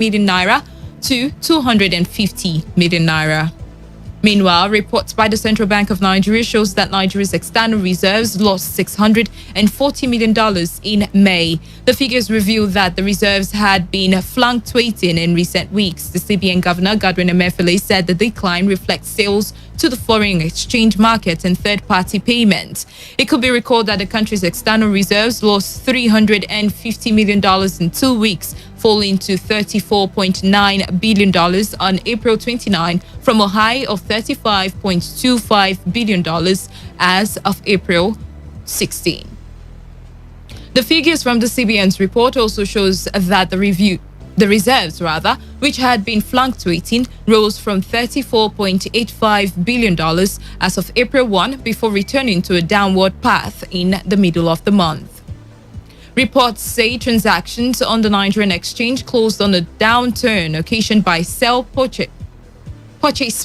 million naira to 250 million naira. Meanwhile, reports by the Central Bank of Nigeria shows that Nigeria's external reserves lost $640 million in May. The figures reveal that the reserves had been fluctuating in recent weeks. The CBN Governor, Godwin Emefiele, said the decline reflects sales to the foreign exchange market and third-party payments. It could be recalled that the country's external reserves lost $350 million in 2 weeks, falling to $34.9 billion on April 29 from a high of $35.25 billion as of April 16. The figures from the CBN's report also shows that the reserves, which had been fluctuating, rose from $34.85 billion as of April 1 before returning to a downward path in the middle of the month. Reports say transactions on the Nigerian exchange closed on a downturn occasioned by sell purchase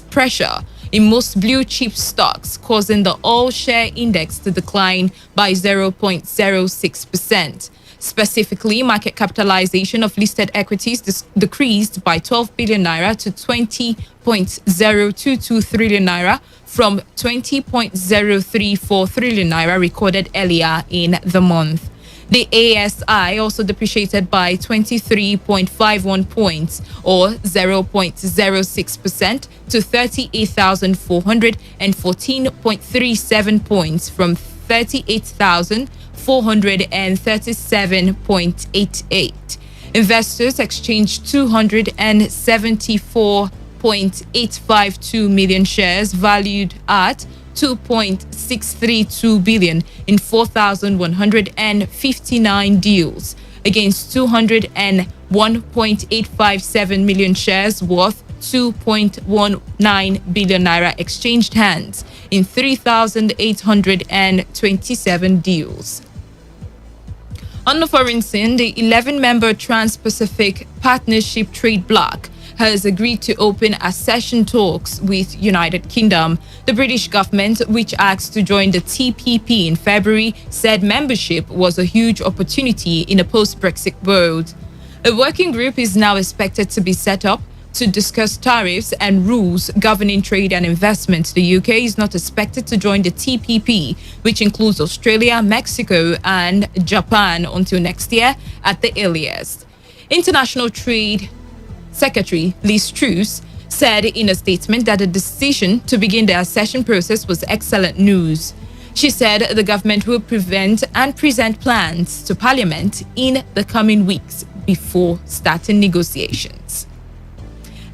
pressure in most blue chip stocks, causing the all-share index to decline by 0.06%. Specifically, market capitalization of listed equities decreased by 12 billion naira to 20.022 trillion naira from 20.034 trillion naira recorded earlier in the month. The ASI also depreciated by 23.51 points or 0.06% to 38,414.37 points from 38,437.88. Investors exchanged 274.852 million shares valued at 2.632 billion in 4,159 deals against 201.857 million shares worth 2.19 billion naira exchanged hands in 3,827 deals. On the foreign scene, the 11-member Trans-Pacific Partnership Trade Bloc has agreed to open accession talks with United Kingdom. The British government, which asked to join the TPP in February, said membership was a huge opportunity in a post-Brexit world. A working group is now expected to be set up to discuss tariffs and rules governing trade and investment. The UK is not expected to join the TPP, which includes Australia, Mexico, and Japan, until next year at the earliest. International Trade Secretary Liz Truss said in a statement that the decision to begin the accession process was excellent news. She said the government will present plans to Parliament in the coming weeks before starting negotiations.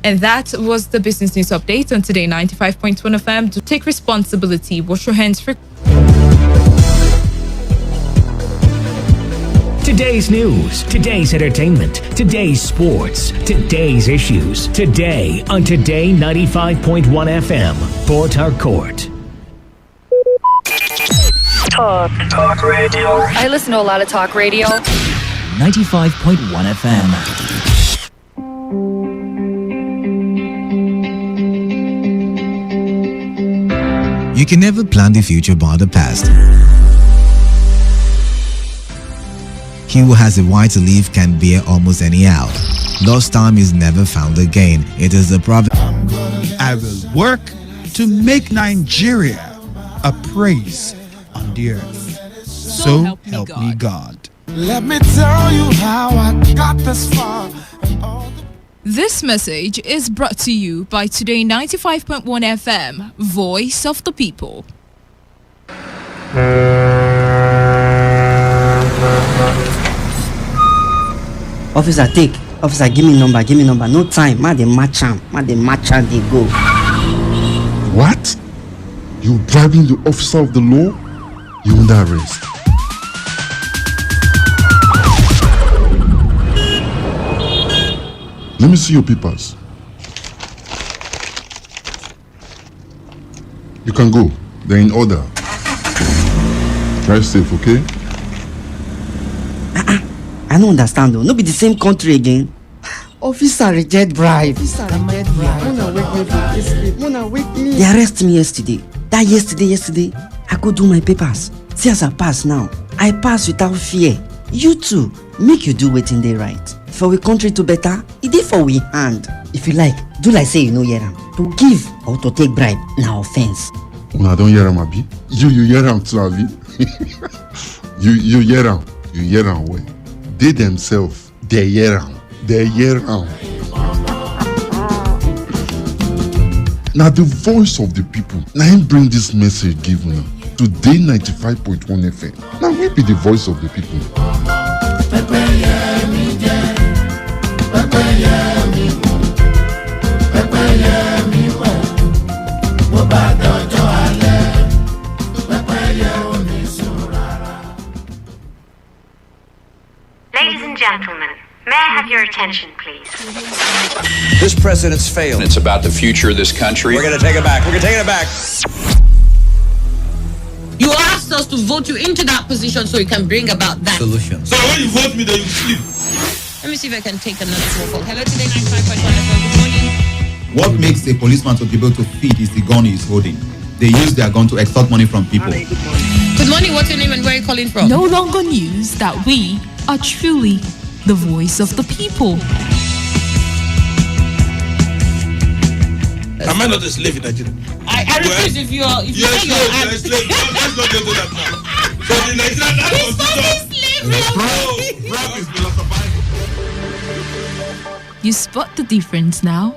And that was the business news update on Today 95.1 FM. To take responsibility, wash your hands for Today's news, today's entertainment, today's sports, today's issues. Today on Today 95.1 FM, Port Harcourt. Talk radio. I listen to a lot of talk radio. 95.1 FM. You can never plan the future but the past. He who has a why to live can bear almost any hour. Lost time is never found again. It is a proverb. I will work to make Nigeria a praise on the earth. So help me God. Let me tell you how I got this far. This message is brought to you by Today 95.1 FM, Voice of the People. Officer, take. Officer, give me number. No time. Ma, they match am. They go. What? You bribing the officer of the law? You under arrest. Let me see your papers. You can go. They're in order. Drive safe, okay? I don't understand though. No be the same country again. Officer reject bribe. Mona wake me. They arrest me yesterday. That yesterday. I go do my papers. See as I pass now. I pass without fear. You too. Make you do wetin dey right. For we country to better, it dey for we hand. If you like, do like say you know hear am. To give or to take bribe na offense. Una don't hear am, abi? You hear am too, abi? you hear am. You hear am well. They themselves, they hear am. They hear am. Now the voice of the people. Now him bring this message give una. Today 95.1 FM. Now we be the voice of the people. Ladies and gentlemen, may I have your attention, please? This president's failed. It's about the future of this country. We're going to take it back. We're going to take it back. You asked us to vote you into that position so you can bring about that solution. So when you vote me, then you sleep. Let me see if I can take another phone call. Hello, Today 95.1 FM. Good morning. What makes a policeman to be able to feed is the gun he's holding. They use their gun to extort money from people. Good morning. What's your name and where are you calling from? No longer news that we are truly the voice of the people. Am I not a slave in Nigeria? I refuse if you are. If you yes, you're a slave. Let's not get to that now. So the Nigerian You spot the difference now?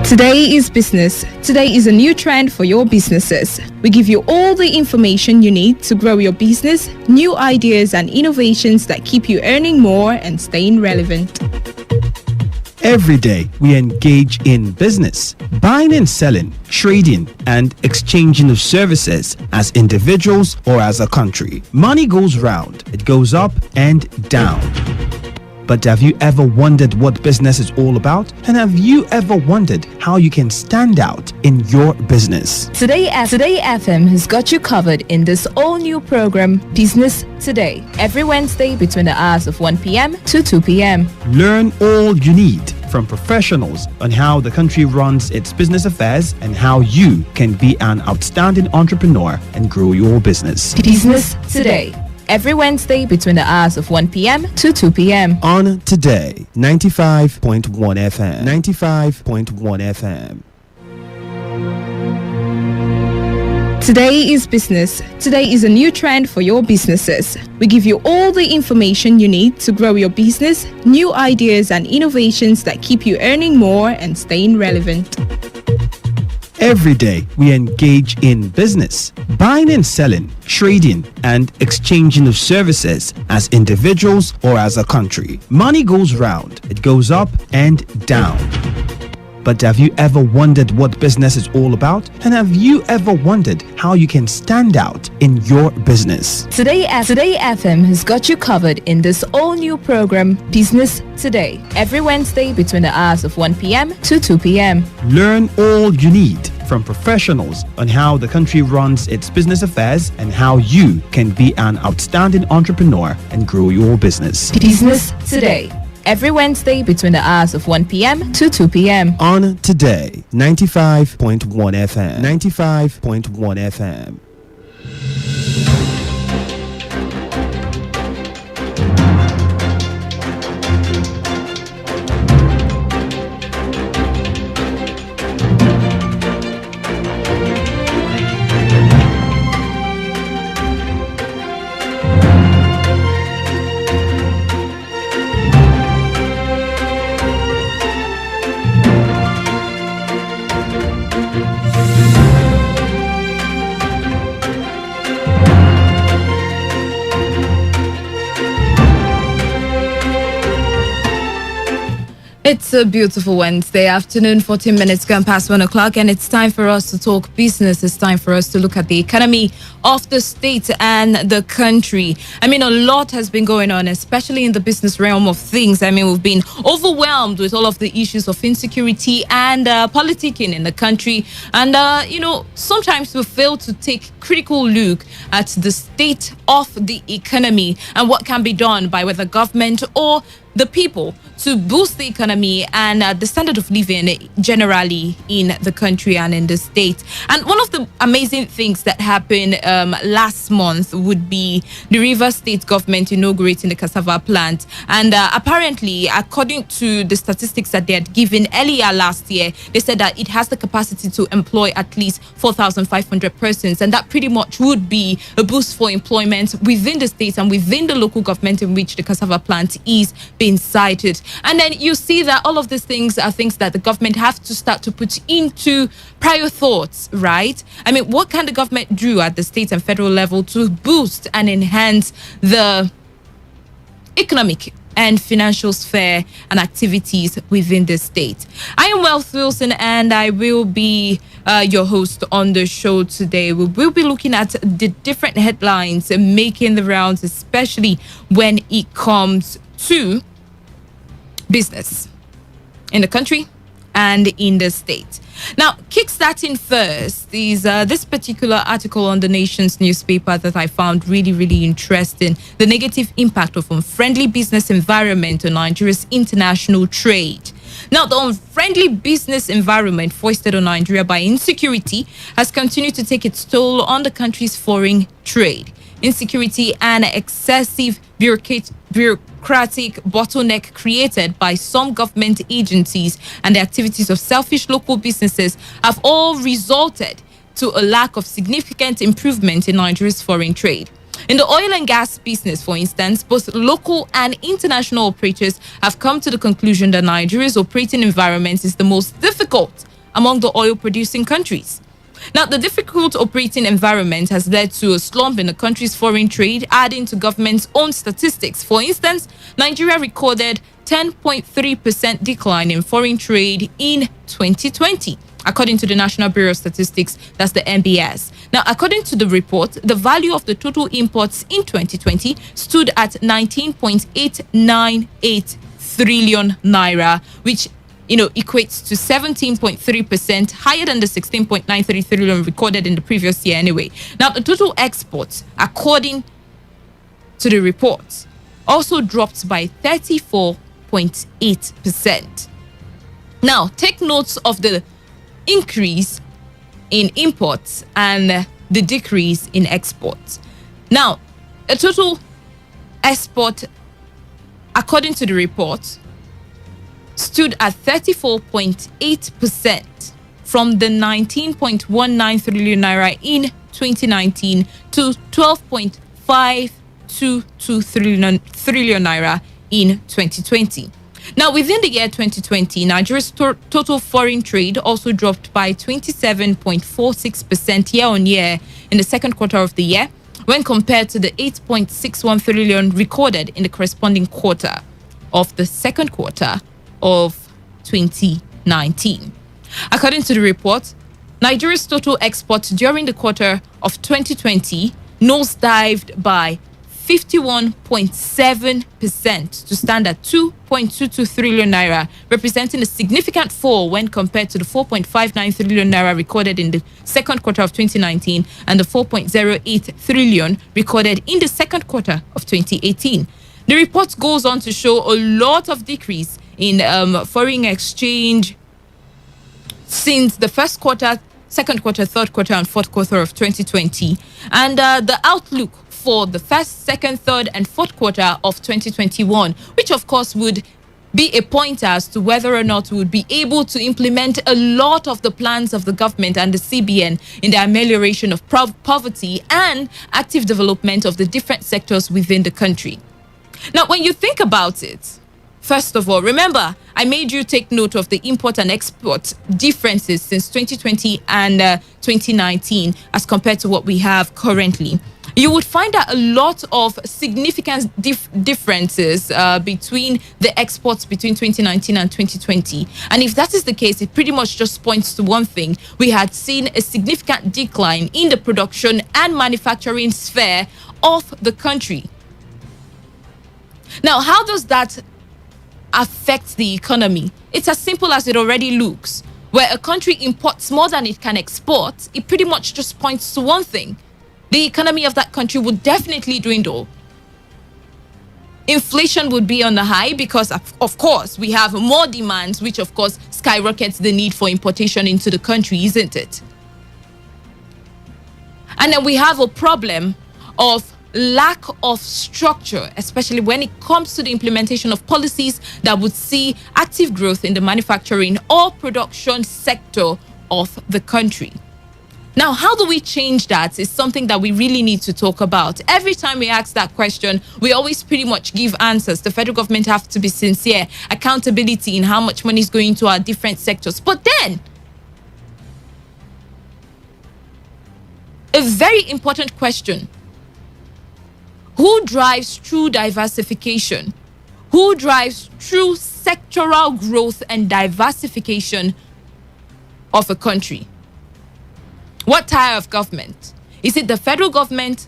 Today is business. Today is a new trend for your businesses. We give you all the information you need to grow your business, new ideas and innovations that keep you earning more and staying relevant. Every day, we engage in business, buying and selling, trading, and exchanging of services as individuals or as a country. Money goes round, it goes up and down. But have you ever wondered what business is all about? And have you ever wondered how you can stand out in your business? Today FM has got you covered in this all-new program, Business Today, every Wednesday between the hours of 1 p.m. to 2 p.m. Learn all you need from professionals on how the country runs its business affairs and how you can be an outstanding entrepreneur and grow your business. Business Today, every Wednesday between the hours of 1 p.m. to 2 p.m. On Today 95.1 FM. 95.1 FM. Today is business. Today is a new trend for your businesses. We give you all the information you need to grow your business, new ideas and innovations that keep you earning more and staying relevant. Every day, we engage in business, buying and selling, trading, and exchanging of services as individuals or as a country. Money goes round, it goes up and down. But have you ever wondered what business is all about? And have you ever wondered how you can stand out in your business? Today FM has got you covered in this all-new program, Business Today, every Wednesday between the hours of 1 p.m. to 2 p.m. Learn all you need from professionals on how the country runs its business affairs and how you can be an outstanding entrepreneur and grow your business. Business Today, every Wednesday between the hours of 1 p.m. to 2 p.m. On Today 95.1 FM. 95.1 FM. It's a beautiful Wednesday afternoon, 14 minutes gone past 1 o'clock, and it's time for us to talk business. It's time for us to look at the economy of the state and the country. I mean, a lot has been going on, especially in the business realm of things. I mean, we've been overwhelmed with all of the issues of insecurity and politicking in the country. And, sometimes we fail to take critical look at the state of the economy and what can be done by whether government or the people to boost the economy and the standard of living generally in the country and in the state. And one of the amazing things that happened last month would be the Rivers State government inaugurating the cassava plant. And apparently, according to the statistics that they had given earlier last year, they said that it has the capacity to employ at least 4,500 persons. And that pretty much would be a boost for employment within the state and within the local government in which the cassava plant is being sited. And then you see that all of these things are things that the government have to start to put into prior thoughts, right? I mean, what can the government do at the state and federal level to boost and enhance the economic and financial sphere and activities within the state? I am Wealth Wilson and I will be your host on the show today. We will be looking at the different headlines making the rounds, especially when it comes to business in the country and in the state. Now, kickstarting first is this particular article on the Nation's newspaper that I found really, really interesting. The negative impact of unfriendly business environment on Nigeria's international trade. Now, the unfriendly business environment foisted on Nigeria by insecurity has continued to take its toll on the country's foreign trade. Insecurity and excessive bureaucratic bottleneck created by some government agencies and the activities of selfish local businesses have all resulted to a lack of significant improvement in Nigeria's foreign trade. In the oil and gas business, for instance, both local and international operators have come to the conclusion that Nigeria's operating environment is the most difficult among the oil-producing countries. Now, the difficult operating environment has led to a slump in the country's foreign trade, adding to government's own statistics. For instance, Nigeria recorded 10.3% decline in foreign trade in 2020, according to the National Bureau of Statistics, that's the NBS. Now, according to the report, the value of the total imports in 2020 stood at 19.898 trillion naira, which equates to 17.3% higher than the 16.93 trillion recorded in the previous year anyway. Now, the total exports, according to the report, also dropped by 34.8%. Now, take notes of the increase in imports and the decrease in exports. Now, a total export, according to the report, stood at 34.8% from the 19.19 trillion naira in 2019 to 12.522 trillion naira in 2020. Now, within the year 2020, Nigeria's total foreign trade also dropped by 27.46% year on year in the second quarter of the year, when compared to the 8.61 trillion recorded in the corresponding quarter of the second quarter of 2019. According to the report, Nigeria's total exports during the quarter of 2020 nosedived by 51.7% to stand at 2.22 trillion naira, representing a significant fall when compared to the 4.59 trillion naira recorded in the second quarter of 2019 and the 4.08 trillion recorded in the second quarter of 2018. The report goes on to show a lot of decrease in foreign exchange since the first quarter, second quarter, third quarter, and fourth quarter of 2020. And the outlook for the first, second, third, and fourth quarter of 2021, which of course would be a pointer as to whether or not we would be able to implement a lot of the plans of the government and the CBN in the amelioration of poverty and active development of the different sectors within the country. Now, when you think about it, first of all, remember, I made you take note of the import and export differences since 2020 and 2019 as compared to what we have currently. You would find that a lot of significant differences between the exports between 2019 and 2020. And if that is the case, it pretty much just points to one thing. We had seen a significant decline in the production and manufacturing sphere of the country. Now, how does that affect the economy? It's as simple as it already looks. Where a country imports more than it can export, it pretty much just points to one thing. The economy of that country would definitely dwindle. inflation would be on the high because, of course, we have more demands, which, of course, skyrockets the need for importation into the country, isn't it? And then we have a problem of lack of structure, especially when it comes to the implementation of policies that would see active growth in the manufacturing or production sector of the country. Now, how do we change that is something that we really need to talk about. Every time we ask that question, we always pretty much give answers. The federal government have to be sincere, accountability in how much money is going to our different sectors. But then, a very important question: who drives true diversification? Who drives true sectoral growth and diversification of a country? What tier of government? Is it the federal government,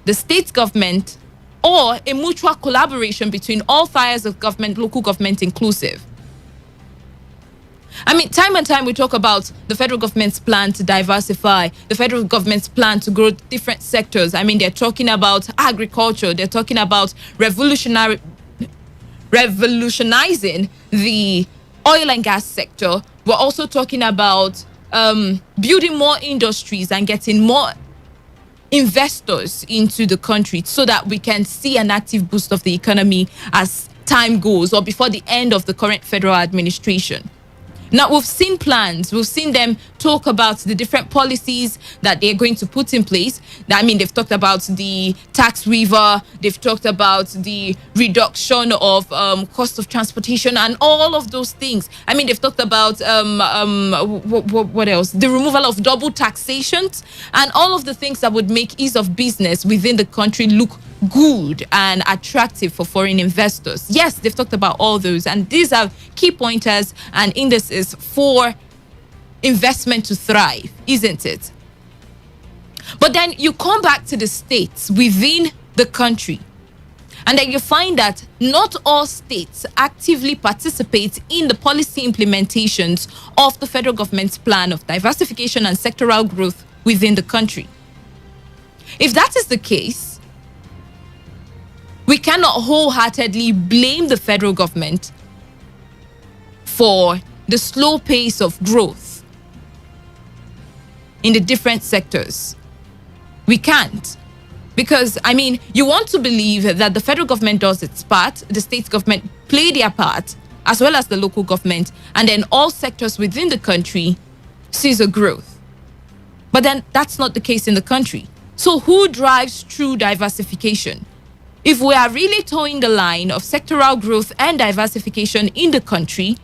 the state government, or a mutual collaboration between all tiers of government, local government inclusive? I mean, time and time we talk about the federal government's plan to diversify, the federal government's plan to grow different sectors. I mean, they're talking about agriculture, they're talking about revolutionizing the oil and gas sector. We're also talking about building more industries and getting more investors into the country so that we can see an active boost of the economy as time goes or before the end of the current federal administration. Now, we've seen plans, we've seen them talk about the different policies that they're going to put in place. I mean, they've talked about the tax waiver, they've talked about the reduction of cost of transportation and all of those things. I mean, they've talked about, what else? The removal of double taxations and all of the things that would make ease of business within the country look good and attractive for foreign investors. Yes, they've talked about all those, and these are key pointers and indices for investment to thrive, isn't it? But then you come back to the states within the country, and then you find that not all states actively participate in the policy implementations of the federal government's plan of diversification and sectoral growth within the country. If that is the case, we cannot wholeheartedly blame the federal government for the slow pace of growth in the different sectors. We can't. Because, I mean, you want to believe that the federal government does its part, the state government play their part, as well as the local government, and then all sectors within the country sees a growth. But then that's not the case in the country. So who drives true diversification? If we are really towing the line of sectoral growth and diversification in the country,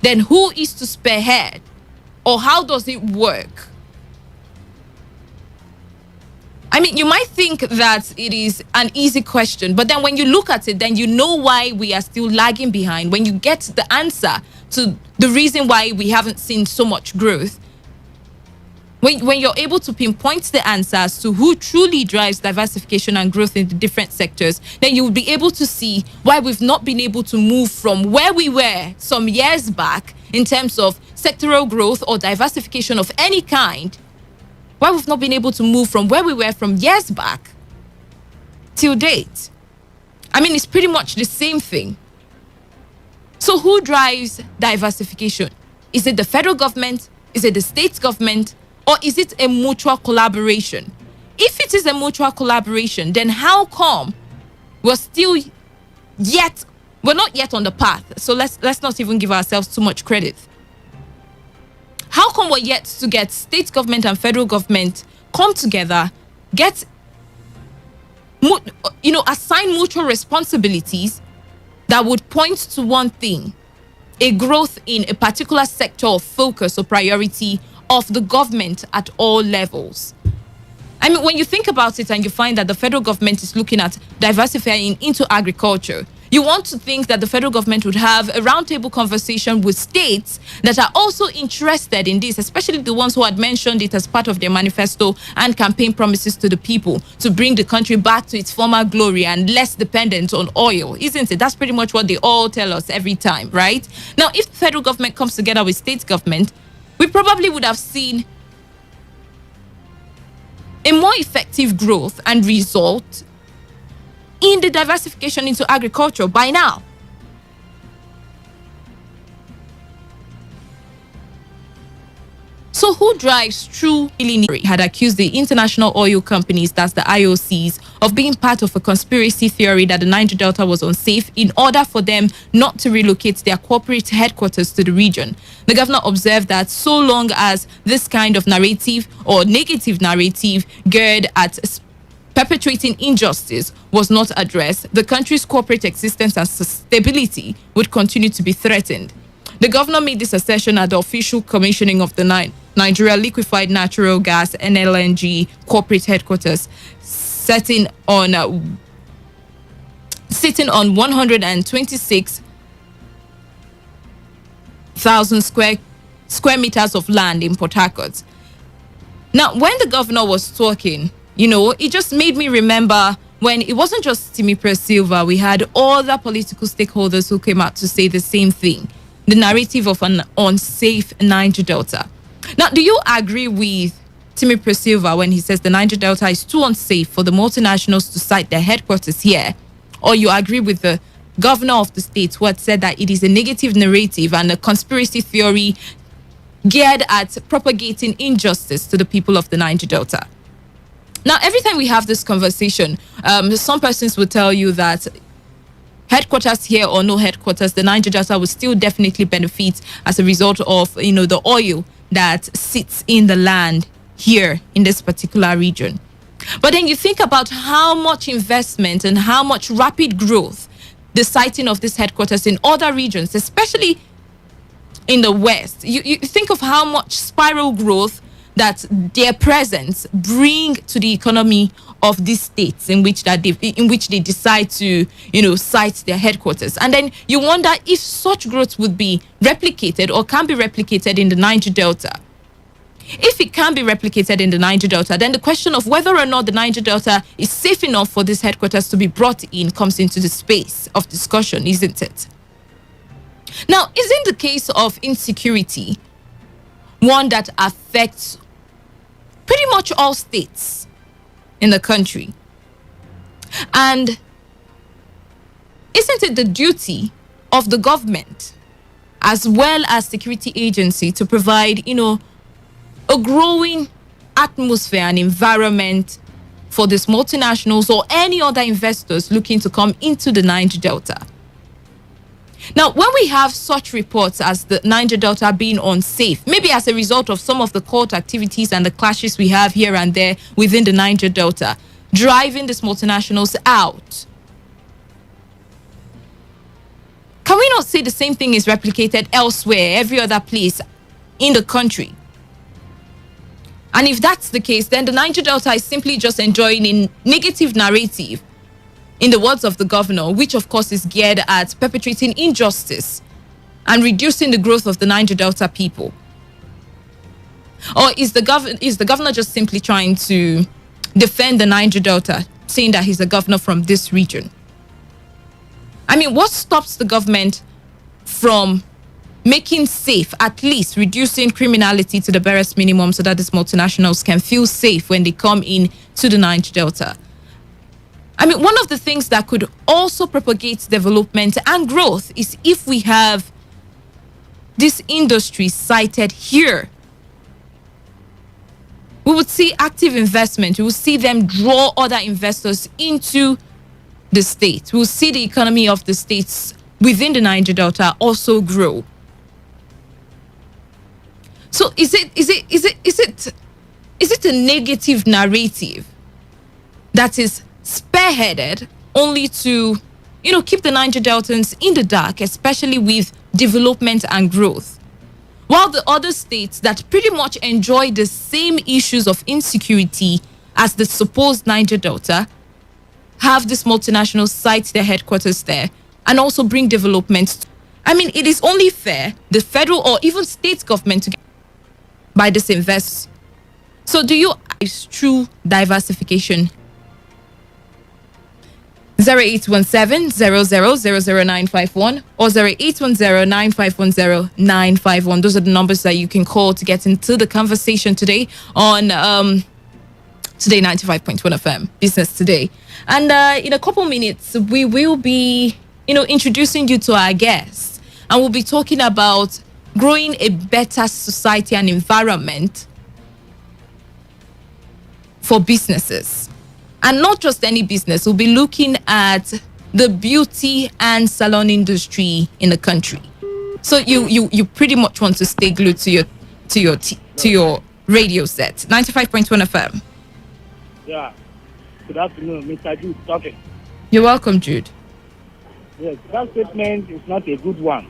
then who is to spearhead? Or how does it work? I mean, you might think that it is an easy question, but then when you look at it, then you know why we are still lagging behind. When you get the answer to the reason why we haven't seen so much growth, when you're able to pinpoint the answers to who truly drives diversification and growth in the different sectors, then you will be able to see why we've not been able to move from where we were some years back in terms of sectoral growth or diversification of any kind. Why we've not been able to move from where we were from years back till date. I mean, it's pretty much the same thing. So who drives diversification? Is it the federal government? Is it the state government? Or is it a mutual collaboration? If it is a mutual collaboration, then how come we're not yet on the path? So let's not even give ourselves too much credit. How come we're yet to get state government and federal government come together, assign mutual responsibilities that would point to one thing, a growth in a particular sector of focus or priority of the government at all levels? I mean, when you think about it and you find that the federal government is looking at diversifying into agriculture, you want to think that the federal government would have a roundtable conversation with states that are also interested in this, especially the ones who had mentioned it as part of their manifesto and campaign promises to the people to bring the country back to its former glory and less dependent on oil, isn't it? That's pretty much what they all tell us every time, right? Now, if the federal government comes together with state government, we probably would have seen a more effective growth and result in the diversification into agriculture by now. So who drives true millionaire had accused the international oil companies, that's the IOCs, of being part of a conspiracy theory that the Niger Delta was unsafe in order for them not to relocate their corporate headquarters to the region. The governor observed that so long as this kind of narrative or negative narrative geared at perpetrating injustice was not addressed, the country's corporate existence and stability would continue to be threatened. The governor made this assertion at the official commissioning of the Nigeria Liquefied Natural Gas (NLNG) corporate headquarters, sitting on 126,000 square meters of land in Port Harcourt. Now, when the governor was talking, it just made me remember when it wasn't just Timi Silva, we had other political stakeholders who came out to say the same thing. The narrative of an unsafe Niger Delta. Now, do you agree with Timi Silva when he says the Niger Delta is too unsafe for the multinationals to site their headquarters here? Or you agree with the governor of the state who had said that it is a negative narrative and a conspiracy theory geared at propagating injustice to the people of the Niger Delta? Now, every time we have this conversation, some persons will tell you that headquarters here or no headquarters, the Niger Delta will still definitely benefit as a result of, the oil that sits in the land here in this particular region. But then you think about how much investment and how much rapid growth the siting of this headquarters in other regions, especially in the West, you think of how much spiral growth that their presence bring to the economy of these states in which they decide to site their headquarters. And then you wonder if such growth would be replicated or can be replicated in the Niger Delta. If it can be replicated in the Niger Delta, then the question of whether or not the Niger Delta is safe enough for these headquarters to be brought in comes into the space of discussion, isn't it? Now, isn't the case of insecurity one that affects pretty much all states in the country? And isn't it the duty of the government as well as security agency to provide, a growing atmosphere and environment for these multinationals or any other investors looking to come into the Niger Delta? Now, when we have such reports as the Niger Delta being unsafe, maybe as a result of some of the court activities and the clashes we have here and there within the Niger Delta, driving these multinationals out, can we not say the same thing is replicated elsewhere, every other place in the country? And if that's the case, then the Niger Delta is simply just enjoying a negative narrative, in the words of the governor, which of course is geared at perpetrating injustice and reducing the growth of the Niger Delta people. Or is the governor just simply trying to defend the Niger Delta, saying that he's a governor from this region? I mean, what stops the government from making safe, at least reducing criminality to the barest minimum so that these multinationals can feel safe when they come in to the Niger Delta? I mean, one of the things that could also propagate development and growth is if we have this industry sited here. We would see active investment. We would see them draw other investors into the state. We will see the economy of the states within the Niger Delta also grow. So is it a negative narrative that is spearheaded only to, keep the Niger Deltans in the dark, especially with development and growth, while the other states that pretty much enjoy the same issues of insecurity as the supposed Niger Delta have this multinational site their headquarters there and also bring development? I mean, it is only fair the federal or even state government to buy this invest. So do you is true diversification? 0817-0000951 or 0810-9510-951. Those are the numbers that you can call to get into the conversation today on Today 95.1 FM, Business Today. And in a couple minutes, we will be, introducing you to our guests. And we'll be talking about growing a better society and environment for businesses. And not just any business. We'll be looking at the beauty and salon industry in the country. So you pretty much want to stay glued to your radio set. 95.1 FM. Yeah. Good afternoon, Mr. Jude talking. You're welcome, Jude. Yes, that statement is not a good one.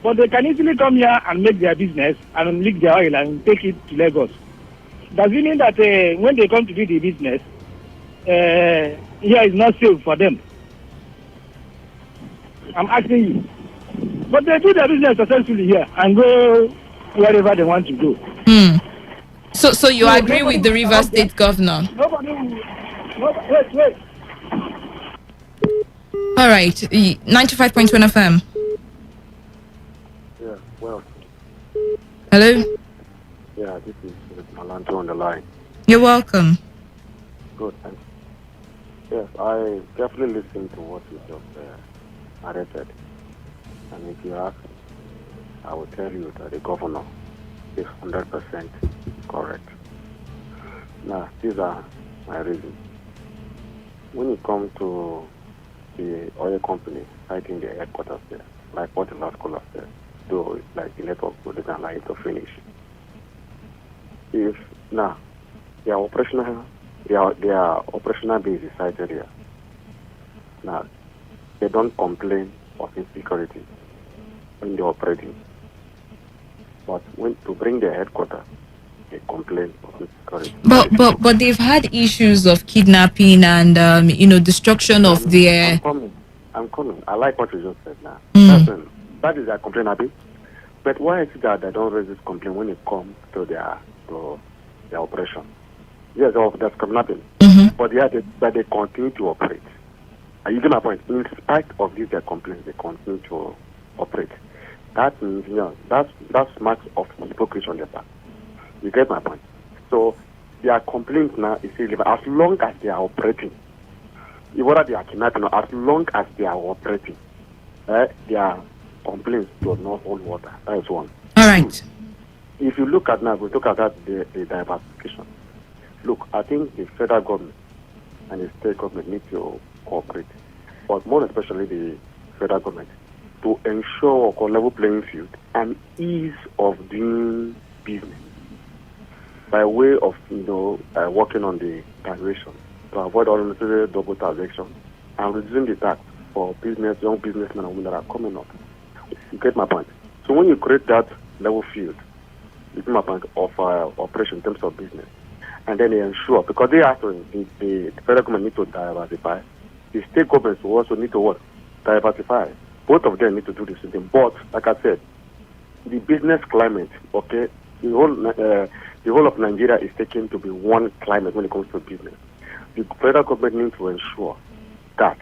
But they can easily come here and make their business and leak their oil and take it to Lagos. Does it mean that when they come to do the business, here is not safe for them? I'm asking you. But they do their business successfully here and go wherever they want to go. So you agree with the Rivers State governor? Nobody will. Wait. All right, 95.1 FM. Yeah, well. Hello? Yeah, this is Malanto on the line. You're welcome. Good, thanks. Yes, I carefully listened to what you just narrated. And if you ask me, I will tell you that the governor is 100% correct. Now, these are my reasons. When it comes to the oil company citing their headquarters there, like what the last caller said, though it's like the network would not allow it to finish. If now their operational base is cited here. Now they don't complain of insecurity when they're operating. But when to bring their headquarters, they complain of insecurity. But they've had issues of kidnapping and destruction of their. I'm coming. I like what you just said now. That is their complaint, Abby. But why is it that they don't raise this complaint when it comes to their operation? Yes, that's kidnapping. But they continue to operate. You get my point? In spite of this, their complaints, they continue to operate. That means, that's marks of hypocrisy on their part. You get my point? So their complaints now is irrelevant as long as they are operating. Whether they are kidnapping, as long as they are operating, their complaints do not hold water. That is one. All right. If you look at now, we look at that the diversification. Look, I think the federal government and the state government need to cooperate, but more especially the federal government, to ensure a level playing field and ease of doing business by way of working on the taxation to avoid unnecessary double taxation and reducing the tax for young businessmen and women that are coming up. You get my point? So when you create that level field, you get my point of operation in terms of business, and then they ensure, because they have to, the federal government need to diversify, the state governments will also need to what? Diversify. Both of them need to do the same thing. But like I said, the business climate, okay, the whole of Nigeria is taken to be one climate when it comes to business. The federal government needs to ensure that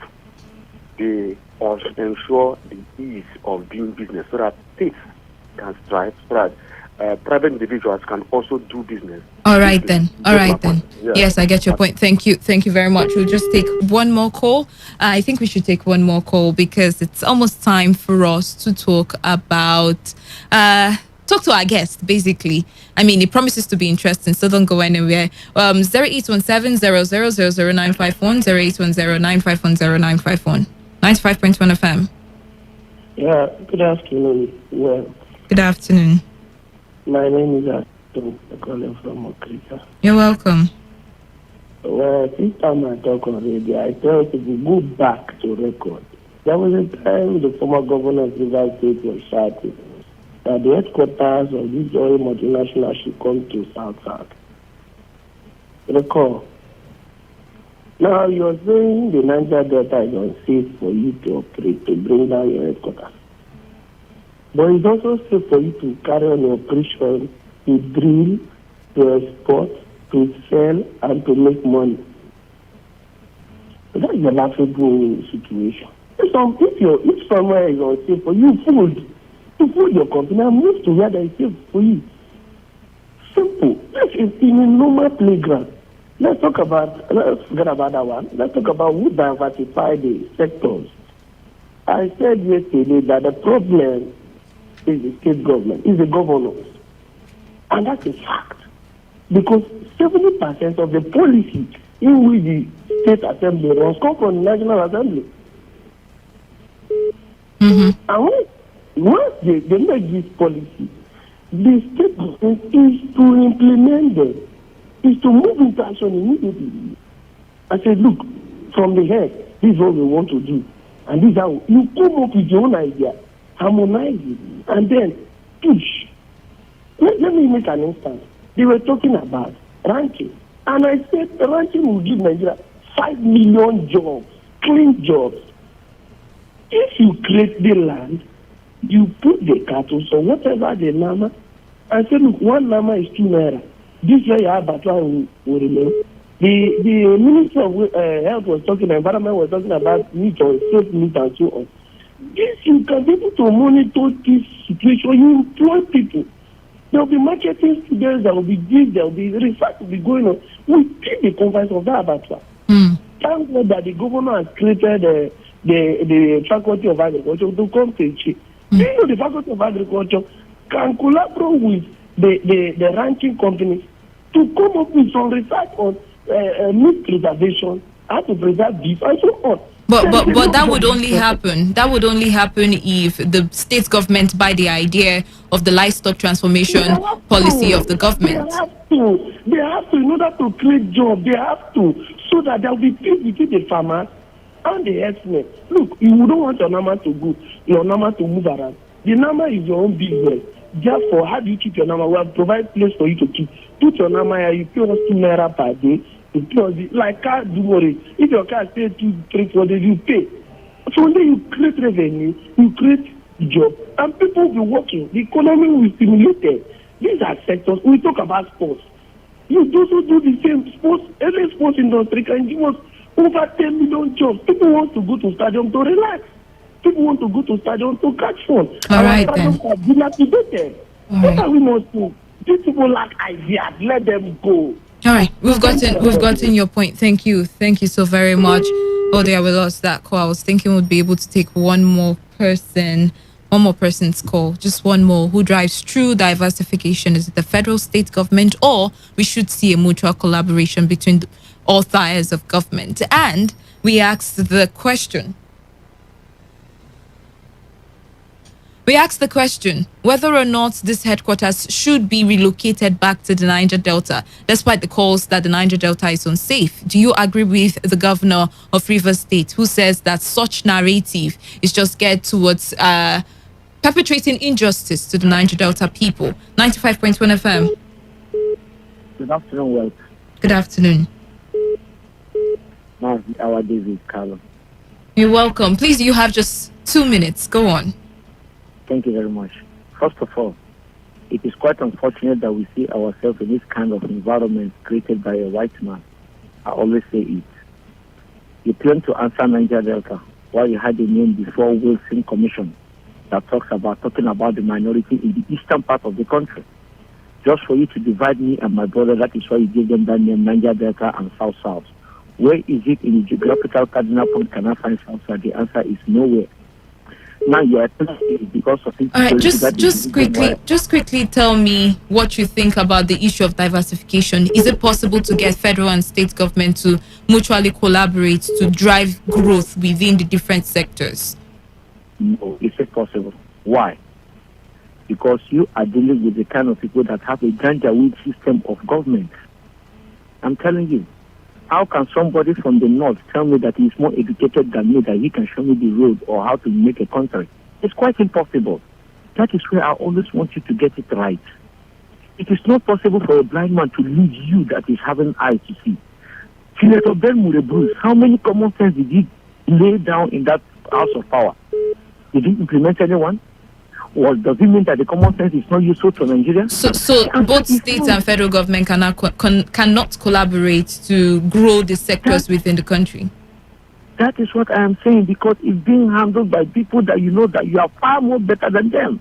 they also ensure the ease of doing business so that states can strive, so that private individuals can also do business. All right then. Yeah. Yes, I get your point. Thank you very much. We'll just take one more call. I think we should take one more call because it's almost time for us to talk about talk to our guest, basically. I mean, it promises to be interesting, so don't go anywhere. 0817 0000951, 0810 9510951, 95.1 FM. Yeah, good afternoon. Well, good afternoon. My name is Aston. I'm calling from Okrika. You're welcome. Well, this time I talk on radio, I tell people go back to record. There was a time the former governor of Rivers State was shouting that the headquarters of this oil multinational should come to South. Recall. Now you're saying the Niger Delta is unsafe for you to operate, to bring down your headquarters. But it's also safe for you to carry on your operation, to drill, to export, to sell, and to make money. So that's the laughable situation. If somewhere is unsafe for you, fold your company and move to where there is safe for you. Simple. This is in a normal playground. let's forget about that one. Let's talk about who diversify the sectors. I said yesterday that the problem is the state government, is the governors. And that's a fact. Because 70% of the policy in which the state assembly runs come from the National Assembly. And once they make this policy, the state government is to implement them, is to move into action immediately. I said, look, from the head, this is what we want to do. And this is how you come up with your own idea, harmonize it, and then push. Let me make an instance. They were talking about ranching. And I said ranching will give Nigeria 5 million jobs, clean jobs. If you create the land, you put the cattle, so whatever the nama, I said, look, 1 nama is 2 naira. This way, will remain. The Minister of Health was talking, Environment was talking about meat or safe meat and so on. This, you can be able to monitor this situation. You employ people. There will be marketing students, there will be this, there will be research will be going on. We take the confines of that abattoir. Thank God that the governor has created the Faculty of Agriculture to come to achieve. Do you know the Faculty of Agriculture can collaborate with the ranching companies to come up with some research on meat preservation, how to preserve beef, and so on. But that would only happen. That would only happen if the state government buy the idea of the livestock transformation policy of the government. They have to, in order to create jobs, they have to, so that there will be peace between the farmers and the herdsmen. Look, you don't want your number to go, your number to move around. The number is your own business. Therefore, how do you keep your number? We have provide place for you to keep. Put your number here, you pay us 2 naira per day. You pay us, like car, do worry. If your car stays 2, 3, 4 days, you pay. So then you create revenue, you create job, and people will be working. The economy will be stimulated. These are sectors. We talk about sports. You also do the same sports. Every sports industry can give us over 10 million jobs. People want to go to stadium to relax. People want to go to stadium to catch fun. All right, then. Are dilapidated. What are we not doing? These people lack ideas. Let them go. All right, we've gotten your point. Thank you so very much. Oh dear, we lost that call. I was thinking we'd be able to take one more person's call, just one more. Who drives true diversification? Is it the federal, state government, or we should see a mutual collaboration between all tiers of government? And we asked the question. Whether or not this headquarters should be relocated back to the Niger Delta, despite the calls that the Niger Delta is unsafe. Do you agree with the governor of Rivers State, who says that such narrative is just geared towards perpetrating injustice to the Niger Delta people? 95.1 FM. Good afternoon, Wealth. Good afternoon. Our David Carlo. You're welcome. Please, you have just 2 minutes. Go on. Thank you very much. First of all, it is quite unfortunate that we see ourselves in this kind of environment created by a white man. I always say it. You claim to answer Niger Delta while you had a name before Wilson Commission that talking about the minority in the eastern part of the country. Just for you to divide me and my brother, that is why you give them that name, Niger Delta and South South. Where is it in the geographical cardinal point can I find South South? The answer is nowhere. Now you are because of it. All right, just quickly tell me what you think about the issue of diversification. Is it possible to get federal and state government to mutually collaborate to drive growth within the different sectors? No, is it possible? Why? Because you are dealing with the kind of people that have a ganja-weed system of government. I'm telling you. How can somebody from the north tell me that he's more educated than me, that he can show me the road or how to make a country? It's quite impossible. That is where I always want you to get it right. It is not possible for a blind man to lead you that is having eyes to see. Senator Ben Murebus, how many common sense did he lay down in that house of power? Did he implement anyone? Or does it mean that the common sense is not useful to Nigeria? So both states and federal government cannot collaborate to grow the sectors within the country? That is what I am saying, because it's being handled by people that you know that you are far more better than them.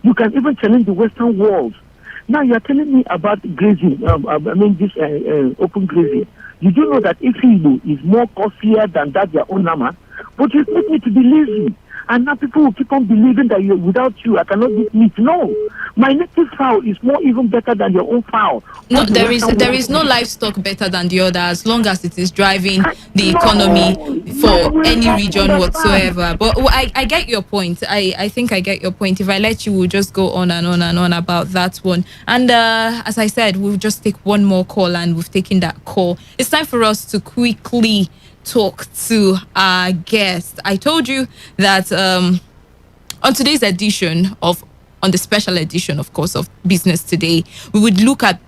You can even challenge the Western world. Now you are telling me about grazing. This open grazing. Did you know that Ifilu is more costlier than that their own llama? But you expect me to be lazy. And now people will keep on believing that without you, I cannot eat meat. No. My native fowl is more even better than your own fowl. No, there is no livestock better than the other as long as it is driving the economy for any region whatsoever. But I get your point. I think I get your point. If I let you, we'll just go on and on and on about that one. And as I said, we'll just take one more call, and we've taken that call. It's time for us to quickly talk to our guest. I told you that on today's edition on the special edition, of course, of Business Today, we would look at,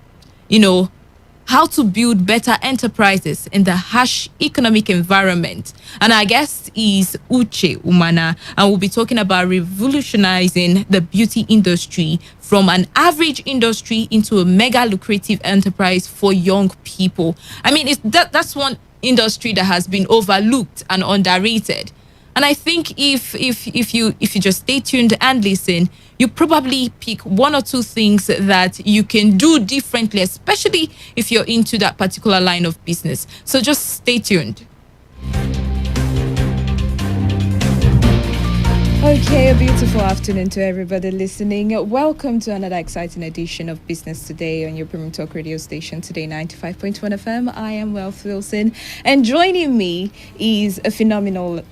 how to build better enterprises in the harsh economic environment. And our guest is Uche Umana, and we'll be talking about revolutionizing the beauty industry from an average industry into a mega lucrative enterprise for young people. I mean, that's one industry that has been overlooked and underrated. And I think if you just stay tuned and listen, you probably pick one or two things that you can do differently, especially if you're into that particular line of business. So just stay tuned. Okay, a beautiful afternoon to everybody listening. Welcome to another exciting edition of Business Today on your Premium Talk radio station, Today 95.1 FM. I am Wealth Wilson, and joining me is a phenomenal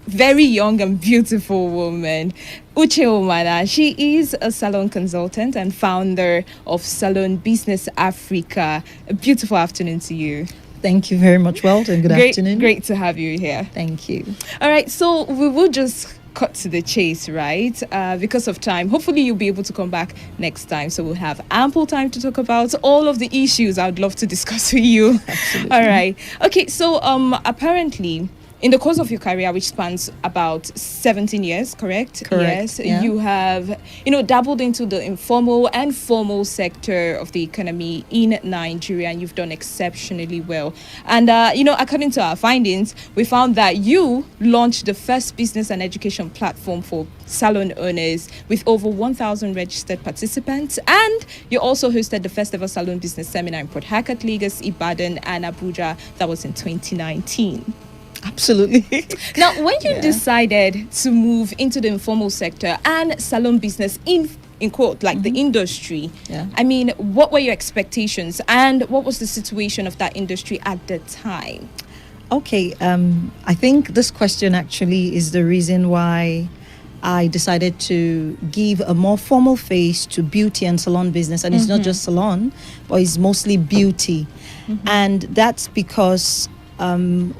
very young and beautiful woman, Uche Umana. She is a salon consultant and founder of Salon Business Africa. A beautiful afternoon to you. Thank you very much, Walt, and good afternoon. Great to have you here. Thank you. All right, so we will just cut to the chase, right? Because of time. Hopefully you'll be able to come back next time, so we'll have ample time to talk about all of the issues I would love to discuss with you. Absolutely. All right. Okay, so apparently in the course of your career, which spans about 17 years, correct? Correct. Yes. Yeah. You have, dabbled into the informal and formal sector of the economy in Nigeria, and you've done exceptionally well. And, according to our findings, we found that you launched the first business and education platform for salon owners with over 1,000 registered participants. And you also hosted the first ever salon business seminar in Port Harcourt, Lagos, Ibadan, and Abuja. That was in 2019. Absolutely. Now, when you decided to move into the informal sector and salon business in quote, like the industry, I mean, what were your expectations and what was the situation of that industry at the time? Okay, I think this question actually is the reason why I decided to give a more formal face to beauty and salon business. And it's not just salon, but it's mostly beauty. And that's because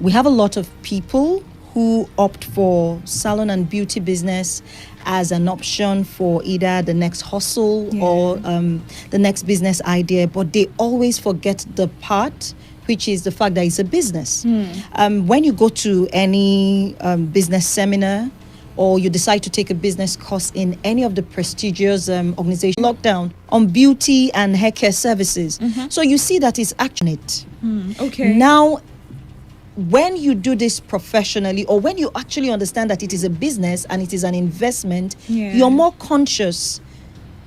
we have a lot of people who opt for salon and beauty business as an option for either the next hustle or the next business idea, but they always forget the part which is the fact that it's a business. When you go to any business seminar or you decide to take a business course in any of the prestigious organizations, lockdown on beauty and hair care services. So you see that it's actually it. Okay. Now, when you do this professionally, or when you actually understand that it is a business and it is an investment, you're more conscious.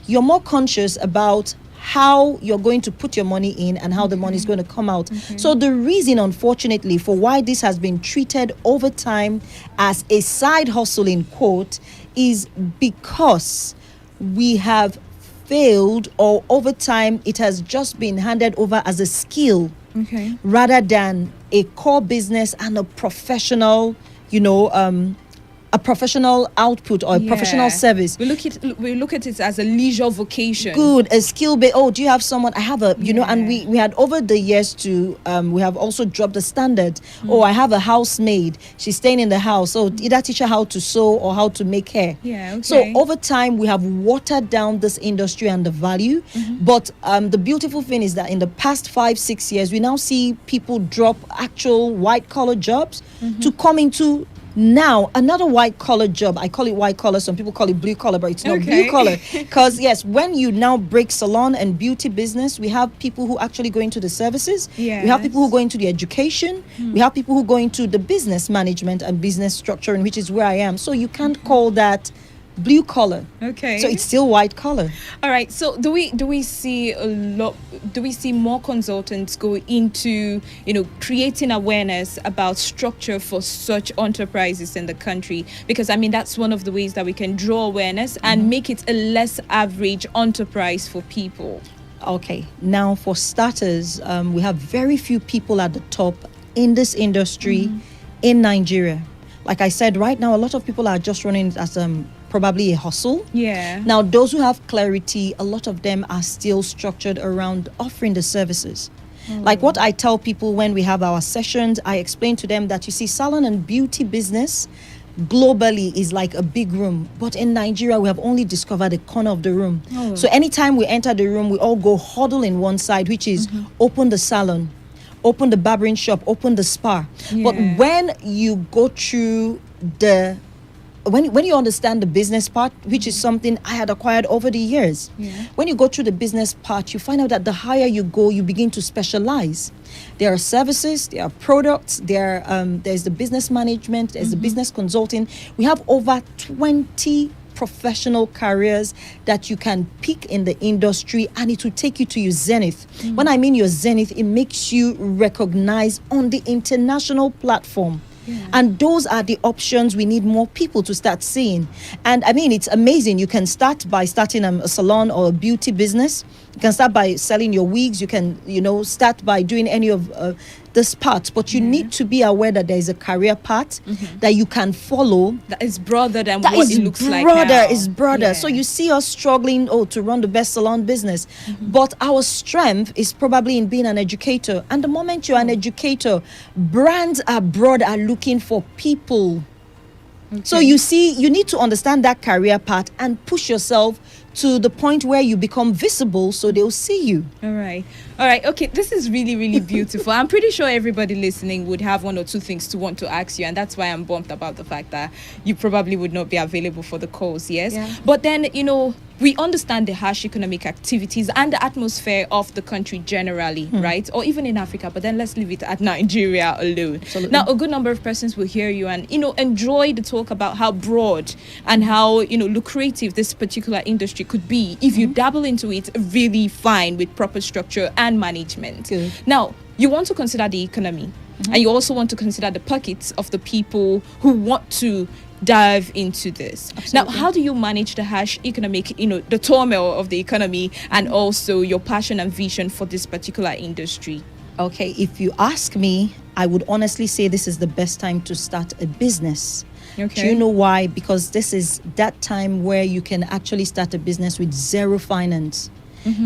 You're more conscious about how you're going to put your money in and how the money is going to come out. So the reason, unfortunately, for why this has been treated over time as a side hustle, in quote, is because we have failed, or over time it has just been handed over as a skill rather than a core business and a professional, a professional output or a professional service. We look at it as a leisure vocation. Good, a skill based. Oh, do you have someone? I have a, and we had over the years to, we have also dropped the standard. Oh, I have a housemaid. She's staying in the house. So either teach her how to sew or how to make hair. So over time, we have watered down this industry and the value. But the beautiful thing is that in the past 5-6 years, we now see people drop actual white collar jobs to come into now another white collar job. I call it white collar, some people call it blue collar, but it's not blue collar, because yes, when you now break salon and beauty business, we have people who actually go into the services, we have people who go into the education, we have people who go into the business management and business structuring, which is where I am. So you can't call that blue collar. Okay. So it's still white collar. All right. So do we see a lot? Do we see more consultants go into creating awareness about structure for such enterprises in the country? Because I mean that's one of the ways that we can draw awareness and make it a less average enterprise for people. Okay. Now for starters, we have very few people at the top in this industry in Nigeria. Like I said, right now a lot of people are just running it as probably a hustle. Yeah. Now, those who have clarity, a lot of them are still structured around offering the services. Like what I tell people when we have our sessions, I explain to them that, you see, salon and beauty business globally is like a big room. But in Nigeria, we have only discovered a corner of the room. So anytime we enter the room, we all go huddle in one side, which is open the salon, open the barbering shop, open the spa. But when you go through when you understand the business part, which is something I had acquired over the years, when you go through the business part, you find out that the higher you go, you begin to specialize. There are services, there are products, there's the business management, there's the business consulting. We have over 20 professional careers that you can pick in the industry, and it will take you to your zenith. When I mean your zenith, it makes you recognized on the international platform. And those are the options we need more people to start seeing. And I mean, it's amazing. You can start by starting a salon or a beauty business. You can start by selling your wigs. You can, start by doing any of this part. But you need to be aware that there is a career path that you can follow. That is broader than what it looks like now. That is broader. So you see us struggling, to run the best salon business. But our strength is probably in being an educator. And the moment you're an educator, brands abroad are looking for people. So you see, you need to understand that career path and push yourself to the point where you become visible so they'll see you. All right. Okay, this is really, really beautiful. I'm pretty sure everybody listening would have one or two things to want to ask you, and that's why I'm bummed about the fact that you probably would not be available for the calls, yes? Yeah. But then, we understand the harsh economic activities and the atmosphere of the country generally, right? Or even in Africa, but then let's leave it at Nigeria alone. Absolutely. Now, a good number of persons will hear you and, enjoy the talk about how broad and how, lucrative this particular industry could be if you dabble into it really fine with proper structure and management. Good. Now, you want to consider the economy and you also want to consider the pockets of the people who want to dive into this. Absolutely. Now, how do you manage the harsh economic, the turmoil of the economy and also your passion and vision for this particular industry? Okay, if you ask me, I would honestly say this is the best time to start a business. Okay. Do you know why? Because this is that time where you can actually start a business with zero finance.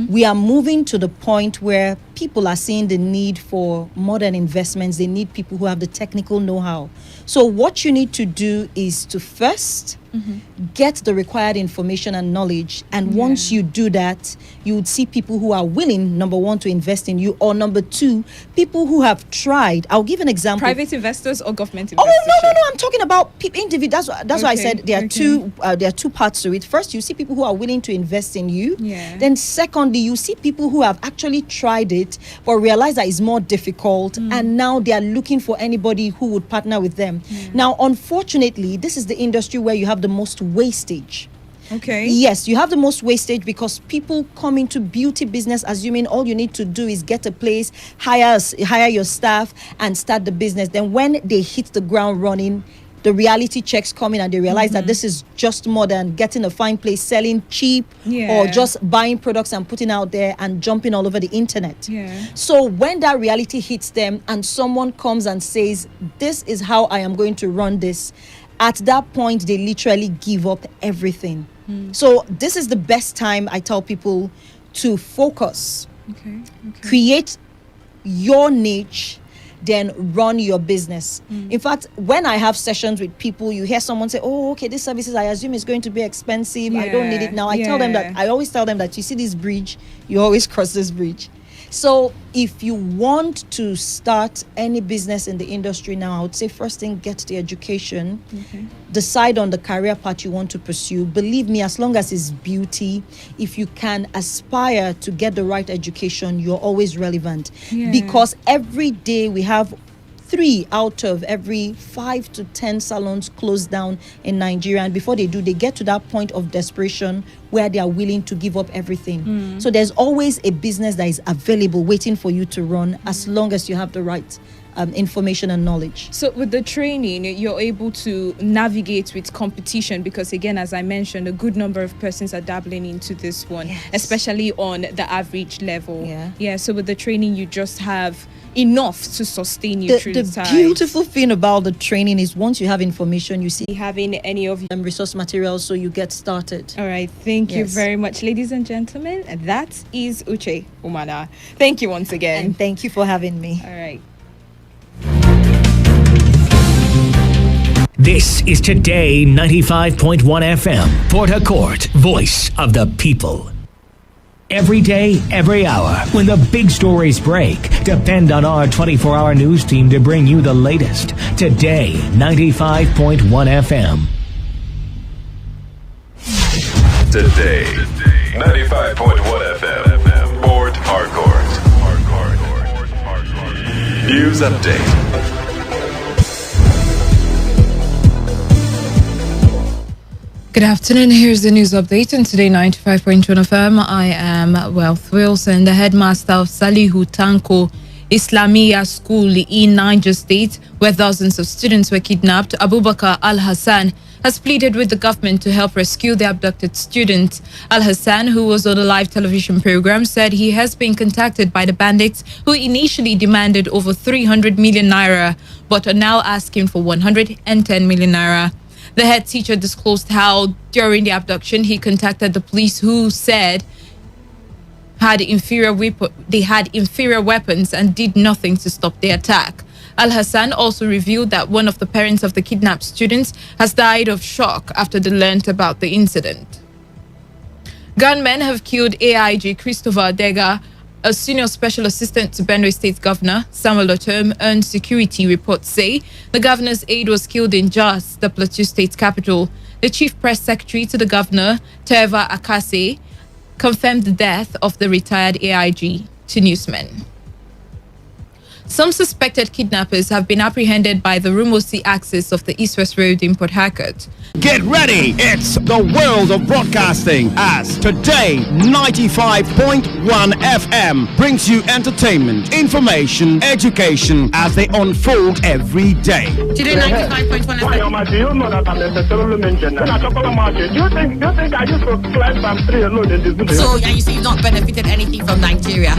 We are moving to the point where people are seeing the need for modern investments. They need people who have the technical know-how. So what you need to do is to first get the required information and knowledge. And once you do that, you would see people who are willing, number one, to invest in you, or number two, people who have tried. I'll give an example. Private investors or government investors? Oh, no. I'm talking about individuals. That's why I said there are two parts to it. First, you see people who are willing to invest in you. Yeah. Then secondly, you see people who have actually tried it but realize that it's more difficult, and now they are looking for anybody who would partner with them. Now, unfortunately, this is the industry where you have the most wastage. Okay. Yes, you have the most wastage because people come into beauty business assuming all you need to do is get a place, hire your staff, and start the business. Then when they hit the ground running, the reality checks come in and they realize that this is just more than getting a fine place, selling cheap, or just buying products and putting out there and jumping all over the internet. So when that reality hits them and someone comes and says, this is how I am going to run this, at that point, they literally give up everything. So this is the best time, I tell people, to focus. Create your niche, then run your business. In fact, when I have sessions with people, you hear someone say, oh, okay, this services, I assume is going to be expensive. I don't need it now. I always tell them that you see this bridge, you always cross this bridge. So if you want to start any business in the industry now, I would say first thing, get the education. Decide on the career path you want to pursue. Believe me, as long as it's beauty, if you can aspire to get the right education, you're always relevant. Because every day we have 3 out of every 5 to 10 salons close down in Nigeria. And before they do, they get to that point of desperation where they are willing to give up everything. So there's always a business that is available waiting for you to run as long as you have the right information and knowledge. So with the training, you're able to navigate with competition because, again, as I mentioned, a good number of persons are dabbling into this one, especially on the average level. Yeah. So with the training, you just have enough to sustain you through the time. The beautiful thing about the training is once you have information, you see having any of them resource materials, so you get started. All right. Thank you very much, ladies and gentlemen. And that is Uche Umana. Thank you once again. And thank you for having me. All right. This is Today 95.1 FM, Port Harcourt, voice of the people. Every day, every hour, when the big stories break, depend on our 24-hour news team to bring you the latest. Today 95.1 FM. Today 95.1 FM, Port Harcourt. News update. Good afternoon. Here's the news update on Today 95.1 FM. I am Wealth Wilson. The headmaster of Salihu Tanko Islamia School in Niger State, where dozens of students were kidnapped, Abubakar Al-Hassan, has pleaded with the government to help rescue the abducted students. Al-Hassan, who was on a live television program, said he has been contacted by the bandits who initially demanded over 300 million naira, but are now asking for 110 million naira. The head teacher disclosed how, during the abduction, he contacted the police, who said they had inferior weapons and did nothing to stop the attack. Al-Hassan also revealed that one of the parents of the kidnapped students has died of shock after they learned about the incident. Gunmen have killed AIG Christopher Dega, a senior special assistant to Benue State Governor Samuel Otom, earned security reports say the governor's aide was killed in Jos, the Plateau State capital. The chief press secretary to the governor, Teva Akase, confirmed the death of the retired AIG to newsmen. Some suspected kidnappers have been apprehended by the Rumosi axis of the East-West Road in Port Harcourt. Get ready! It's the world of broadcasting as Today 95.1 FM brings you entertainment, information, education as they unfold every day. Today 95.1 FM. Do you know that I'm necessarily mentioned? Do you think I used to climb from tree alone in this building? So, yeah, you say you've not benefited anything from Nigeria.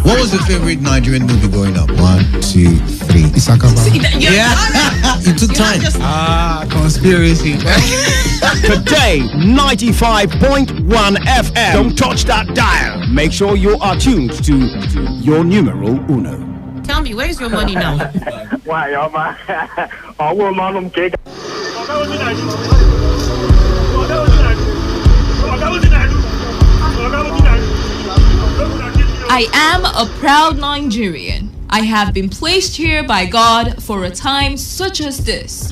What was your favorite Nigerian movie growing up? 1, 2, 3. Isakaba. Yeah. You took time. Conspiracy. Today 95.1 FM. Don't touch that dial. Make sure you are tuned to your numero uno. Tell me, where's your money now? Why, I am a proud Nigerian. I have been placed here by God for a time such as this.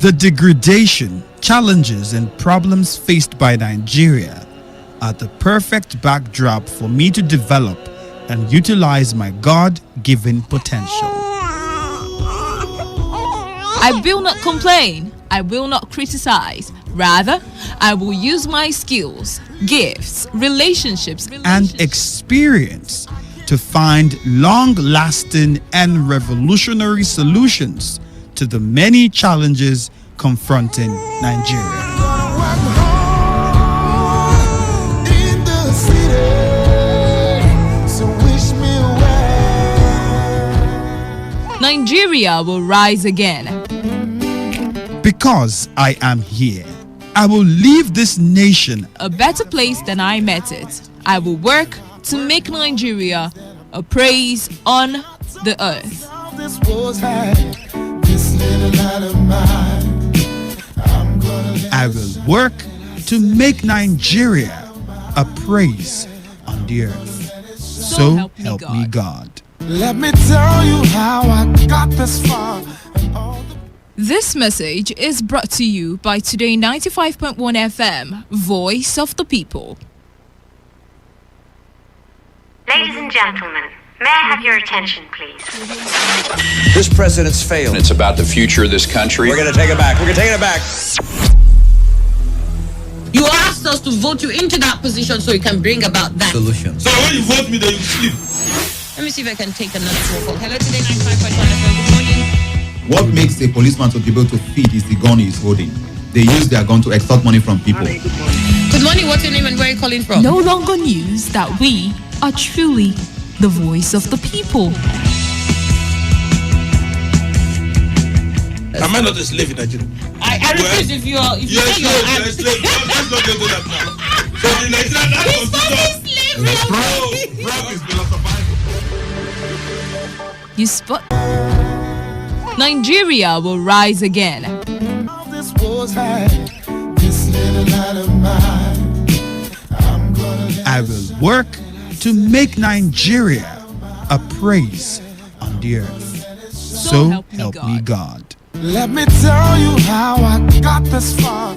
The degradation, challenges, and problems faced by Nigeria are the perfect backdrop for me to develop and utilize my God-given potential. I will not complain. I will not criticize. Rather, I will use my skills, gifts, relationships, and experience to find long-lasting and revolutionary solutions to the many challenges confronting Nigeria. Nigeria will rise again. Because I am here, I will leave this nation a better place than I met it. I will work to make Nigeria a praise on the earth. I will work to make Nigeria a praise on the earth. So help me God. Let me tell you how I got this far. This message is brought to you by Today 95.1 FM, Voice of the People. Ladies and gentlemen, may I have your attention, please? This president's failed. It's about the future of this country. We're going to take it back. We're going to take it back. You asked us to vote you into that position so you can bring about that solution. So when you vote me, then you sleep. Let me see if I can take another phone call. Hello, today 95.1 FM. Good morning. What makes a policeman to be able to feed is the gun he's holding. They use their gun to extort money from people. Good morning. What's your name and where are you calling from? No longer news that we are truly the voice of the people. Am I not a slave in Nigeria? I refuse if you're a slave. Let's not get to that now. So the Nigerian constitution. Rob is philosophizing. You spot. Nigeria will rise again. This was this little light of mine. I will work to make Nigeria a praise on the earth. So help me God. Let me tell you how I got this far.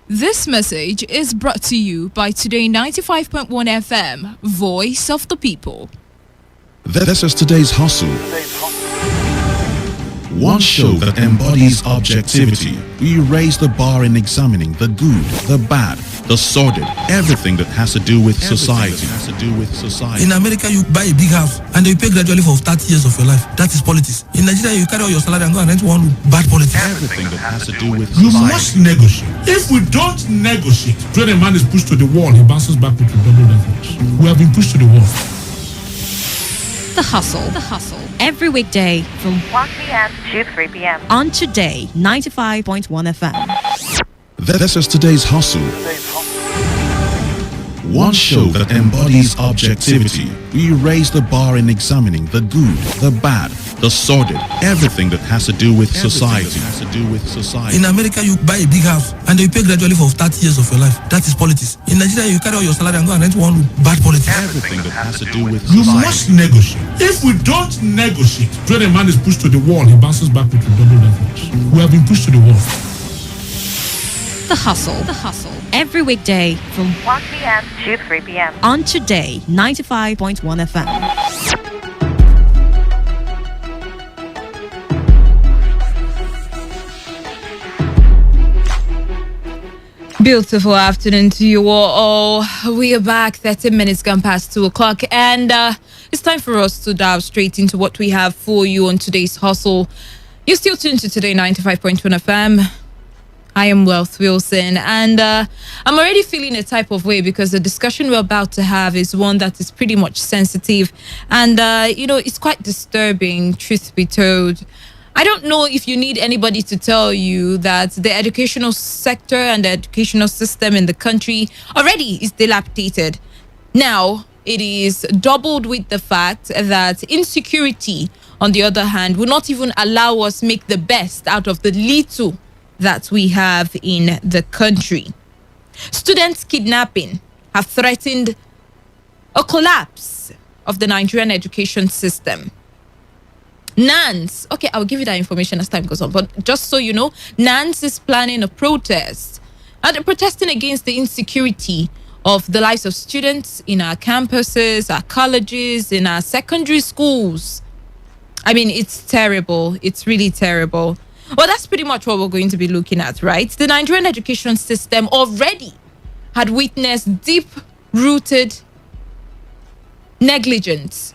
This message is brought to you by Today 95.1 FM, Voice of the People. This is today's hustle. One show that embodies objectivity. We raise the bar in examining the good, the bad, the sordid, everything that has to do with society. In America, you buy a big house and you pay gradually for 30 years of your life. That is politics. In Nigeria, you carry all your salary and go and rent one bad politics. Everything that has to do with You society. must negotiate. If we don't negotiate, when a man is pushed to the wall, he bounces back with double levels. We have been pushed to the wall. The Hustle. Every weekday from 1 p.m. to 3 p.m. on Today 95.1 FM. This is today's hustle. One show that embodies objectivity. We raise the bar in examining the good, the bad, the sordid, everything that has to do with society. In America, you buy a big house and you pay gradually for 30 years of your life. That is politics. In Nigeria, you carry all your salary and go and rent one bad politics. Everything that has to do with You society. must negotiate. If we don't negotiate, when a man is pushed to the wall, he bounces back with double levels. We have been pushed to the wall. The Hustle. Every weekday from 1 p.m. to 3 p.m. on Today 95.1 FM. Beautiful afternoon to you all. We are back 13 minutes gone past 2 o'clock, and it's time for us to dive straight into what we have for you on today's hustle. You're still tuned to Today 95.1 FM. I am Wealth Wilson, and I'm already feeling a type of way because the discussion we're about to have is one that is pretty much sensitive, and it's quite disturbing, truth be told. I don't know if you need anybody to tell you that the educational sector and the educational system in the country already is dilapidated. Now, it is doubled with the fact that insecurity, on the other hand, will not even allow us make the best out of the little that we have in the country. Students kidnapping have threatened a collapse of the Nigerian education system. NANS, okay, I'll give you that information as time goes on, but just so you know, NANS is planning a protest. And they're protesting against the insecurity of the lives of students in our campuses, our colleges, in our secondary schools. I mean, it's terrible. It's really terrible. Well, that's pretty much what we're going to be looking at, right? The Nigerian education system already had witnessed deep-rooted negligence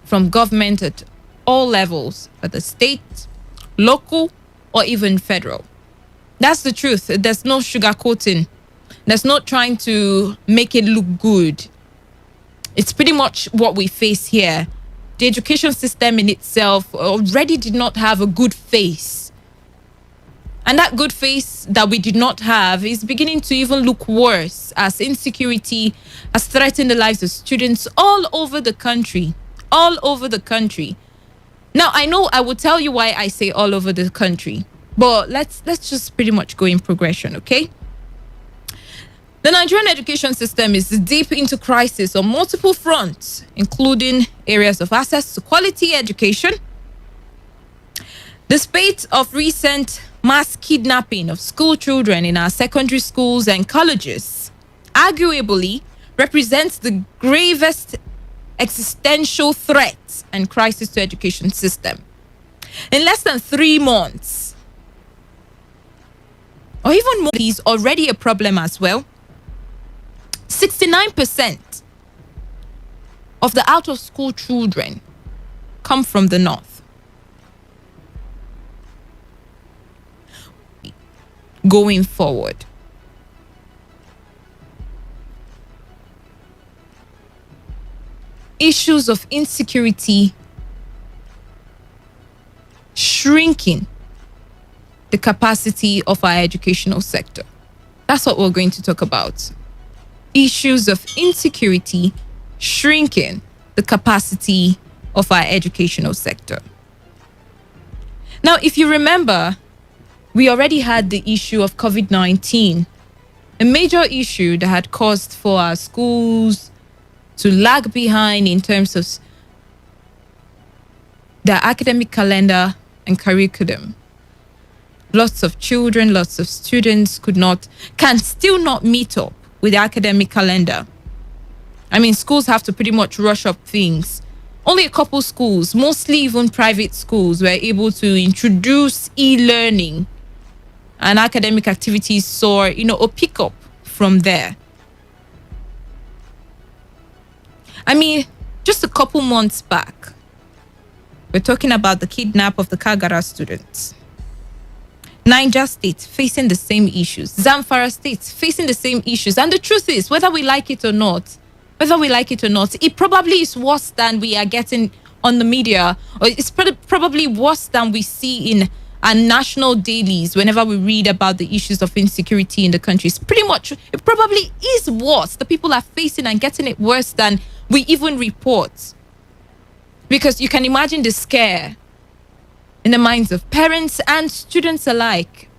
from government at all levels, whether state, local, or even federal. That's the truth. There's no sugarcoating. There's no trying to make it look good. It's pretty much what we face here. The education system in itself already did not have a good face. And that good face that we did not have is beginning to even look worse as insecurity has threatened the lives of students all over the country. All over the country. Now, I know I will tell you why I say all over the country, but let's just pretty much go in progression, okay? The Nigerian education system is deep into crisis on multiple fronts, including areas of access to quality education. The spate of recent mass kidnapping of school children in our secondary schools and colleges arguably represents the gravest existential threat and crisis to education system. In less than 3 months, or even more, is already a problem as well. 69% of the out-of-school children come from the north. Going forward, issues of insecurity shrinking the capacity of our educational sector. That's what we're going to talk about. Issues of insecurity shrinking the capacity of our educational sector. Now, if you remember, we already had the issue of COVID-19, a major issue that had caused for our schools to lag behind in terms of their academic calendar and curriculum. Lots of children, lots of students can still not meet up with the academic calendar. I mean, schools have to pretty much rush up things. Only a couple schools, mostly even private schools, were able to introduce e-learning, and academic activities saw, a pickup from there. I mean, just a couple months back, we're talking about the kidnap of the Kagara students. Niger State facing the same issues. Zamfara State facing the same issues. And the truth is, whether we like it or not, it probably is worse than we are getting on the media, or it's probably worse than we see in our national dailies whenever we read about the issues of insecurity in the country. It probably is worse. The people are facing and getting it worse than we even report. Because you can imagine the scare in the minds of parents and students alike.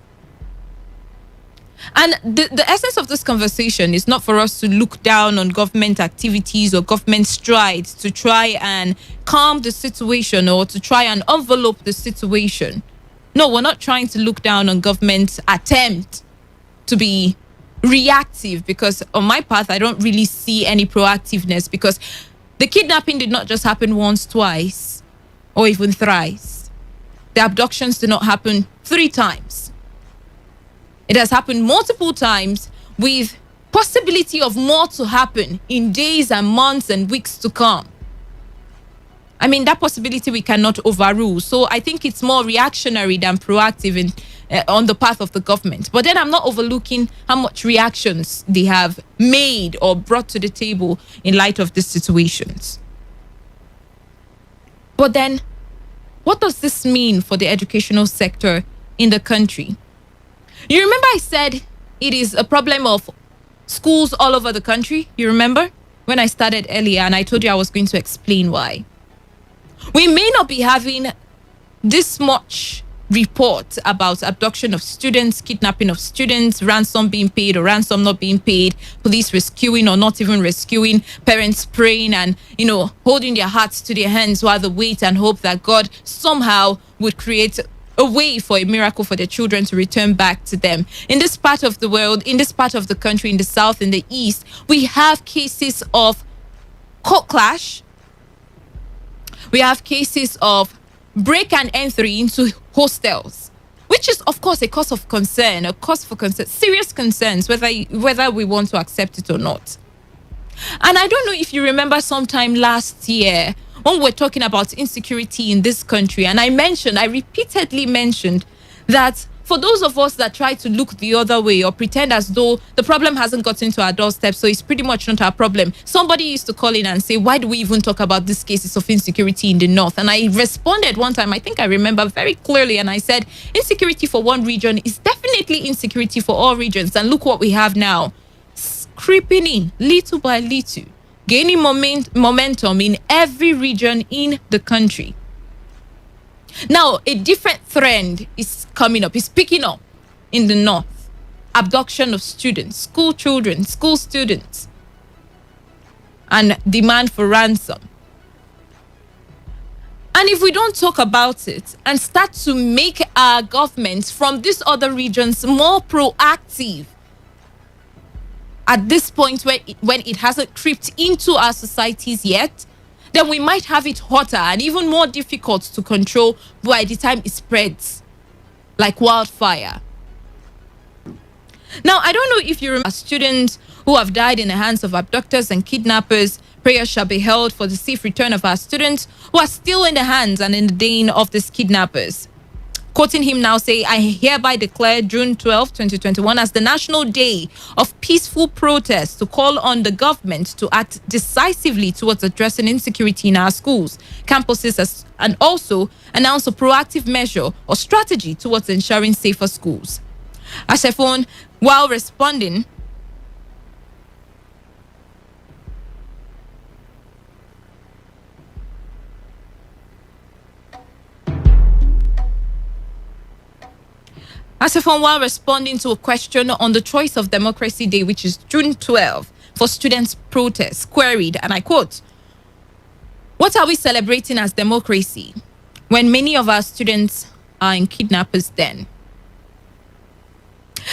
And the essence of this conversation is not for us to look down on government activities or government strides to try and calm the situation or to try and envelope the situation. No, we're not trying to look down on government's attempt to be reactive, because on my path, I don't really see any proactiveness, because the kidnapping did not just happen once, twice, or even thrice. The abductions did not happen 3 times. It has happened multiple times, with possibility of more to happen in days and months and weeks to come. I mean, that possibility we cannot overrule. So I think it's more reactionary than proactive on the path of the government. But then I'm not overlooking how much reactions they have made or brought to the table in light of these situations. But then, what does this mean for the educational sector in the country? You remember I said it is a problem of schools all over the country? You remember when I started earlier and I told you I was going to explain why? We may not be having this much report about abduction of students, kidnapping of students, ransom being paid or ransom not being paid, police rescuing or not even rescuing, parents praying and, holding their hearts to their hands while they wait and hope that God somehow would create a way for a miracle for their children to return back to them. In this part of the world, in this part of the country, in the south, in the east, we have cases of court clash. We have cases of break and entry into hostels, which is, of course, a cause of concern, serious concerns, whether we want to accept it or not. And I don't know if you remember sometime last year when we're talking about insecurity in this country, and I repeatedly mentioned that for those of us that try to look the other way or pretend as though the problem hasn't gotten to our doorstep, so it's pretty much not our problem. Somebody used to call in and say, why do we even talk about these cases of insecurity in the north? And I responded one time, I think I remember very clearly, and I said, insecurity for one region is definitely insecurity for all regions. And look what we have now, creeping in little by little, gaining momentum in every region in the country. Now, a different trend is coming up, is picking up in the north. Abduction of students, school children, school students, and demand for ransom. And if we don't talk about it and start to make our governments from these other regions more proactive at this point when it hasn't crept into our societies yet, then we might have it hotter and even more difficult to control by the time it spreads like wildfire. Now, I don't know if you remember students who have died in the hands of abductors and kidnappers. Prayers shall be held for the safe return of our students who are still in the hands and in the den of these kidnappers. Quoting him now, say, I hereby declare June 12, 2021 as the National Day of Peaceful Protest to call on the government to act decisively towards addressing insecurity in our schools, campuses, and also announce a proactive measure or strategy towards ensuring safer schools. Asefon, while responding, to a question on the Choice of Democracy Day, which is June 12, for students' protests, queried, and I quote, what are we celebrating as democracy when many of our students are in kidnappers' den?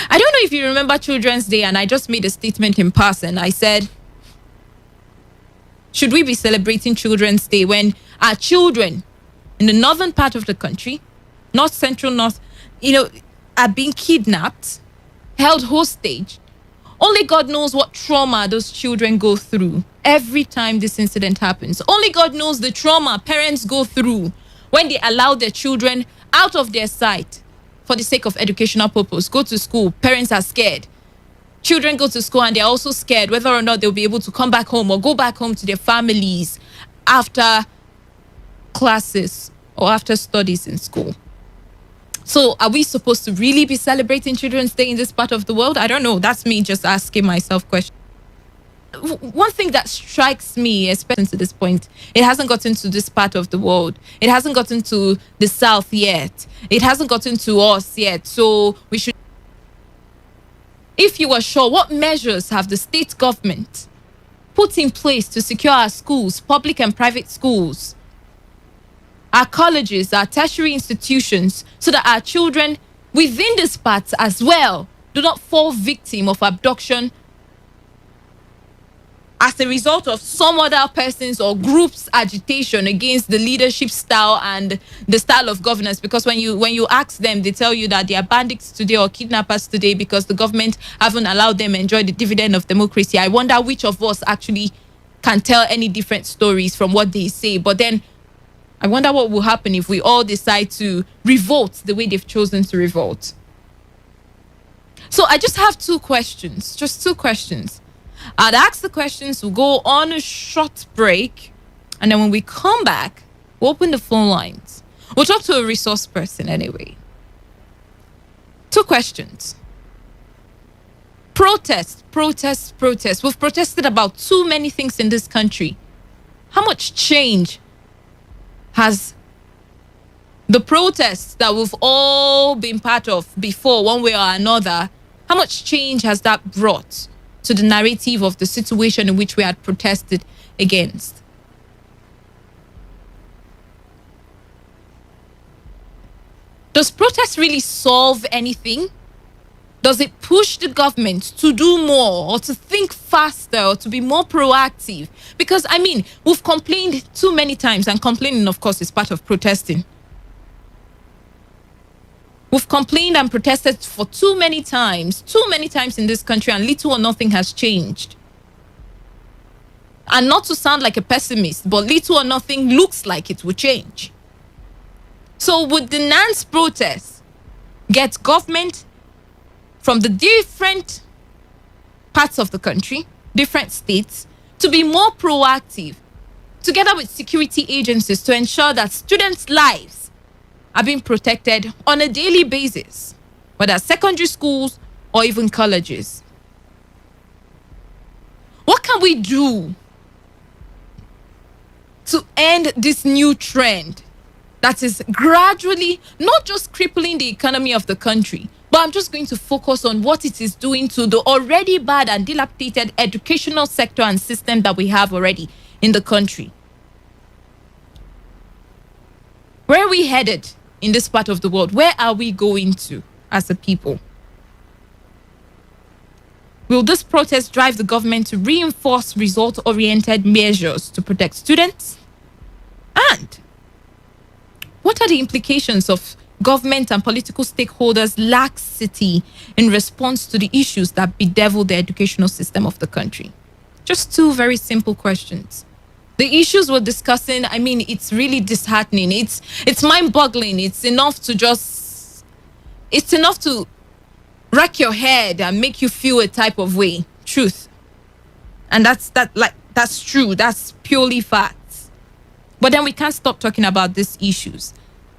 I don't know if you remember Children's Day, and I just made a statement in passing. I said, should we be celebrating Children's Day when our children in the northern part of the country, north, central, north, are being kidnapped, held hostage? Only God knows what trauma those children go through every time this incident happens. Only God knows the trauma parents go through when they allow their children out of their sight for the sake of educational purpose. Go to school, parents are scared. Children go to school and they're also scared whether or not they'll be able to come back home or go back home to their families after classes or after studies in school. So are we supposed to really be celebrating Children's Day in this part of the world? I don't know. That's me just asking myself questions. One thing that strikes me, especially to this point, it hasn't gotten to this part of the world. It hasn't gotten to the South yet. It hasn't gotten to us yet. So we should... If you are sure, what measures have the state government put in place to secure our schools, public and private schools, our colleges, our tertiary institutions, so that our children within these parts as well do not fall victim of abduction as a result of some other person's or group's agitation against the leadership style and the style of governance? Because when you ask them, they tell you that they are bandits today or kidnappers today because the government haven't allowed them enjoy the dividend of democracy. I wonder which of us actually can tell any different stories from what they say. But then I wonder what will happen if we all decide to revolt the way they've chosen to revolt. So I just have two questions, just two questions. I'd ask the questions, we'll go on a short break, and then when we come back, we'll open the phone lines. We'll talk to a resource person anyway. Two questions. Protest. We've protested about too many things in this country. How much change has the protests that we've all been part of before, one way or another, how much change has that brought to the narrative of the situation in which we had protested against? Does protest really solve anything? Does it push the government to do more or to think faster or to be more proactive? Because, I mean, we've complained too many times, and complaining, of course, is part of protesting. We've complained and protested for too many times in this country, and little or nothing has changed. And not to sound like a pessimist, but little or nothing looks like it will change. So would the NANS protests get government from the different parts of the country, different states, to be more proactive, together with security agencies, to ensure that students' lives are being protected on a daily basis, whether secondary schools or even colleges? What can we do to end this new trend that is gradually not just crippling the economy of the country, but I'm just going to focus on what it is doing to the already bad and dilapidated educational sector and system that we have already in the country? Where are we headed in this part of the world? Where are we going to as a people? Will this protest drive the government to reinforce result-oriented measures to protect students, And what are the implications of government and political stakeholders' laxity in response to the issues that bedevil the educational system of the country? Just two very simple questions. The issues we're discussing, I mean, it's really disheartening. It's mind-boggling. It's enough to wreck your head and make you feel a type of way. Truth. And that's true. That's purely facts. But then we can't stop talking about these issues.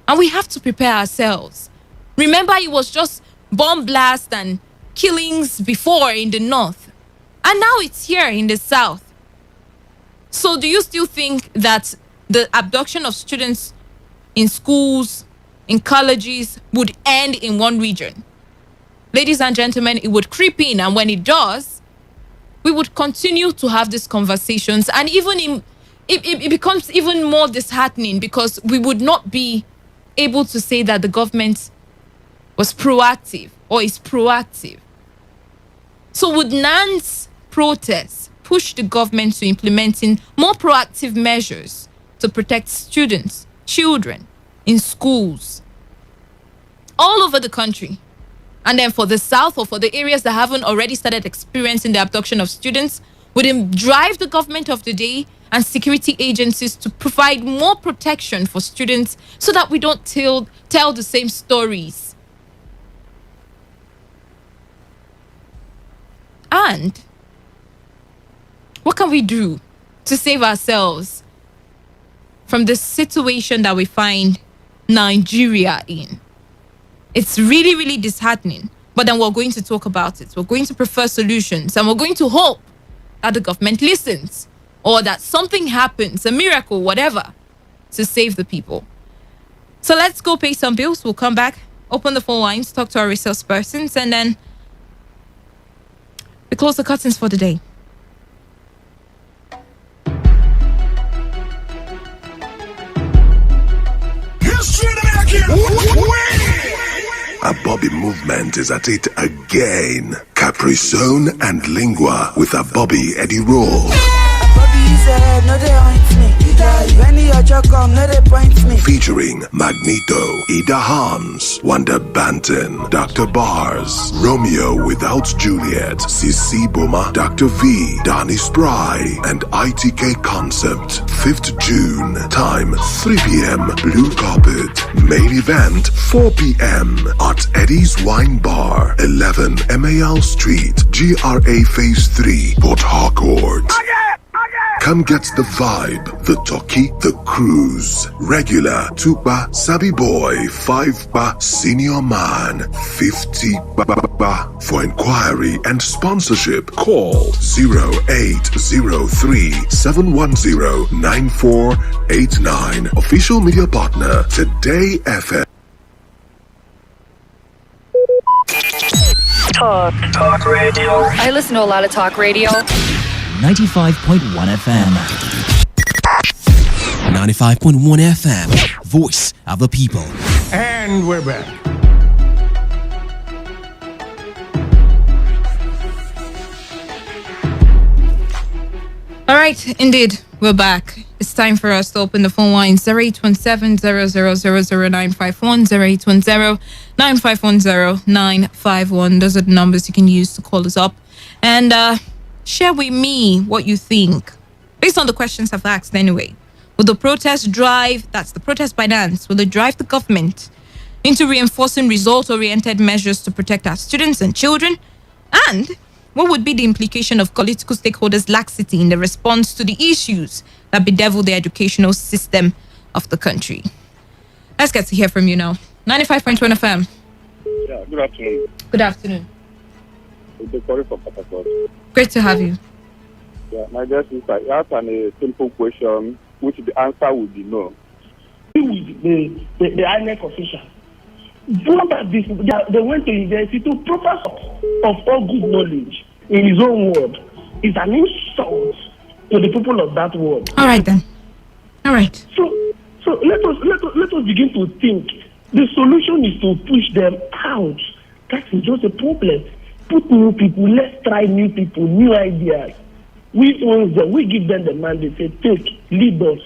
And we have to prepare ourselves. Remember, it was just bomb blast and killings before in the north. And now it's here in the south. So do you still think that the abduction of students in schools, in colleges, would end in one region? Ladies and gentlemen, it would creep in. And when it does, we would continue to have these conversations. And even it becomes even more disheartening because we would not be able to say that the government was proactive or is proactive. So would NAN's protests push the government to implementing more proactive measures to protect students, children in schools all over the country? And then for the South or for the areas that haven't already started experiencing the abduction of students, would it drive the government of the day and security agencies to provide more protection for students so that we don't tell the same stories? And what can we do to save ourselves from the situation that we find Nigeria in? It's really, really disheartening. But then we're going to talk about it. We're going to prefer solutions. And we're going to hope that the government listens or that something happens, a miracle, whatever, to save the people. So let's go pay some bills. We'll come back, open the phone lines, talk to our resource persons, and then we close the curtains for the day. A Bobby movement is at it again. Capri-Sun and Lingua with a Bobby Eddie Roll. Featuring Magneto, Ida Harms, Wanda Banton, Dr. Bars, Romeo Without Juliet, CC Boma, Dr. V, Danny Spry, and ITK Concept. 5th June, time 3 p.m. Blue Carpet. Main event 4 p.m. at Eddie's Wine Bar, 11 MAL Street, GRA Phase 3, Port Harcourt. Come get the vibe, the talkie, the cruise. Regular 2-ba, Sabi Boy, 5-ba, Senior Man, 50-ba. For inquiry and sponsorship, call 0803-710-9489. Official media partner, Today FM. Talk radio. I listen to a lot of talk radio. 95.1 FM. 95.1 FM. Voice of the people. And we're back. All right, indeed, we're back. It's time for us to open the phone lines. 0817-0000951, 0820-9510951. Those are the numbers you can use to call us up. And share with me what you think. Based on the questions I've asked anyway. Will the protest drive, that's the protest by NANS, will it drive the government into reinforcing result-oriented measures to protect our students and children? And what would be the implication of political stakeholders' laxity in the response to the issues that bedevil the educational system of the country? Let's get to hear from you now. 95.1 FM. Yeah, good afternoon. Good afternoon. It's Great to have you. Yeah, my dear sister, I asked a simple question, which the answer would be no. The INEC official. They went to university to professor of all good knowledge in his own word. It's an insult to the people of that world. All right then. All right. So let us begin to think. The solution is to push them out. That is just a problem. Put new people. Let's try new people, new ideas. We own them. We give them the mandate. Say, take, lead us.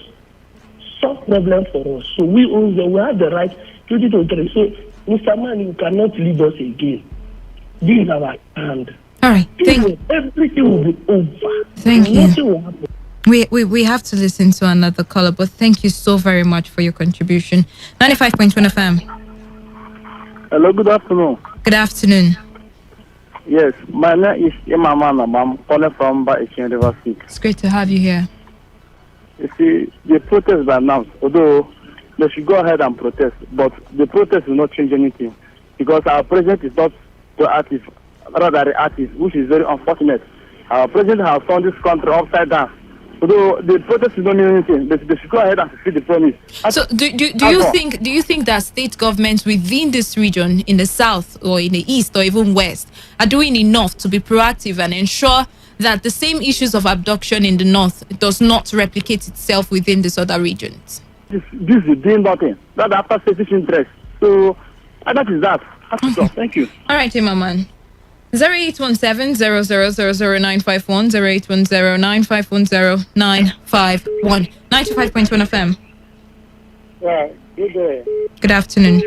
solve problem for us. So we have the right to do it. So, Mr. Man, you cannot leave us again. This is our hand. All right. Everything will be over. Thank you. Nothing will happen. We have to listen to another caller, but thank you so very much for your contribution. 95.1 FM. Hello, good afternoon. Good afternoon. Yes, my name is Imam. I'm calling from Baishin River State. It's great to have you here. You see, the protest by now, although they should go ahead and protest, but the protest will not change anything because our president is not proactive, rather reactive, which is very unfortunate. Our president has turned this country upside down. Although the protest is not doing anything, they should go ahead and fulfill the promise. So, do you think that state governments within this region, in the south or in the east or even west, are doing enough to be proactive and ensure that the same issues of abduction in the north does not replicate itself within these other regions? This is doing nothing. That's after selfish interest. So that is that. Okay. Thank you. All right, Imaman. 0817-0000951, 0810-9510951, 95.1 FM. Yeah, good day. Good afternoon.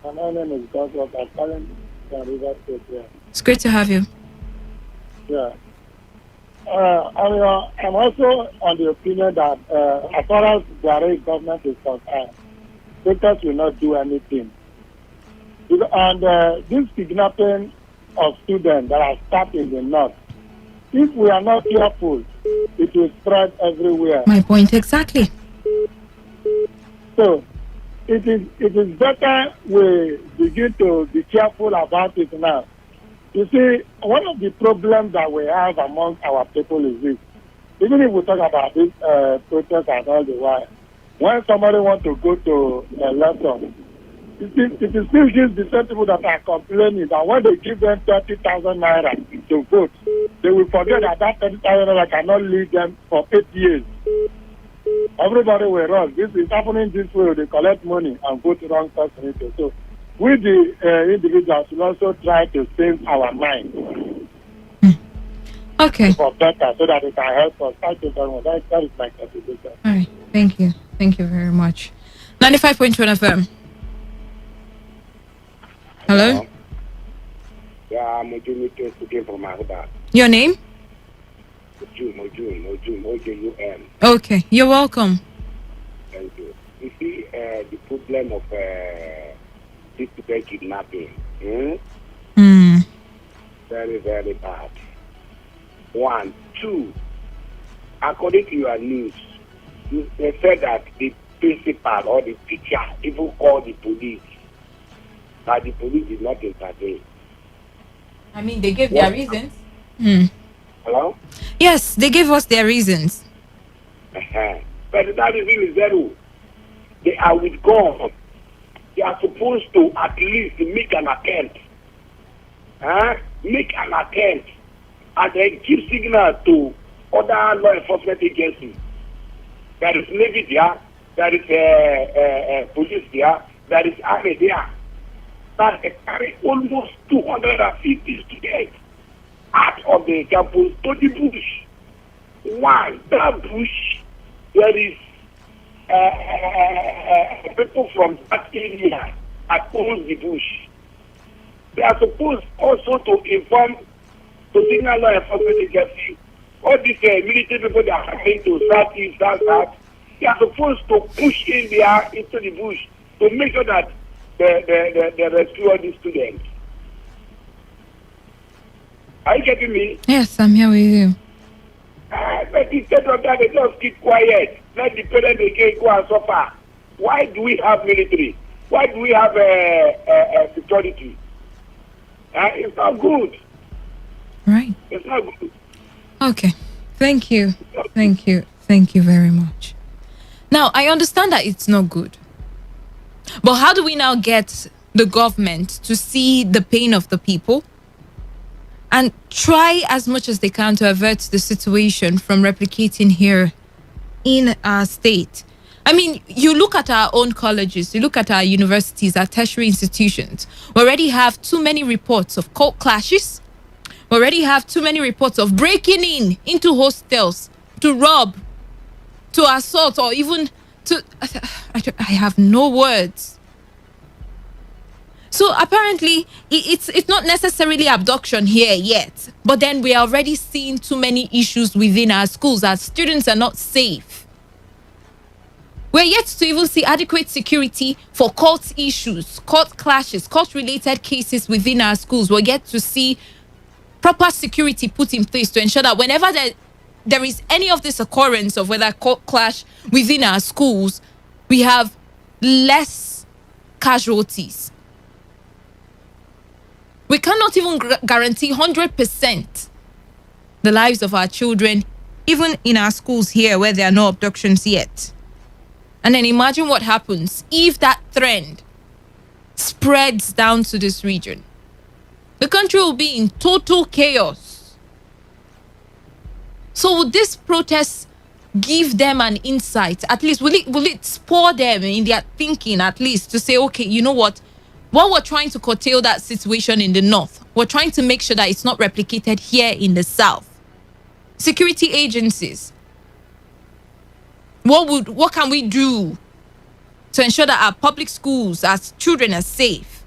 My name is Douglas. I'm calling from River State. It's great to have you. Yeah. I'm also on the opinion that as far as the government is concerned, states will not do anything. And this kidnapping of students that are stuck in the north, if we are not careful, it will spread everywhere. My point exactly. So it is better we begin to be careful about it now. You see, one of the problems that we have among our people is this. Even if we talk about this protest and all the while, when somebody wants to go to a lesson, it is still just the same people that are complaining that when they give them 30,000 naira to vote, they will forget that 30,000 naira cannot lead them for 8 years. Everybody will run. This is happening this way. They collect money and vote wrong person. So we, the individuals, will also try to save our mind. Okay. For better, so that it can help us. Thank you very much. That is my contribution. All right. Thank you. Thank you very much. 95.1 FM. Hello? Yeah, I'm speaking from Ahuda. Your name? Ojum. Okay, you're welcome. Thank you. You see, the problem of this kidnapping, very, very bad. 1, 2, according to your news, they said that the principal or the teacher even called the police. But the police did not intervene. I mean, they gave their reasons. Hello? Yes, they gave us their reasons. But that reason is zero. They are withdrawn. They are supposed to at least make an attempt. Make an attempt. And then give signal to other law enforcement agencies. There is Navy there. There is police there. There is army there. That they carry almost 250 students out of the campus to the bush. Why? That bush, there is people from that area that owns the bush. They are supposed also to inform to signal law enforcement agency, all these military people that are coming to southeast, south, they are supposed to push in there into the bush to make sure that they rescue all these students. Are you getting me? Yes, I'm here with you. But instead of that, they just keep quiet. Let the parents again go and suffer. Why do we have military? Why do we have security? It's not good. Right. It's not good. Okay. Thank you. Thank you. Thank you very much. Now, I understand that it's not good. But how do we now get the government to see the pain of the people and try as much as they can to avert the situation from replicating here in our state? I mean, you look at our own colleges, you look at our universities, our tertiary institutions. We already have too many reports of cult clashes. We already have too many reports of breaking into hostels to rob, to assault, or even I have no words. So apparently, it's not necessarily abduction here yet, but then we are already seeing too many issues within our schools. Our students are not safe. We're yet to even see adequate security for court issues, court clashes, court-related cases within our schools. We're yet to see proper security put in place to ensure that whenever there is any of this occurrence of whether court clash within our schools, we have less casualties. We cannot even guarantee 100% the lives of our children, even in our schools here where there are no abductions yet. And then imagine what happens if that trend spreads down to this region. The country will be in total chaos. So would this protest give them an insight? At least, will it spur them in their thinking, at least, to say, okay, you know what? While we're trying to curtail that situation in the north, we're trying to make sure that it's not replicated here in the south. Security agencies, what can we do to ensure that our public schools, our children are safe?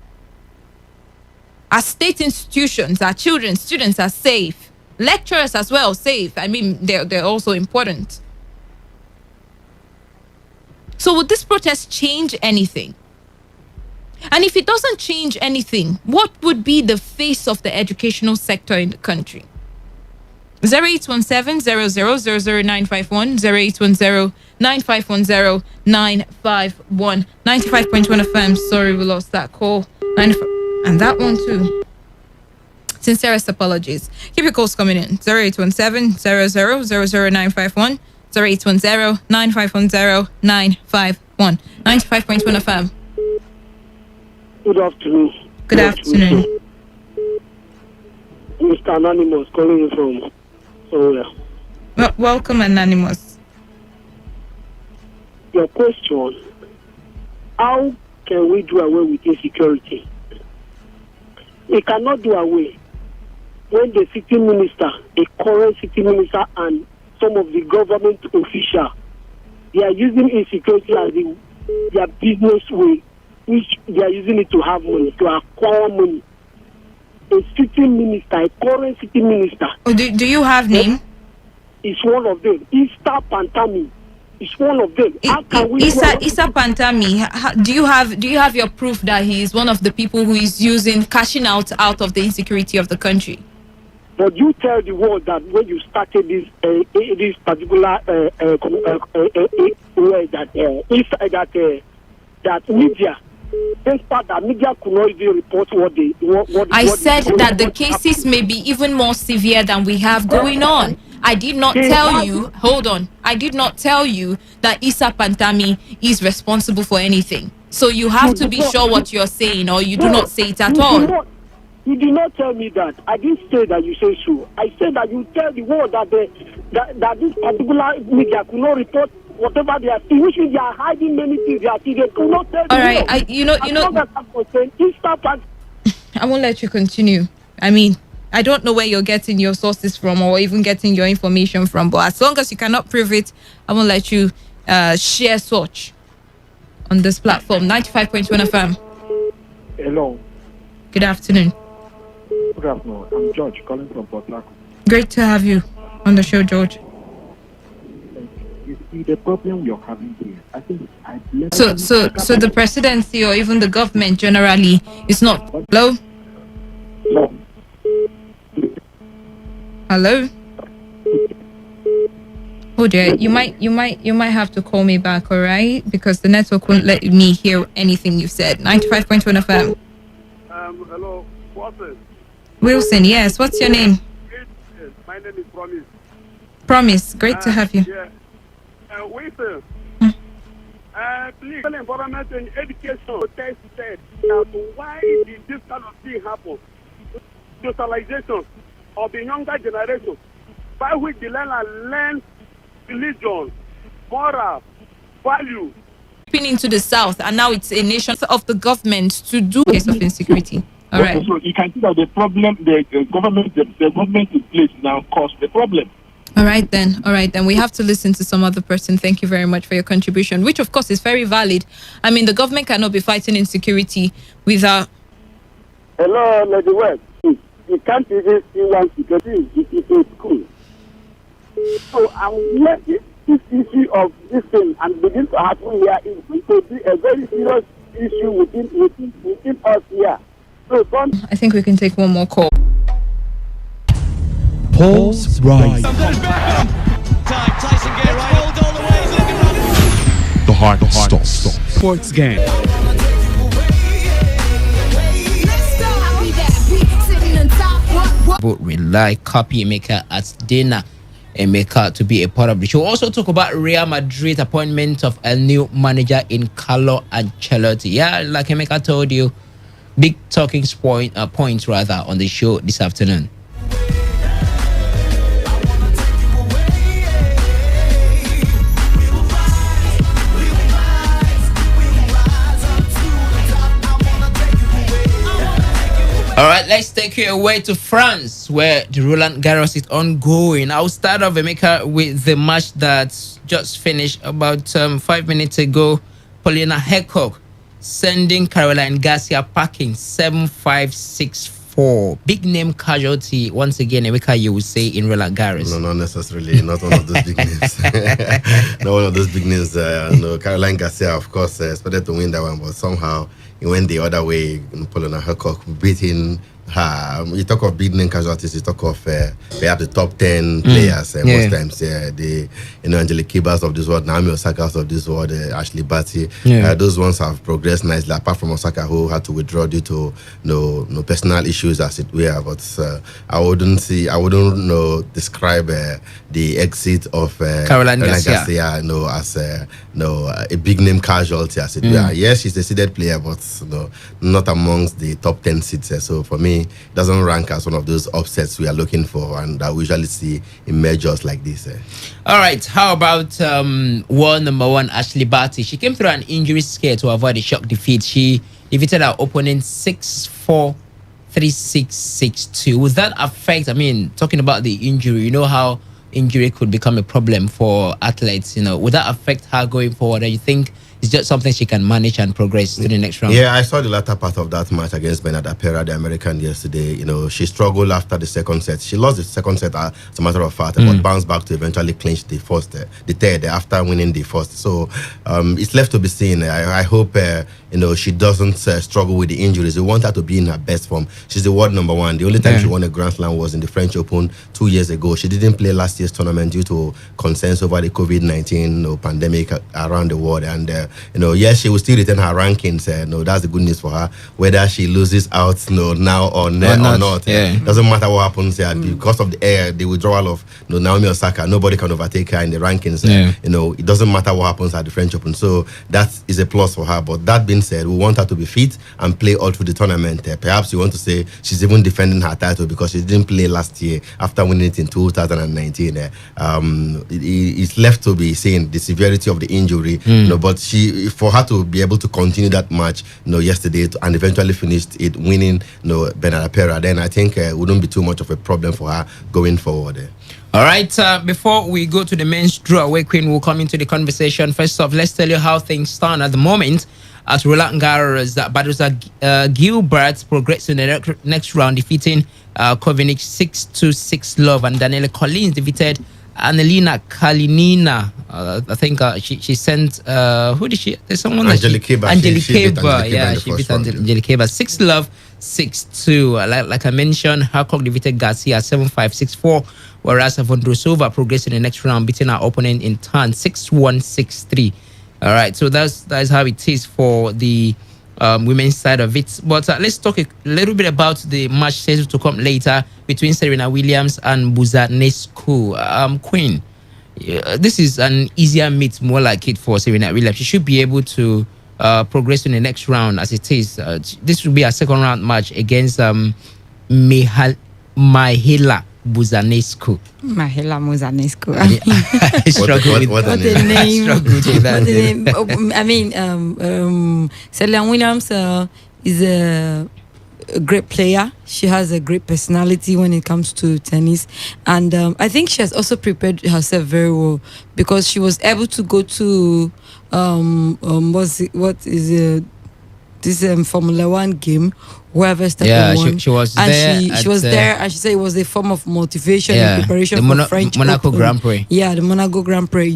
Our state institutions, our children, students are safe. Lecturers as well, safe. I mean, they're also important. So would this protest change anything? And if it doesn't change anything, what would be the face of the educational sector in the country? 0817-0000-951, 0810-9510-951, 95.1 FM. Sorry, we lost that call. And that one too. Sincerest apologies. Keep your calls coming in. 0817-0000-951, 0810-9510-951, 95.1 FM. Good afternoon. Good afternoon. Mr. Anonymous calling you from somewhere. Welcome, Anonymous. Your question: how can we do away with insecurity? We cannot do away when the city minister, the current city minister, and some of the government officials, they are using insecurity as their business way, which they are using it to have money, to acquire money. A city minister, a current city minister. Oh, do you have name? It's one of them. Issa Pantami. It's one of them. How can we Issa Pantami, do you have your proof that he is one of the people who is cashing out of the insecurity of the country? But you tell the world that when you started this particular way that media. Despite that media could not even report I said that the cases may be even more severe than we have going on. I did not tell you, hold on, I did not tell you that Issa Pantami is responsible for anything. So you have to be sure what you're saying, or you do not say it at all. You did not tell me that. I didn't say that you say so. I said that you tell the world that that this particular media could not report whatever they are seeing, which means they are hiding many things they are seeing. They could not tell. All right, I won't let you continue. I mean, I don't know where you're getting your sources from or even getting your information from, but as long as you cannot prove it, I won't let you share such on this platform. 95.1 FM. Hello. Good afternoon. Good afternoon. I'm George calling from Port Harcourt. Great to have you on the show, George. You see, the problem you're having here, I think So the presidency or even the government generally is not. Hello? No. Hello? Oh dear, you might have to call me back, all right? Because the network won't let me hear anything you've said. 95.1 FM. Hello, Wilson. Wilson, yes. What's your name? My name is Promise. Promise. Great to have you. Yeah. Wilson. Please, environment and education test said that why did this kind of thing happen? Socialization of the younger generation, by which the learner learns religion, moral, value. Into the south, and now it's a nation of the government to do case of insecurity. All right. So you can see that the problem, the government in place now caused the problem. All right then. We have to listen to some other person. Thank you very much for your contribution, which of course is very valid. I mean, the government cannot be fighting insecurity without. Hello, Lady West. You can't even see one security in school. So let this issue of this thing and begin to happen here is going to be a very serious issue within us here. So I think we can take one more call. Pulse Rise. The heart stops. Sports game. Would rely copy maker at dinner and maker to be a part of the show. Also talk about Real Madrid appointment of a new manager in Carlo Ancelotti. Yeah, like Emeka told you, big talking points rather on the show this afternoon. All right, let's take you away to France, where the Roland Garros is ongoing. I'll start off, Emeka, with the match that just finished about 5 minutes ago. Paulina Hercog sending Caroline Garcia packing 7-5, 6-4. Big name casualty once again, Emeka, you would say, in Roland Garros. No, not necessarily. Not one of those big names. Not one of those big names. No, Caroline Garcia, of course, expected to win that one, but somehow it went the other way. Paulina Hercog beating her. You talk of big name casualties, you talk of perhaps the top 10 players. Most times, the Angelique Kibbers of this world, Naomi Osaka's of this world, Ashley Barty. Those ones have progressed nicely, apart from Osaka, who had to withdraw due to no personal issues, as it were. But I wouldn't describe the exit of Caroline Garcia as a big name casualty, as it were. Yes, she's a seeded player, but not amongst the top 10 seeds. So for me, it doesn't rank as one of those upsets we are looking for, and that we usually see in majors like this. All right, how about world number one Ashley Barty? She came through an injury scare to avoid a shock defeat. She defeated her opponent 6-4, 3-6, 6-2. Would that affect, talking about the injury, you know how injury could become a problem for athletes, would that affect her going forward? And you think it's just something she can manage and progress to the next round? Yeah, I saw the latter part of that match against Bernard Apera, the American, yesterday. She struggled after the second set. She lost the second set, as a matter of fact, but bounced back to eventually clinch the third after winning the first. So it's left to be seen. I hope she doesn't struggle with the injuries. We want her to be in her best form. She's the world number one. The only time she won a Grand Slam was in the French Open 2 years ago. She didn't play last year's tournament due to concerns over the COVID-19 pandemic around the world. And yes, she will still retain her rankings. That's the good news for her. Whether she loses out now or not, doesn't matter what happens here. Because of the withdrawal of Naomi Osaka, nobody can overtake her in the rankings. It doesn't matter what happens at the French Open. So that is a plus for her. But that being said, we want her to be fit and play all through the tournament. Perhaps you want to say she's even defending her title because she didn't play last year after winning it in 2019. It's left to be seen the severity of the injury. But for her to be able to continue that match, yesterday and eventually finished it winning, Bernard Apera, then I think it wouldn't be too much of a problem for her going forward. All right, before we go to the men's draw-away queen, we'll come into the conversation. First off, let's tell you how things stand at the moment at Roland Garros. Badosa Gilbert progressed to the next round, defeating Kovinic 6-2, 6-love, and Daniela Collins defeated Annalena Kalinina. I think she sent who did she? There's someone Angelique Keba. Angelique Keba. Yeah, she beat Angelique Keba 6-love, 6-2. Like I mentioned, Hercog defeated Garcia 7-5, 6-4. Whereas Vondrousova progressed in the next round, beating her opponent in turn 6-1, 6-3. All right, so that's how it is for the women's side of it. But let's talk a little bit about the match scheduled to come later between Serena Williams and Buzanescu. Queen, this is an easier meet, more like it for Serena Williams. She should be able to progress in the next round as it is. This will be a second round match against Mihaela Buzanescu. Mihaela Buzanescu. What a name. Serena Williams is a great player. She has a great personality when it comes to tennis, and I think she has also prepared herself very well because she was able to go to this Formula One game. Whoever Verstappen won. She was and there. She was there, and she said it was a form of motivation and preparation for French Monaco Open. Grand Prix. Yeah, the Monaco Grand Prix.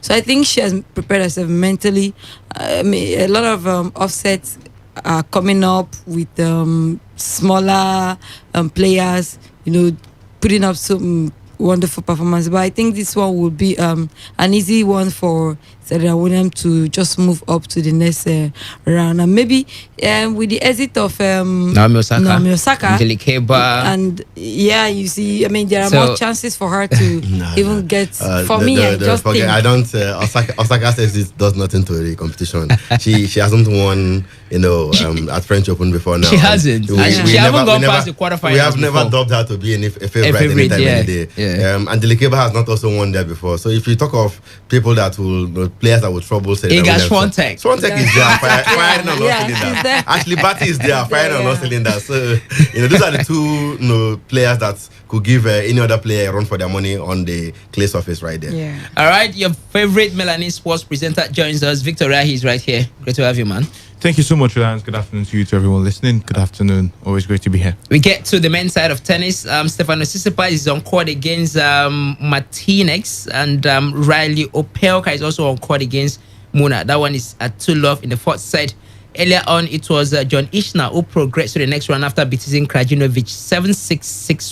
So I think she has prepared herself mentally. A lot of offsets are coming up with smaller players. Putting up some wonderful performance. But I think this one will be an easy one for Serena Williams to just move up to the next round. And maybe with the exit of Naomi Osaka, and you see, there are more chances for her to even get. For me, I just think I don't. Osaka says it does nothing to the competition. she hasn't won, at French Open before now. She hasn't. She hasn't gone past the quarterfinals. We have never dubbed her to be a favorite anytime, any day. And Delikeba has not also won there before. So if you talk of people that will, players that will trouble, say Swiatek. Swiatek is there firing on all cylinders. Ashley Barty is there firing on all cylinders. So those are the two players that could give any other player a run for their money on the clay surface right there. Yeah. All right, your favorite Melanin sports presenter joins us. Victor Rahi is right here. Great to have you, man. Thank you so much, Reliance. Good afternoon to you, to everyone listening. Good afternoon. Always great to be here. We get to the men's side of tennis. Stefano Tsitsipas is on court against Martinez, and Riley Opelka is also on court against Muna. That one is at 2-love in the fourth set. Earlier on, it was John Isner who progressed to the next round after beating Krajinovic 7-6,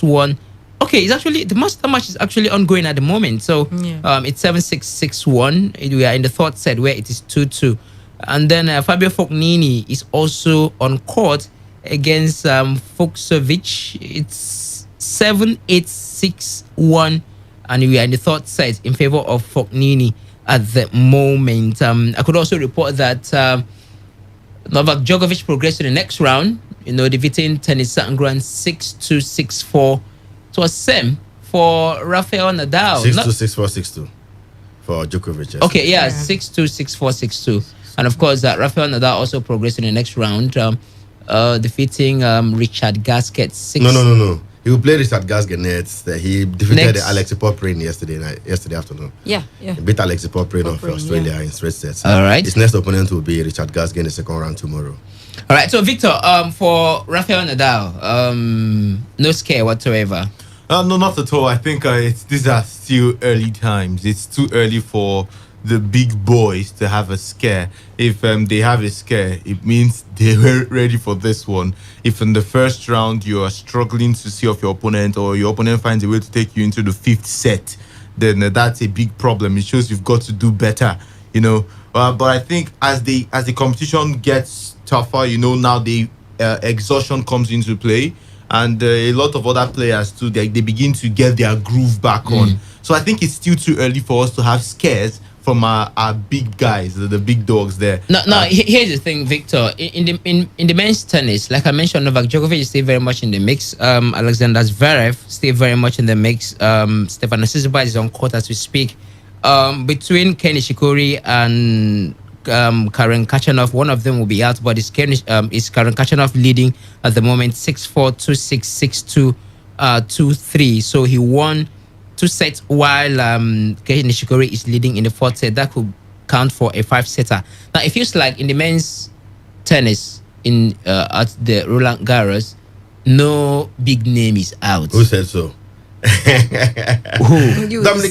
6-1. Okay, it's actually the master match is actually ongoing at the moment. So it's 7-6, 6-1. We are in the third set where it is 2-2. And then Fabio Fognini is also on court against Fucsovic. It's 7-8, 6-1. And we are in the third set in favor of Fognini at the moment. I could also report that Novak Djokovic progressed to the next round, defeating Tennis Sangran 6-2, 6-4. It was same for Rafael Nadal. 6-2, 6-4, 6-2 for Djokovic. Yes. Okay, 6-2, 6-4, 6-2. And of course, Rafael Nadal also progressed in the next round, defeating Richard Gasquet. No. He will play Richard Gasquet next. He defeated Alexei Poprin yesterday afternoon. Yeah. He beat Alexei Poprin of Australia in straight sets. All right. His next opponent will be Richard Gasquet in the second round tomorrow. All right. So, Victor, for Rafael Nadal, no scare whatsoever. No, not at all. I think these are still early times. It's too early for the big boys to have a scare. If they have a scare, it means they were ready for this one. If in the first round you are struggling to see off your opponent, or your opponent finds a way to take you into the fifth set, then that's a big problem. It shows you've got to do better, But I think as the competition gets tougher, now the exhaustion comes into play, and a lot of other players too. They begin to get their groove back on. So I think it's still too early for us to have scares from our big guys, the big dogs there. No. Here's the thing, Victor. In the men's tennis, like I mentioned, Novak Djokovic is still very much in the mix. Alexander Zverev still very much in the mix. Stefano Tsitsipas is on court as we speak. Between Ken Nishikori and Karen Khachanov, one of them will be out, but is Karen Khachanov leading at the moment 6-4, 2-6, 6-2, 2-3. So he won 2 sets while Kei Nishikori is leading in the fourth set. That could count for a 5-setter. Now it feels like in the men's tennis at the Roland Garros, no big name is out. Who said so? Dominic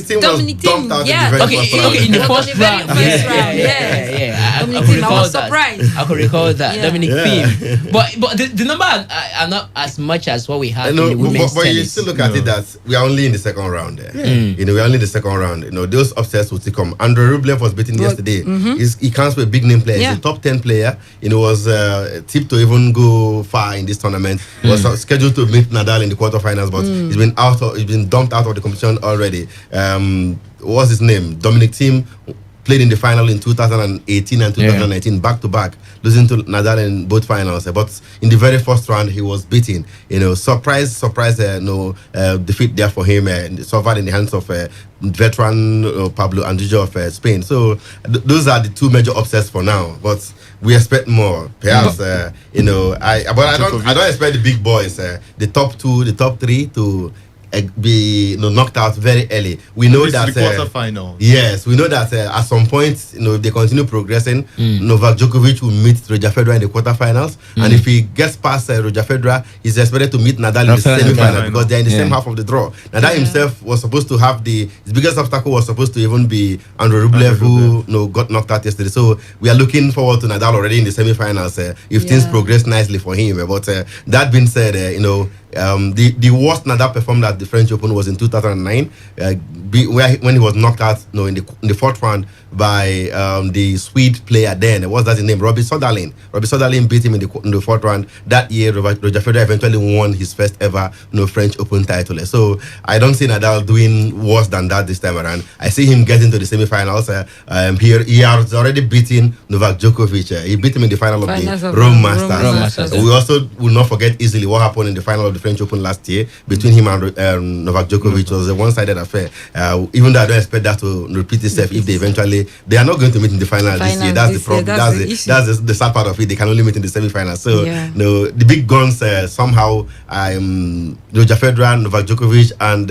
Thiem was dumped out in the first round. I was surprised. I could recall that. Dominic Thiem. But the number are not as much as what we have in the women's but tennis. you still look at it that we are only in the second round there. We are only in the second round. Those upsets will still come. Andrei Rublev was beaten yesterday. He counts for a big name player. He's a top 10 player. Was tipped to even go far in this tournament. He was scheduled to meet Nadal in the quarterfinals, but he's been dumped out of the competition already. What's his name? Dominic Thiem played in the final in 2018 and 2019 back to back, losing to Nadal in both finals. But in the very first round, he was beaten. Surprise, defeat there for him. Suffered in the hands of veteran Pablo Andrijo of Spain. So those are the two major upsets for now. But we expect more. Perhaps I don't expect the big boys, the top 2, the top 3 to be knocked out very early. We know that the quarterfinals. Yes, we know that at some point, if they continue progressing, Novak Djokovic will meet Roger Federer in the quarterfinals, and if he gets past Roger Federer, he's expected to meet Nadal in the semi-final because they're in the same half of the draw. Nadal himself was supposed to have his biggest obstacle was supposed to even be Andrew Rublev, who got knocked out yesterday. So we are looking forward to Nadal already in the semi-finals if things progress nicely for him. But that being said, the worst Nadal performed at the French Open was in 2009, when he was knocked out in the fourth round by the Swede player then. What's that his name? Robbie Soderling. Robbie Soderling beat him in the fourth round. That year, Roger Federer eventually won his first ever French Open title. So I don't see Nadal doing worse than that this time around. I see him getting to the semi-finals. He has already beaten Novak Djokovic. He beat him in the final of the Rome Masters. We also will not forget easily what happened in the final of the French Open last year between him and Novak Djokovic. It was a one-sided affair. Even though I don't expect that to repeat itself if they are not going to meet in the final this year. That's the problem. That's the sad part of it. They can only meet in the semi-final. So the big guns somehow Roger Federer, Novak Djokovic, and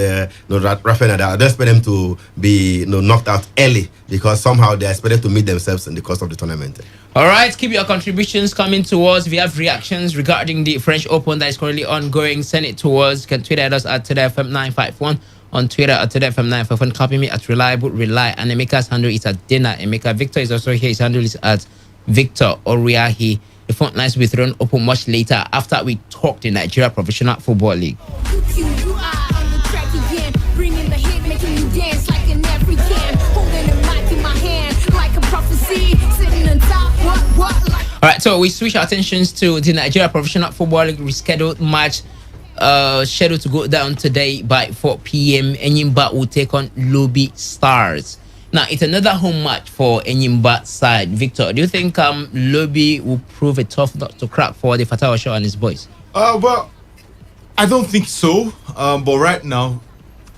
Rafael Nadal. I don't expect them to be knocked out early because somehow they are expected to meet themselves in the course of the tournament. All right, keep your contributions coming to us. If you have reactions regarding the French Open that is currently ongoing, send it to us. You can tweet at us at Today951. On Twitter at Today951. Copy me at Reliable Rely. And Emeka's handle is at Dina Emeka. Victor is also here. His handle is at Victor Oriahi. The front lines will be thrown open much later after we talk the Nigeria Professional Football League. All right, so we switch our attentions to the Nigeria Professional Football League rescheduled match scheduled to go down today by 4 p.m. Enyimba will take on Lobby Stars. Now, it's another home match for Enyimba side. Victor, do you think Lobby will prove a tough nut to crack for the Fatah Osho and his boys? Well, I don't think so. But right now,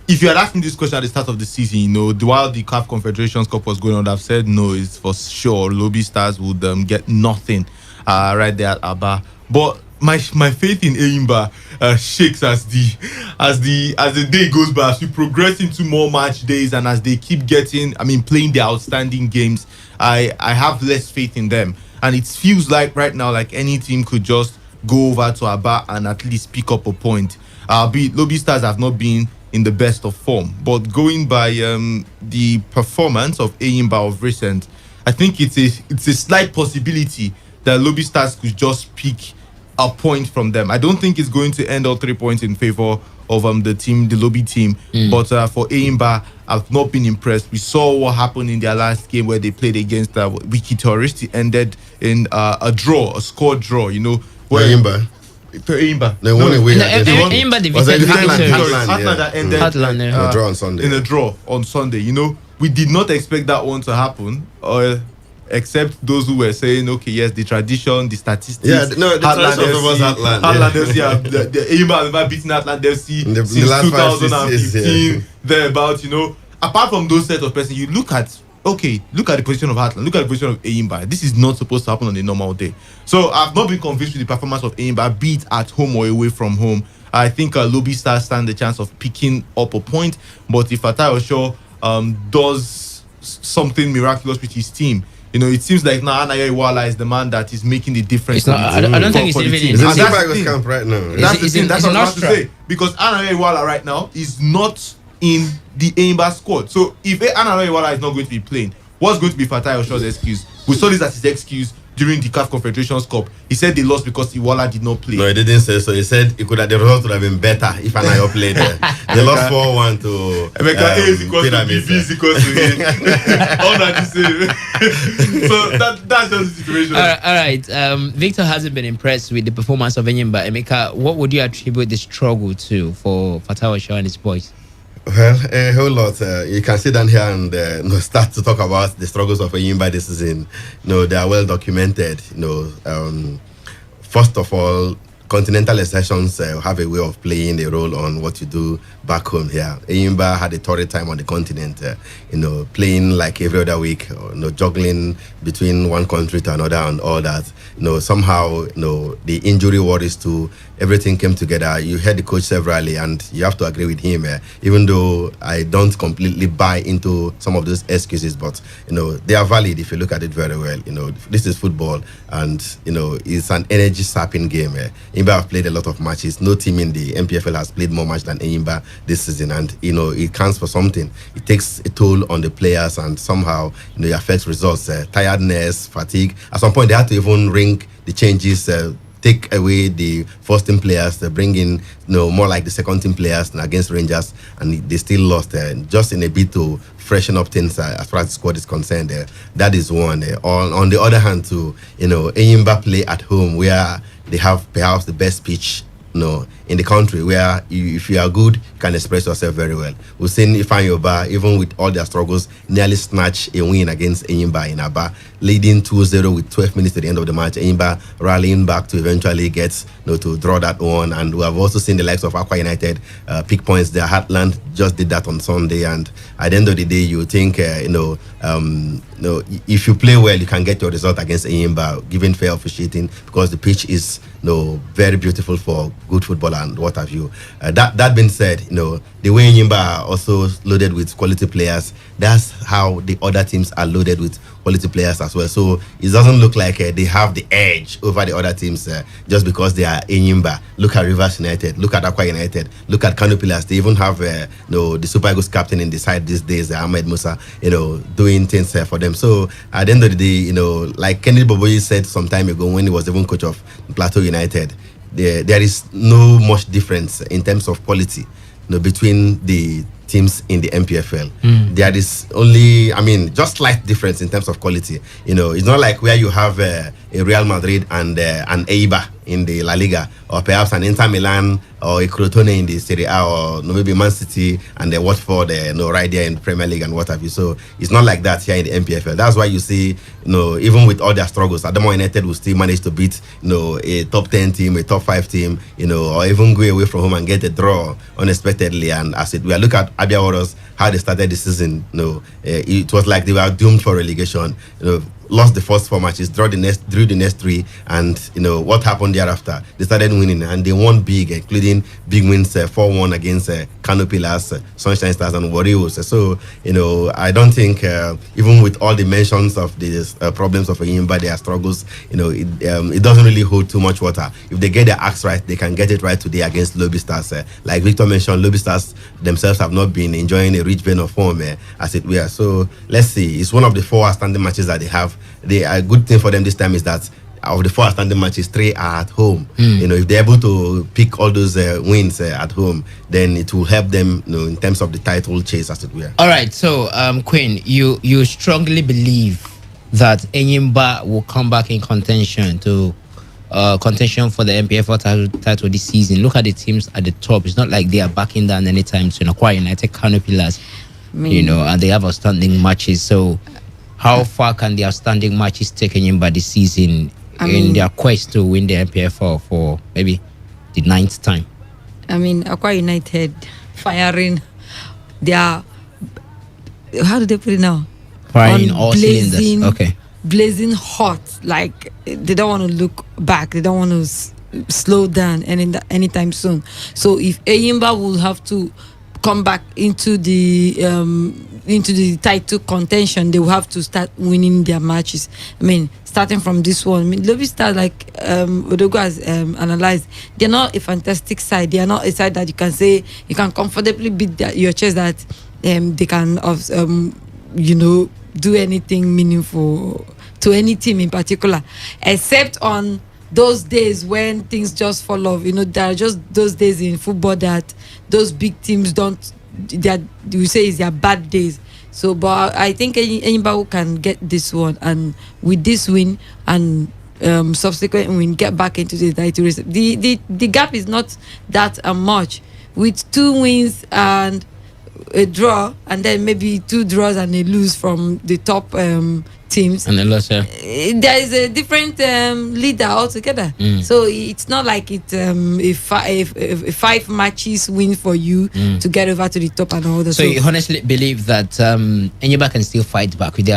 if you had asked me this question at the start of the season, while the CAF Confederations Cup was going on, I've said no, it's for sure Lobby Stars would get nothing right there at Aba. But my faith in Enyimba shakes as the day goes by, as we progress into more match days, and as they keep playing their outstanding games. I have less faith in them, and it feels like right now like any team could just go over to Aba and at least pick up a point. Lobby Stars have not been in the best of form, but going by the performance of Enyimba of recent, I think it's a slight possibility that Lobby Stars could just pick a point from them. I don't think it's going to end all 3 points in favor of the Lobby team. But for Enyimba, I've not been impressed. We saw what happened in their last game where they played against Wiki Tourist. It ended in a score draw. Where Enyimba. They won away. Enyimba defeated Heartland. A draw on Sunday. In a draw on Sunday. We did not expect that one to happen. Except those who were saying, okay, yes, the tradition, the statistics. Yeah, no, the tradition was Heartland. Heartland FC, the Enyimba have never beaten Heartland FC since 2015. Thereabouts, Apart from those set of persons, you look at the position of Heartland, look at the position of Enyimba. This is not supposed to happen on a normal day. So I've not been convinced with the performance of Enyimba, be it at home or away from home. I think Lobby Stars stand the chance of picking up a point, but if Fatah Osho does something miraculous with his team, it seems like now Anayo Iwala is the man that is making the difference. I don't think he's even in the camp right now. That's the thing. That's what I was about to say. Because Anayo Iwala right now is not in the Enyimba squad. So if Anayo Iwala is not going to be playing, what's going to be Fatah Osho's excuse? We saw this as his excuse during the CAF Confederations Cup. He said they lost because Iwala did not play. No, he didn't say so. He said the result would have been better if Anayo played there. They lost 4-1 to Emeka. A is equals to B, B is equals to A. All that you say. So that's just the situation. All right. Victor hasn't been impressed with the performance of Enyimba. Emeka, what would you attribute the struggle to for Fatah Osho and his boys? Well, a whole lot. You can sit down here and start to talk about the struggles of Enyimba this season. They are well documented. First of all, continental sessions have a way of playing a role on what you do back home here. Eyimba had a torrid time on the continent, playing like every other week, juggling between one country to another and all that. Somehow, the injury worries too, everything came together. You heard the coach severally, and you have to agree with him, even though I don't completely buy into some of those excuses, but, they are valid if you look at it very well. This is football, and, it's an energy-sapping game. Eyimba have played a lot of matches. No team in the MPFL has played more match than Eyimba this season, and, it counts for something. It takes a toll on the players, and somehow, it affects results, tiredness, fatigue. At some point, they had to even ring the changes, take away the first team players, bring in more like the second team players against Rangers, and they still lost just in a bit to freshen up things as far as the squad is concerned. That is one. On the other hand, too, Eyimba play at home where they have perhaps the best pitch in the country, where if you are good, you can express yourself very well. We've seen Ifan Yoba, even with all their struggles, nearly snatch a win against Eyimba in Aba, leading 2-0 with 12 minutes to the end of the match. Eyimba rallying back to eventually get to draw that one. And we have also seen the likes of Aqua United pick points. Their Heartland just did that on Sunday. And at the end of the day, you think, if you play well, you can get your result against Eyimba, given fair officiating, because the pitch is very beautiful for good football and what have you. That being said, the way Eyimba are also loaded with quality players, that's how the other teams are loaded with quality players as well. So it doesn't look like they have the edge over the other teams just because they are Eyimba. Look at Rivers United, look at Aqua United, look at Kano Pillars. They even have the Super Eagles captain in the side these days, Ahmed Musa, doing things for them. So at the end of the day, like Kennedy Boboyi said some time ago when he was even coach of Plateau United, there is no much difference in terms of quality between the teams in the MPFL. There is only, just slight difference in terms of quality. It's not like where you have a Real Madrid and an Eibar in the La Liga, or perhaps an Inter Milan or a Crotone in the Serie A, or maybe Man City and the Watford right there in the Premier League and what have you. So it's not like that here in the MPFL. That's why you see, even with all their struggles, Adamo United will still manage to beat a top 10 team, a top 5 team, or even go away from home and get a draw unexpectedly. And as we look at Abia Warriors, how they started the season, it was like they were doomed for relegation. Lost the first 4 matches, drew the next 3, and what happened thereafter? They started winning, and they won big, including big wins 4-1 against Kano Pillars, Sunshine Stars, and Warriors. So I don't think even with all the mentions of these problems of Eyimba, their struggles, it doesn't really hold too much water. If they get their acts right, they can get it right today against Lobby Stars. Like Victor mentioned, Lobby Stars themselves have not been enjoying a rich vein of form as it were. So let's see. It's one of the 4 outstanding matches that they have. A good thing for them this time is that of the 4 outstanding matches, 3 are at home. If they're able to pick all those wins at home, then it will help them in terms of the title chase, as it were. All right, so Queen, you strongly believe that Eyimba will come back in contention to contention for the MPFL title this season. Look at the teams at the top. It's not like they are backing down anytime soon. Aqua United, Kano Pillars, and they have outstanding matches. So how far can the outstanding matches take Eyimba this season in their quest to win the MPFL for maybe the 9th time? Aqua United firing their, how do they put it now? Firing all cylinders. Okay. Blazing hot. Like they don't want to look back. They don't want to slow down anytime soon. So if Eyimba will have to come back into the title contention, they will have to start winning their matches. Starting from this one, Lobby Stars, like Odogo has analyzed, they're not a fantastic side. They are not a side that you can say you can comfortably beat your chest that they can do anything meaningful to any team in particular, except on those days when things just fall off. There are just those days in football that those big teams you say is their bad days. So, but I think anybody can get this one, and with this win and subsequent win, get back into the title race. The gap is not that much. With 2 wins and a draw and then maybe 2 draws and a lose from the top teams, and a loss, there is a different leader altogether. So it's not like it's a 5 matches win for you to get over to the top and all that. So you honestly believe that Enyimba can still fight back with the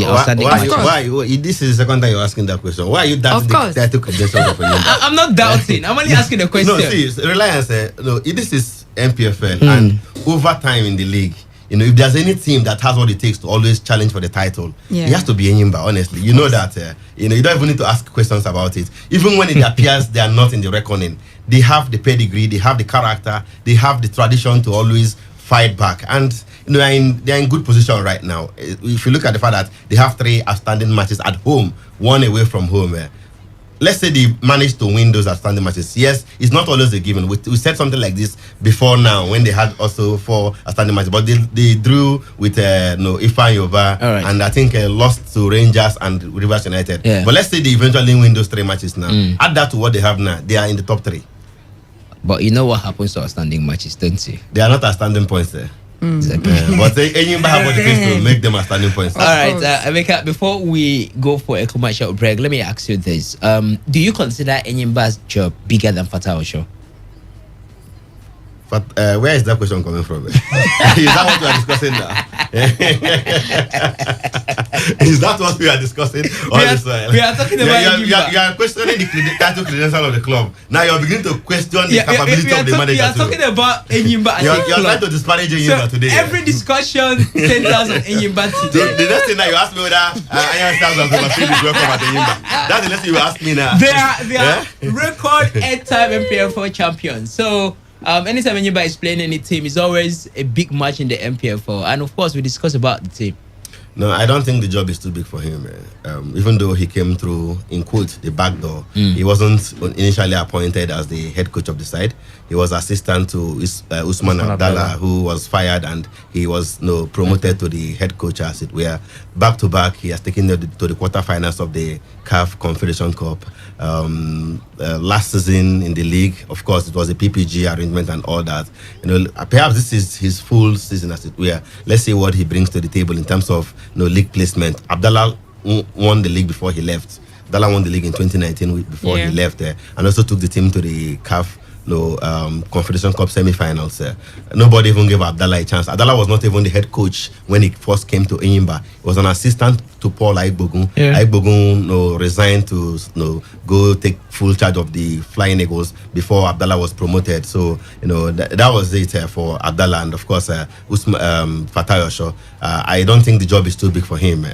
outstanding matches? Why? This is the second time you're asking that question. Why are you doubting the title credentials of Enyimba? I'm not doubting. I'm only asking the question. No, see, Reliance. This is MPFL, and over time in the league, if there's any team that has what it takes to always challenge for the title, it has to be Enyimba, honestly. You know that, you don't even need to ask questions about it. Even when it appears they are not in the reckoning, they have the pedigree, they have the character, they have the tradition to always fight back. And they're in good position right now. If you look at the fact that they have 3 outstanding matches at home, 1 away from home, let's say they managed to win those outstanding matches. Yes, it's not always a given. We said something like this before now when they had also 4 outstanding matches, but they drew with Ifan Yoba, and I think lost to Rangers and Rivers United. But let's say they eventually win those 3 matches now. Add that to what they have now, they are in the top 3. But you know what happens to outstanding matches, don't you? They are not outstanding points there. But Enyimba have what it takes to make them outstanding points. All right, Emeka, before we go for a commercial break, let me ask you this: do you consider Enyimba's job bigger than Fatah Osho? But where is that question coming from? Is that what we are discussing now? Is that what we are discussing? We are talking about you are questioning the title credential of the club. Now you are beginning to question the capability of the manager. We are talking about Enyimba. You are trying to disparage Enyimba today. Every discussion centers on Enyimba today. The next thing that you ask me whether Iron Stars has overstayed his welcome at Enyimba. That's the next thing you ask me now. They are record 8-time MPFL champions. So anytime Enyimba is playing any team, it's always a big match in the MPFL. And of course, we discuss about the team. No, I don't think the job is too big for him. Even though he came through, in quote, the back door, he wasn't initially appointed as the head coach of the side. He was assistant to Usman Abdallah, who was fired, and he was promoted to the head coach, as it were. Back to back, he has taken to the quarterfinals of the CAF Confederation Cup. Last season in the league, of course, it was a PPG arrangement and all that. Perhaps this is his full season, as it were. Let's see what he brings to the table in terms of league placement. Abdallah won the league before he left. Abdallah won the league in 2019 before he left there, and also took the team to the CAF Confederation Cup semi-finals. Nobody even gave Abdallah a chance. Abdallah was not even the head coach when he first came to Enyimba. He was an assistant to Paul Aigbogun. Aigbogun resigned to go take full charge of the Flying Eagles before Abdallah was promoted. So that was it for Abdallah, and of course Fatah Osho. I don't think the job is too big for him.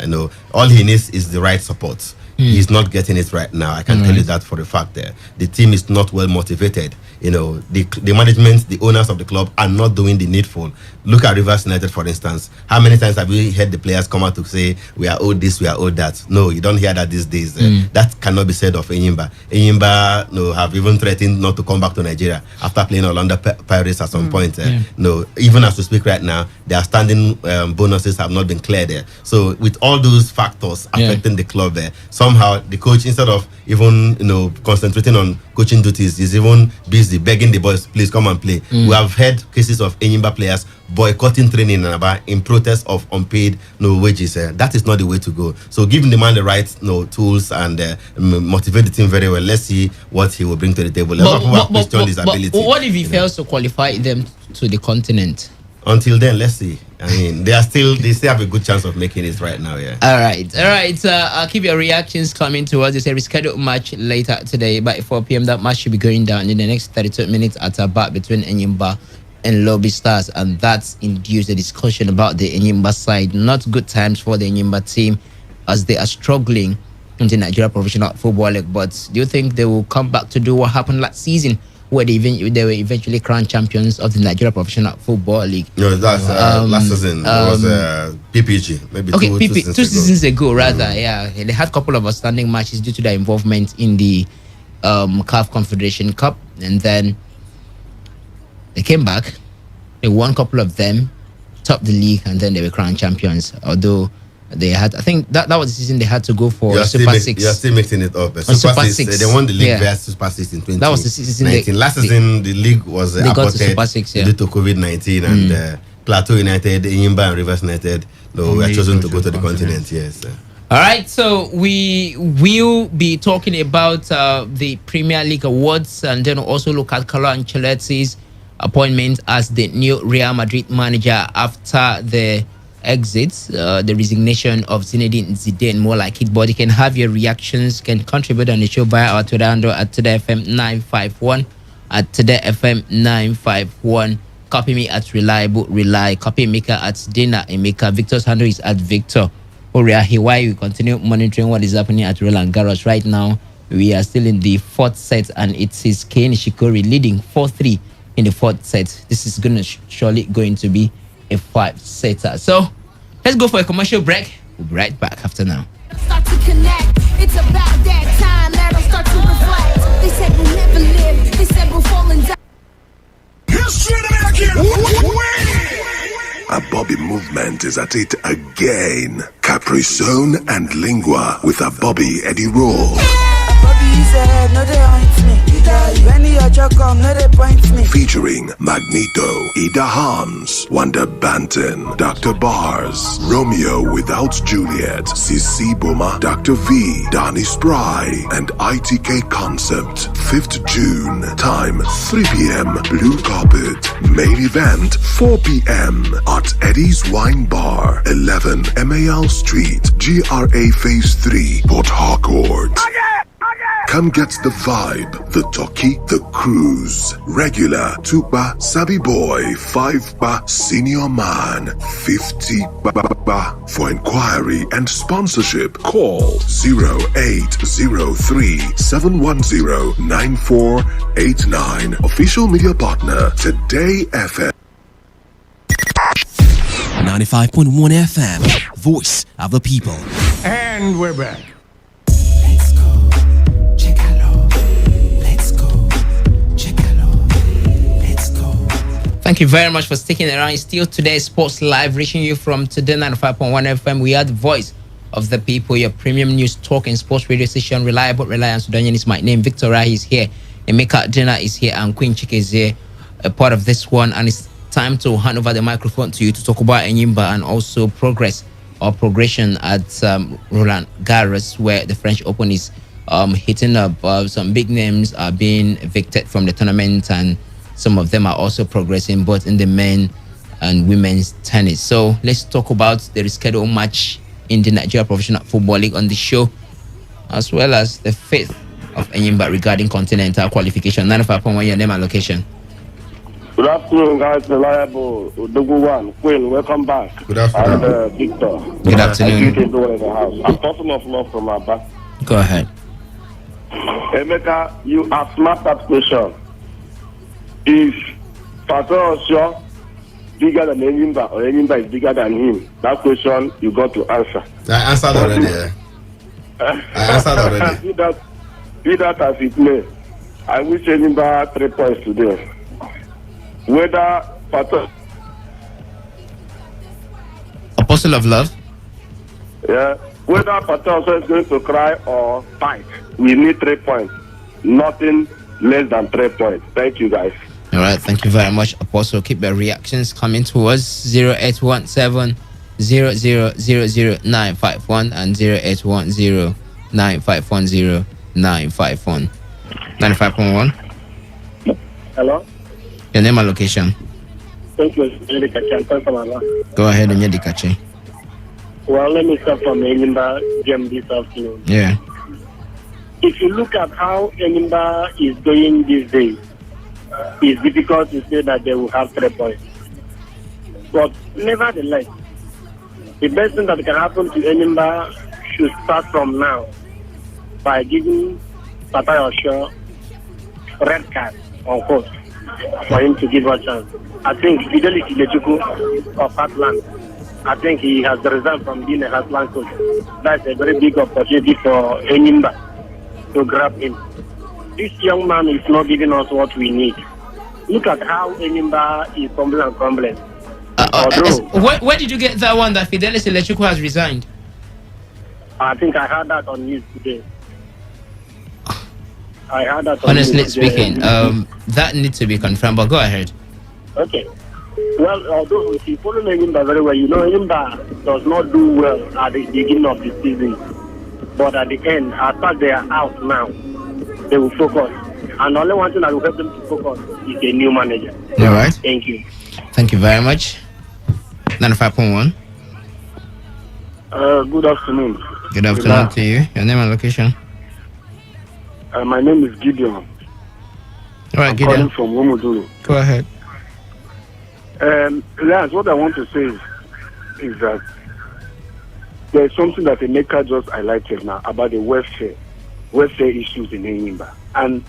All he needs is the right support. He's not getting it right now. I can tell you that for a fact. The team is not well motivated. The management, the owners of the club are not doing the needful. Look at Rivers United, for instance. How many times have we heard the players come out to say, we are owed this, we are owed that? No, you don't hear that these days. That cannot be said of Enyimba. Enyimba have even threatened not to come back to Nigeria after playing Orlando Pirates at some point. Even as we speak right now, their standing bonuses have not been cleared there. So with all those factors affecting the club somehow the coach, instead of even concentrating on coaching duties, is even busy begging the boys, please come and play. We have heard cases of Enyimba players boycotting training in protest of unpaid wages. That is not the way to go. So give the man the right tools and motivate the team very well. Let's see what he will bring to the table. Question his ability. What if he fails to qualify them to the continent? Until then, let's see. I mean, they still have a good chance of making it right now. All right. I'll keep your reactions coming towards this rescheduled match later today by 4 p.m. That match should be going down in the next 32 minutes at a bat between Enyimba and Lobby Stars, and that's induced a discussion about the Enyimba side. Not good times for the Enyimba team as they are struggling in the Nigeria Professional Football League. But do you think they will come back to do what happened last season, where they were eventually crowned champions of the Nigeria Professional Football League? No, that's last season. It was PPG, maybe two seasons ago, rather. They had a couple of outstanding matches due to their involvement in the CAF Confederation Cup, and then they came back. They won a couple of them, topped the league, and then they were crowned champions. Although they had, I think that was the season they had to go for Super 6. You are still mixing it up. Super 6. They won the league via Super 6 in 2019. That was the season. Last season, the league was aborted Super 6, due to COVID-19, and Plateau United, Yimba and Rivers United, no, we are chosen to go to the continent. Yes. All right, so we will be talking about the Premier League awards and then also look at Carlo Ancelotti's appointment as the new Real Madrid manager after the exit, the resignation of Zinedine Zidane, more like it. But you can have your reactions, can contribute on the show via our Twitter handle at Today FM 951 at Today FM 951. Copy me at Rely. Copy Maker at Dana Emeka. Victor's handle is at Victor Oria Hiwai. We continue monitoring what is happening at Roland Garros right now. We are still in the fourth set, and it is Kei Nishikori leading 4-3 in the fourth set. This is surely going to be a 5-setter. So let's go for a commercial break. We'll be right back after now. Start to connect. It's about that time. Let us start to reflect. They said we'll never live. They said we'll fall and die. A Bobby movement is at it again. Capri-Sun and Lingua with a Bobby Eddie roll. Featuring Magneto, Ida Hans, Wanda Banton, Dr. Bars, Romeo Without Juliet, CC Boma, Dr. V, Danny Spry, and ITK Concept. 5th June, time 3 p.m. Blue Carpet. Main event 4 p.m. at Eddie's Wine Bar, 11 MAL Street, GRA Phase 3, Port Harcourt. Come get the vibe, the talkie, the cruise. Regular 2 Sabi Boy, 5 Senior Man, 50 For inquiry and sponsorship, call 0803-710-9489. Official media partner, Today FM. 95.1 FM, voice of the people. And we're back. Thank you very much for sticking around. It's still Today Sports Live, reaching you from Today95.1 FM. We are the voice of the people, your premium news talk and sports radio station. Reliable, reliant Sudanyan is my name. Victor Rahi is here. Emeka Jenna is here. And Queen Chike is here, a part of this one. And it's time to hand over the microphone to you to talk about Enyimba and also progression at Roland Garros, where the French Open is hitting up. Some big names are being evicted from the tournament, and some of them are also progressing both in the men and women's tennis. So let's talk about the rescheduled match in the Nigeria Professional Football League on the show, as well as the fate of Enyimba regarding continental qualification. 95.1, your name and location. Good afternoon, guys. Reliable, Doguwan, Queen, welcome back. Good afternoon. And Victor. Good afternoon. In the house. I'm person of love from Abba. Go ahead. Emeka, you asked that question. If Pastor Osho bigger than Enyimba or Enyimba is bigger than him, that question you got to answer. I answered already. I answered already. Be that as it may, I wish Enyimba 3 points today. Whether Pastor Apostle of Love? Yeah. Whether Pastor Osho is going to cry or fight, we need 3 points. Nothing less than 3 points. Thank you, guys. All right, thank you very much, Apostle. Keep your reactions coming to us. 0817 0000951 and 0810 9510 951. 95.1. Hello. Your name and location. Thank you. Go ahead, Onyedikache. Well, let me start from the Enyimba game this afternoon. Yeah. If you look at how Enyimba is doing these days, it's difficult to say that they will have 3 points. But nevertheless, the best thing that can happen to Enyimba should start from now by giving Patai Osho red card on course for him to give a chance. I think Fidelity Lechuku of Heartland, I think he has resigned from being a Heartland coach. That's a very big opportunity for Enyimba to grab him. This young man is not giving us what we need. Look at how Enyimba is crumbling. Where did you get that one that Fidelis Electrical has resigned? I think I heard that on news today. Honestly speaking, that needs to be confirmed, but go ahead. Okay. Well, although if you follow Enyimba very well, you know Enyimba does not do well at the beginning of the season. But at the end, after they are out now, they will focus. And the only one thing that will help them to focus is a new manager. All right. Thank you. Thank you very much. 95.1. Good afternoon. Good afternoon to you. Your name and location? My name is Gideon. All right, I'm Gideon. calling from Womoduru. Go ahead. Lance, what I want to say is that there's something that Emeka just highlighted now about the welfare issues in Enyimba. And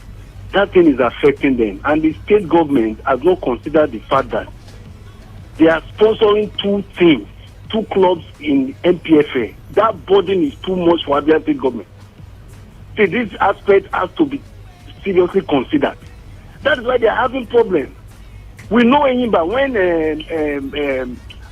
that thing is affecting them. And the state government has not considered the fact that they are sponsoring two teams, two clubs in MPFA. That burden is too much for the state government. See, this aspect has to be seriously considered. That is why they are having problems. We know Enyimba when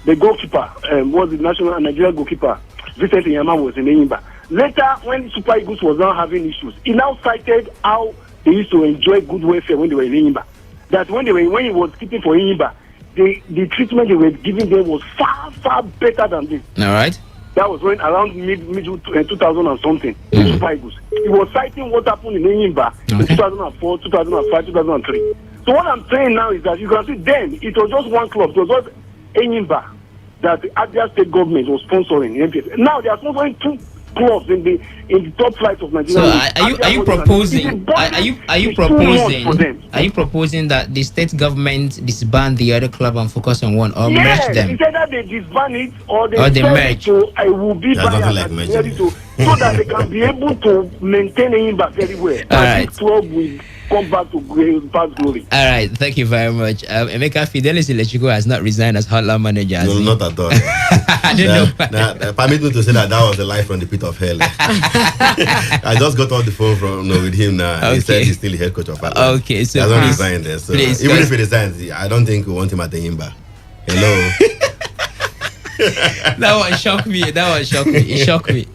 the goalkeeper was the national Nigeria goalkeeper, Vincent Inyama, was in Enyimba. Later, when Super Eagles was now having issues, he now cited how they used to enjoy good welfare when they were in Enyimba. That when he was keeping for Enyimba, the treatment they were giving them was far better than this. All right. That was when around mid 2000 and something. Super Eagles. He was citing what happened in Enyimba in 2004, 2005, 2003. So what I'm saying now is that you can see then it was just one club. It was just Enyimba that the Abia state government was sponsoring. Now they are sponsoring two clubs in the top flight of Nigeria. So are you proposing that the state government disband the other club and focus on one, or merge them? It's either they disband it or they merge. I will be biased so that they can be able to maintain Enyimba very well. All right. This club will come back to past glory. All right, thank you very much. Emeka, Fidelis Electrical has not resigned as hotline manager. No, not at all. I don't know. Permit me to say that was a live from the pit of hell. I just got off the phone with him now. Okay. He said he's still the head coach of Atlanta. Okay, so he hasn't resigned there. So even if he resigns, I don't think we want him at the Enyimba. Hello. That one shocked me. It shocked me.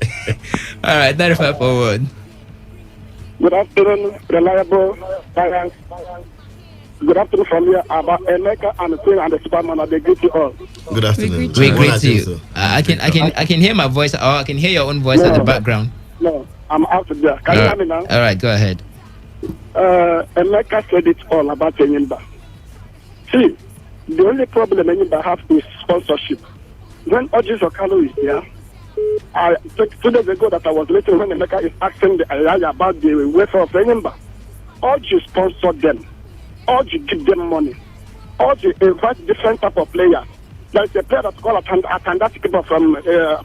All right, 95 forward. Good afternoon, reliable science. Good afternoon from here about Emeka and the Queen and the Superman. They greet you all. Good afternoon. We greet you. I can hear my voice, or I can hear your own voice at the background. No, I'm out there. Can you hear me now? All right, go ahead. Emeka said it all about Enyimba. See, the only problem Enyimba have is sponsorship. When Ojis Okalo is there, 2 days ago that I was listening when Emeka is asking the Ayaya about the welfare of Enyimba. Oji sponsor them. Oji give them money. Oji invite different type of players. There is a player that's called Atanda keeper from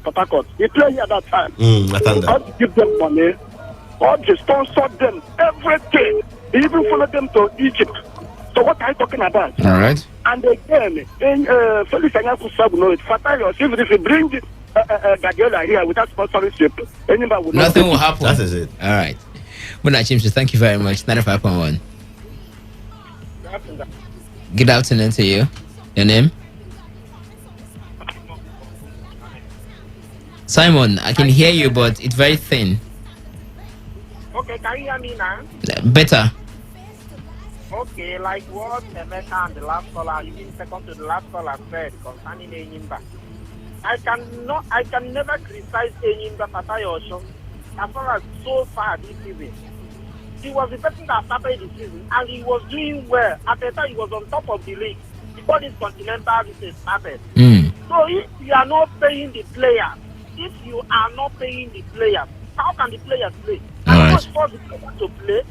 Port Harcourt. He played here at that time. Oji give them money. Oji sponsor them everything. He even followed them to Egypt. So what are you talking about? All right. And again, Felix Anyaku Sabu know it. Even if you bring Gagiola here without sponsorship, anybody would nothing will happen. That is it. All right. Muna Chimsu, thank you very much. 95.1. Good afternoon to you. Your name? Simon, I can hear you, but it's very thin. Okay, can you hear me now? Better. Okay, like what Emeka and the last caller, you mean second to the last caller said concerning Enyimba. I can never criticize Enyimba Patayosho as far as so far this season. He was the person that started the season and he was doing well. At the time he was on top of the league before this continental this started. So if you are not paying the players, how can the players play? And what's for the players to play?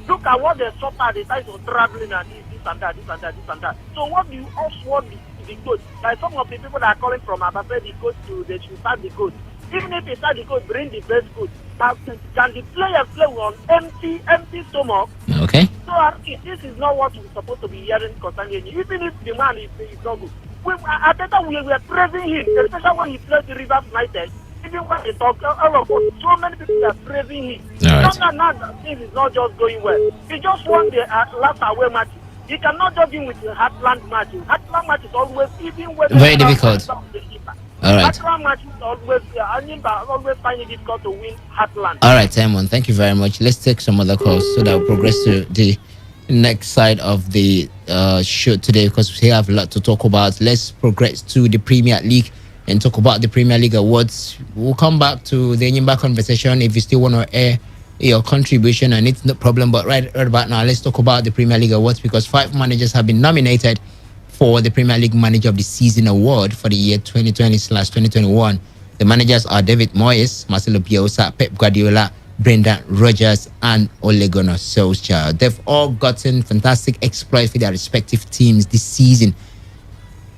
Look at what they suffer, the size of traveling and this and that. So what do you also want the coach? Like some of the people that are calling from Abape, the coach they should start the coach. Even if they start the coach, bring the best coach. But can the players play on empty stomach? Okay. So this is not what we're supposed to be hearing concerning him. Even if the man is not good. We were praising him, especially when he played the Rivers United. Even when they talk, so many people are praising him. Now that things is not just going well. He just won the last away match. He cannot just win with the Heartland match. Heartland match is always even when very difficult. All right. Heartland match is always finding it difficult to win Heartland. All right, Simon. Thank you very much. Let's take some other calls so that we'll progress to the next side of the show today because we have a lot to talk about. Let's progress to the Premier League and talk about the Premier League awards. We'll come back to the Enyimba conversation if you still want to air your contribution, and it's no problem. But right about now, let's talk about the Premier League awards because 5 managers have been nominated for the Premier League Manager of the Season award for the year 2020/2021. The managers are David Moyes, Marcelo Bielsa, Pep Guardiola, Brendan Rodgers, and Ole Gunnar Solskjaer. They've all gotten fantastic exploits for their respective teams this season.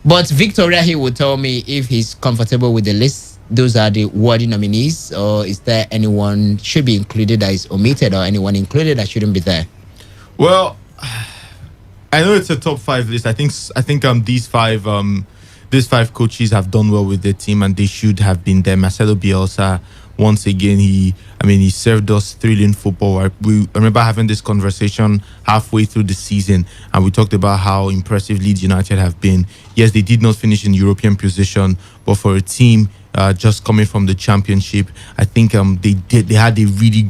But Victoria, he will tell me if he's comfortable with the list. Those are the worthy nominees, or is there anyone should be included that is omitted, or anyone included that shouldn't be there? Well, I know it's a top 5 list. I think these five coaches have done well with their team, and they should have been there. Marcelo Bielsa, once again, he served us thrilling football. I remember having this conversation halfway through the season, and we talked about how impressive Leeds United have been. Yes, they did not finish in European position, but for a team just coming from the Championship, I think they had a really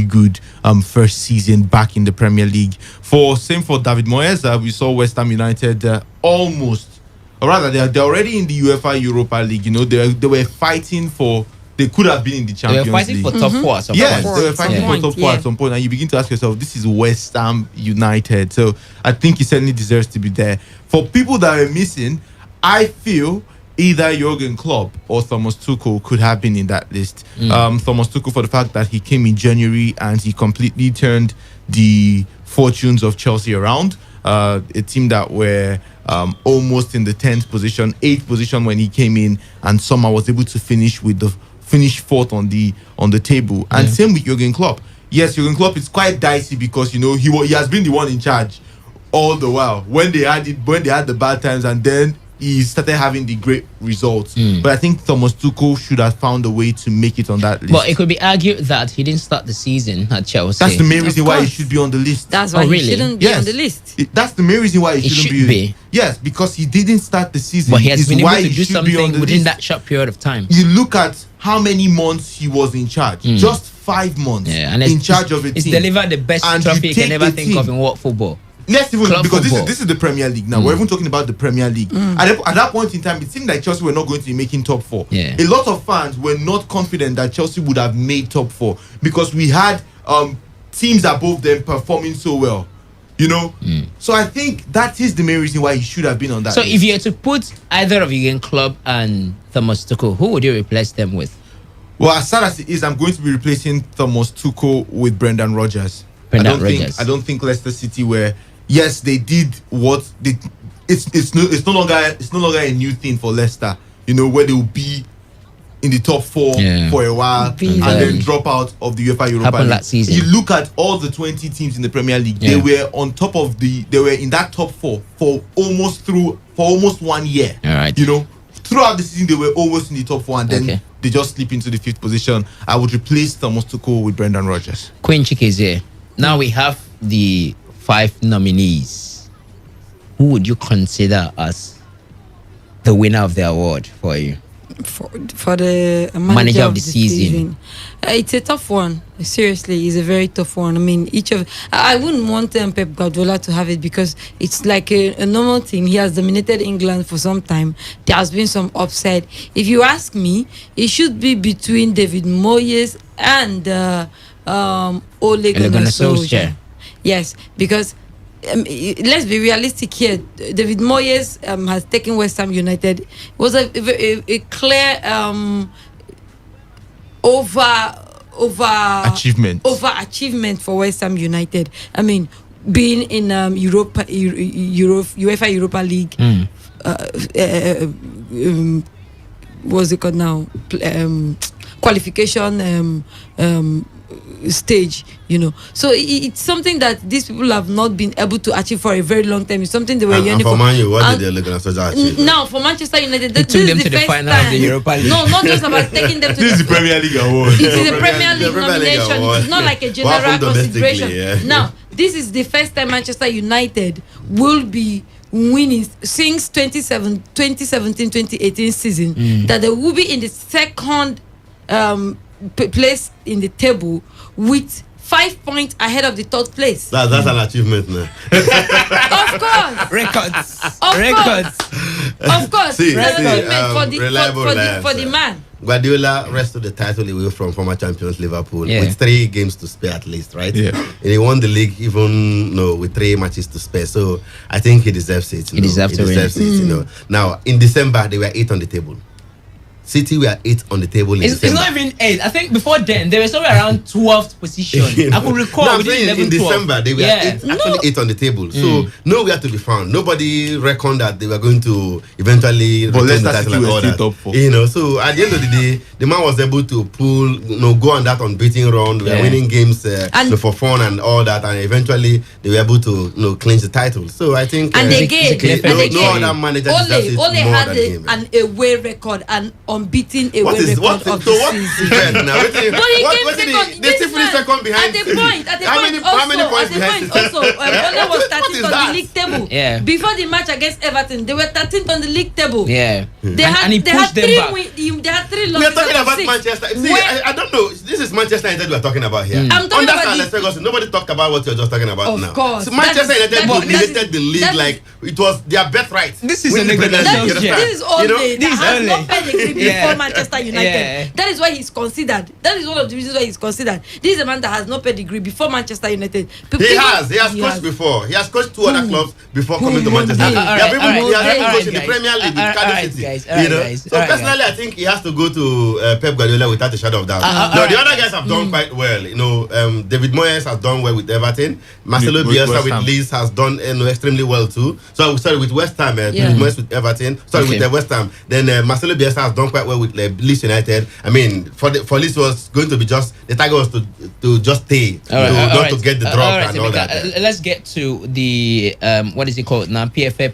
good first season back in the Premier League. Same for David Moyes. We saw West Ham United almost, or rather, they're already in the UEFA Europa League. You know, they were fighting for. They could have been in the Champions League. They were fighting for top 4 at some point. Yes, they were fighting for top 4 at some point. And you begin to ask yourself, this is West Ham United. So I think he certainly deserves to be there. For people that are missing, I feel either Jurgen Klopp or Thomas Tuchel could have been in that list. Thomas Tuchel, for the fact that he came in January and he completely turned the fortunes of Chelsea around. A team that were almost in the 10th position, 8th position when he came in, and somehow was able to finish 4th on the table. And same with Jurgen Klopp. Yes, Jurgen Klopp is quite dicey because, you know, he has been the one in charge all the while when they had the bad times, and then he started having the great results. But I think Thomas Tuchel should have found a way to make it on that list. But it could be argued that he didn't start the season at Chelsea. That's the main reason why he should be on the list. That's why he shouldn't be on the list. That's the main reason why he shouldn't be. Yes, because he didn't start the season. But he has been able to do something within that short period of time. You look at how many months he was in charge. Just 5 months in charge of a team. He's delivered the best trophy you can ever think of in world football. Let's even, because this is the Premier League now. We're even talking about the Premier League. At that point in time, it seemed like Chelsea were not going to be making top 4. A lot of fans were not confident that Chelsea would have made top 4 because we had teams above them performing so well. You know? So I think that is the main reason why he should have been on that list. If you had to put either of Jurgen Klopp and Thomas Tuchel, who would you replace them with? Well, as sad as it is, I'm going to be replacing Thomas Tuchel with Brendan Rodgers. I don't think Leicester City were. Yes, they did what they. It's no longer a new thing for Leicester. You know, where they will be in the top 4 for a while and then drop out of the UEFA Europa League. That season. You look at all the 20 teams in the Premier League. They were on top of they were in that top 4 for almost 1 year. All right. You know, throughout the season they were always in the top 4, and then they just slip into the 5th position. I would replace Thomas Tuchel with Brendan Rodgers. Queen Chike is here. Now we have the 5 nominees. Who would you consider as the winner of the award for you? For the manager of the season. It's a tough one. Seriously, it's a very tough one. I mean, I wouldn't want Pep Guardiola to have it because it's like a normal team. He has dominated England for some time. There has been some upset. If you ask me, it should be between David Moyes and Ole Gunnar Solskjaer. Yes, because let's be realistic here. David Moyes has taken West Ham United. It was a clear overachievement for West Ham United. I mean, being in UEFA Europa League, what's it called now? Qualification stage, you know. So it's something that these people have not been able to achieve for a very long time. It's something they were yearning for. Man U, what did they achieve? Now for Manchester United, they took them to the final of the Europa League. No, not just about taking them to this is the Premier League award. It is a Premier League nomination. It's not like a general consideration. Now, this is the first time Manchester United will be winning since 2017-2018 season that they will be in the second place in the table with 5 points ahead of the third place. That's an achievement, man. Of course. Records. Of course. See, Reliable for the man. Guardiola wrestled the title away from former champions Liverpool with 3 games to spare at least, right? Yeah. And he won the league even with 3 matches to spare. So I think he deserves it. He deserves it. Now in December they were 8 on the table. City were 8 on the table in December. It's not even 8. I think before then they were somewhere around 12th position. I could recall. No, I'm saying in December they were 8 on the table. So nowhere to be found. Nobody reckoned that they were going to eventually retain the title and all that. So at the end of the day, the man was able to go on that unbeaten run. They were winning games for fun and all that, and eventually they were able to clinch the title. So I think no other manager deserves it more than him. An away record and unbeaten away record of the season. They still finished second behind. How many points behind? Ole was 13th on the league table. Before the match against Everton, they were 13th on the league table. They had 3 losses. We are talking about Manchester. See, I don't know. This is Manchester United we are talking about here. I'm talking about Alex Ferguson. Nobody talked about what you're just talking about now. Of course. So Manchester United dominated the league like it was their birthright. This is This is all day. That has no pedigree before Manchester United. That is why he's considered. That is one of the reasons why he's considered. This is a man that has no pedigree before Manchester United. He has coached before. He has coached 2 other clubs before coming to Manchester. He has even coached in the Premier League with Cardiff City. So personally, I think he has to go to Pep Guardiola without a shadow of doubt. The other guys have done quite well. David Moyes has done well with Everton. Marcelo Bielsa with Leeds has done extremely well too. So sorry, with West Ham, David Moyes with Everton. Sorry, with West Ham. Then Marcelo Bielsa has done quite well with Leeds United. I mean, for Leeds was going to be just the target was to just stay, to get the drop and all that. Let's get to the what is it called now? PFA